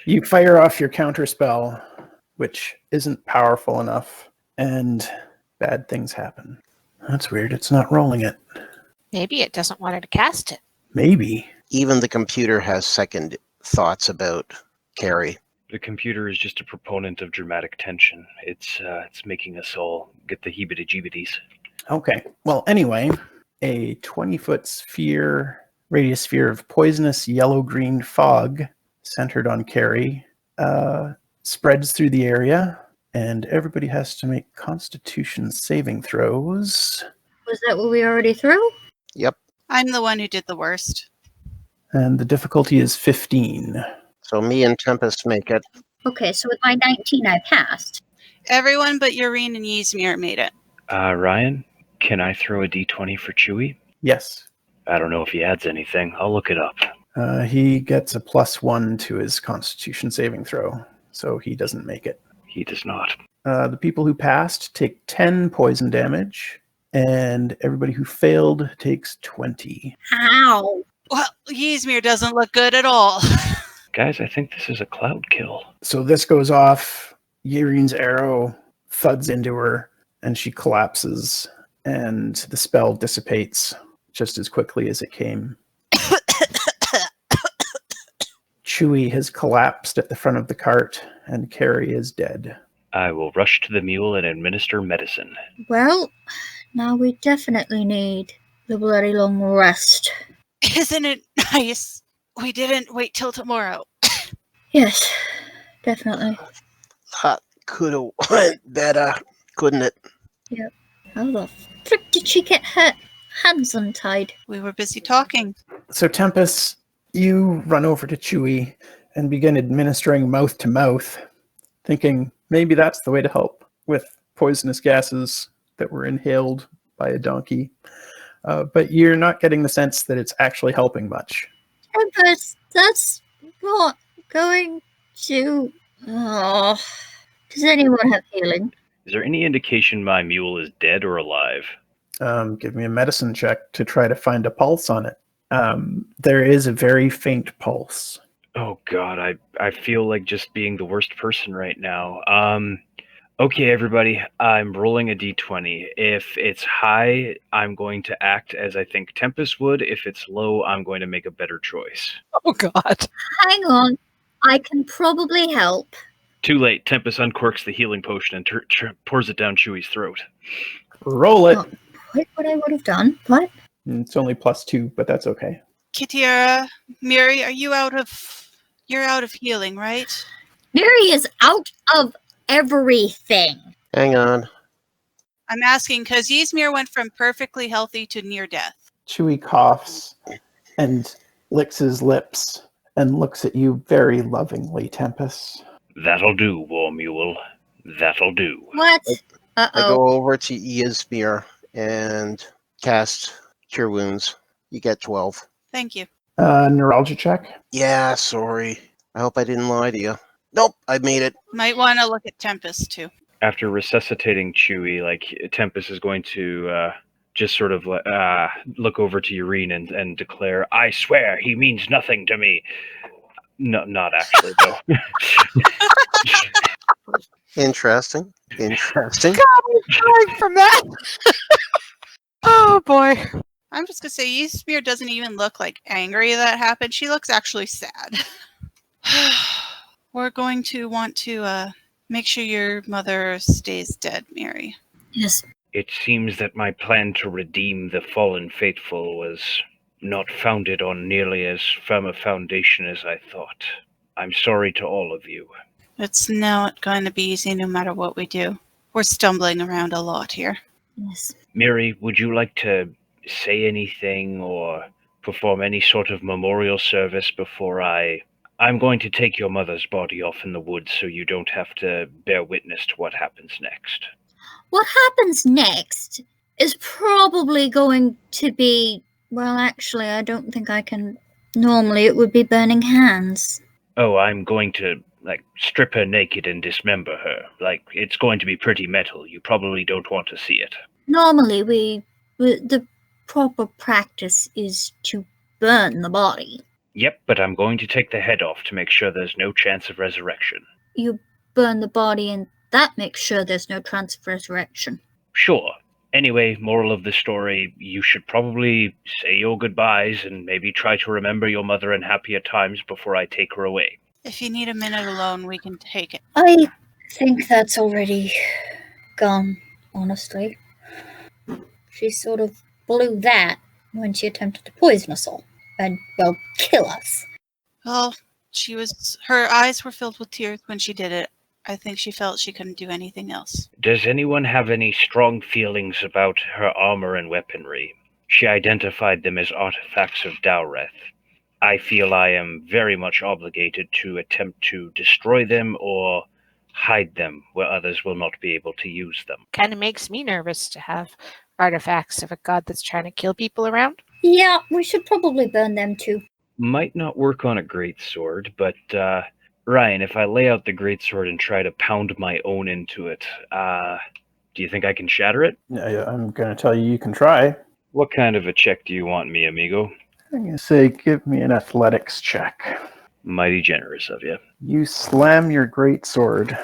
You fire off your counter spell, which isn't powerful enough, and bad things happen. That's weird. It's not rolling it. Maybe it doesn't want her to cast it. Maybe. Even the computer has second thoughts about Keri. The computer is just a proponent of dramatic tension. It's making us all get the heebie-jeebies. Okay. Well, anyway, a 20-foot radius sphere of poisonous yellow-green fog centered on Keri spreads through the area, and everybody has to make Constitution saving throws. Was that what we already threw? Yep. I'm the one who did the worst. And the difficulty is 15. So me and Tempus make it. Okay, so with my 19, I passed. Everyone but Yaereene and Ysmyr made it. Ryan, can I throw a d20 for Chewie? Yes. I don't know if he adds anything. I'll look it up. He gets a +1 to his Constitution saving throw, so he doesn't make it. He does not. The people who passed take 10 poison damage, and everybody who failed takes 20. Ow! Well, Ysmyr doesn't look good at all. Guys, I think this is a cloud kill. So this goes off. Yaereene's arrow thuds into her, and she collapses, and the spell dissipates just as quickly as it came. Chewie has collapsed at the front of the cart, and Keri is dead. I will rush to the mule and administer medicine. Well, now we definitely need the bloody long rest. Isn't it nice? We didn't wait till tomorrow. Yes, definitely. That could have went better, couldn't it? How the frick did she get her hands untied? We were busy talking. So Tempus, you run over to Chewie and begin administering mouth to mouth, thinking maybe that's the way to help with poisonous gases that were inhaled by a donkey. But you're not getting the sense that it's actually helping much. Tempus, that's not going to... Oh. Does anyone have healing? Is there any indication my mule is dead or alive? Give me a medicine check to try to find a pulse on it. There is a very faint pulse. Oh god, I feel like just being the worst person right now. Okay, everybody, I'm rolling a d20. If it's high, I'm going to act as I think Tempus would. If it's low, I'm going to make a better choice. Oh, God. Hang on. I can probably help. Too late. Tempus uncorks the healing potion and pours it down Chewie's throat. Roll it. Oh, quite what I would have done, but... It's only +2, but that's okay. Kitira, Miri, are you out of... You're out of healing, right? Miri is out of everything. Hang on. I'm asking because Ysmyr went from perfectly healthy to near death. Chewie coughs and licks his lips and looks at you very lovingly, Tempus. That'll do, War Mule. That'll do. What? I Uh-oh. go over to Ysmyr and cast Cure Wounds. You get 12. Thank you. Neuralgia check. Yeah, sorry. I hope I didn't lie to you. Nope, I made it. Might want to look at Tempus, too. After resuscitating Chewie, Tempus is going to just sort of look over to Yaereene and declare, I swear he means nothing to me. No, not actually, though. Interesting. Interesting. God, I'm crying from that. Oh, boy. I'm just going to say Ysmyr doesn't even look like angry that happened. She looks actually sad. We're going to want to make sure your mother stays dead, Miri. Yes. It seems that my plan to redeem the fallen faithful was not founded on nearly as firm a foundation as I thought. I'm sorry to all of you. It's not going to be easy no matter what we do. We're stumbling around a lot here. Yes. Miri, would you like to say anything or perform any sort of memorial service before I'm going to take your mother's body off in the woods so you don't have to bear witness to what happens next. What happens next is probably going to be... Well, actually, I don't think I can... Normally, it would be burning hands. Oh, I'm going to Like, strip her naked and dismember her. Like, it's going to be pretty metal. You probably don't want to see it. Normally, the proper practice is to burn the body. Yep, but I'm going to take the head off to make sure there's no chance of resurrection. You burn the body, and that makes sure there's no chance of resurrection. Sure. Anyway, moral of the story, you should probably say your goodbyes and maybe try to remember your mother in happier times before I take her away. If you need a minute alone, we can take it. I think that's already gone, honestly. She sort of blew that when she attempted to poison us all. And, well, kill us. Well, her eyes were filled with tears when she did it. I think she felt she couldn't do anything else. Does anyone have any strong feelings about her armor and weaponry? She identified them as artifacts of Dowreth. I feel I am very much obligated to attempt to destroy them or hide them where others will not be able to use them. Kind of makes me nervous to have artifacts of a god that's trying to kill people around. Yeah, we should probably burn them too. Might not work on a greatsword, but Ryan, if I lay out the greatsword and try to pound my own into it, do you think I can shatter it? I'm going to tell you can try. What kind of a check do you want me, amigo? I'm going to say give me an athletics check. Mighty generous of you. You slam your greatsword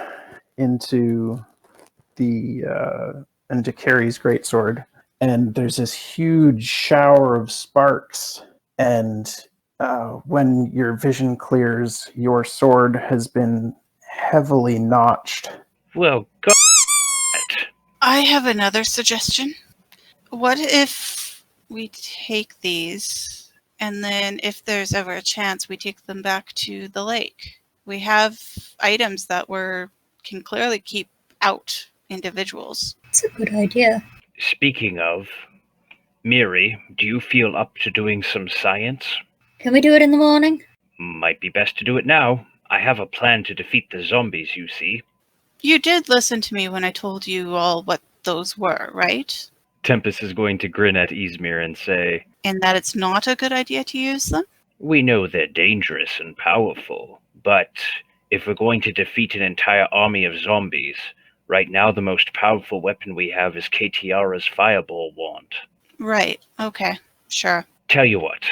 into Keri's greatsword, and there's this huge shower of sparks, and when your vision clears, your sword has been heavily notched. Well, God. I have another suggestion. What if we take these, and then if there's ever a chance, we take them back to the lake? We have items that can clearly keep out individuals. It's a good idea. Speaking of, Miri, do you feel up to doing some science? Can we do it in the morning? Might be best to do it now. I have a plan to defeat the zombies, you see. You did listen to me when I told you all what those were, right? Tempus is going to grin at Ysmyr and say, And that it's not a good idea to use them? We know they're dangerous and powerful, but if we're going to defeat an entire army of zombies, right now the most powerful weapon we have is Ketiara's fireball wand. Right, okay, sure. Tell you what,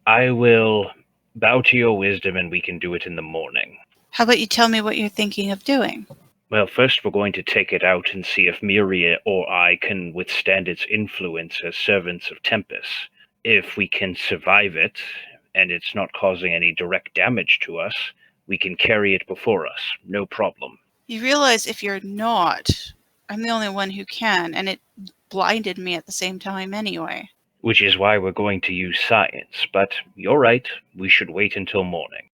I will bow to your wisdom and we can do it in the morning. How about you tell me what you're thinking of doing? Well, first we're going to take it out and see if Miri or I can withstand its influence as servants of Tempus. If we can survive it, and it's not causing any direct damage to us, we can carry it before us, no problem. You realize if you're not, I'm the only one who can, and it blinded me at the same time anyway. Which is why we're going to use science, but you're right, we should wait until morning.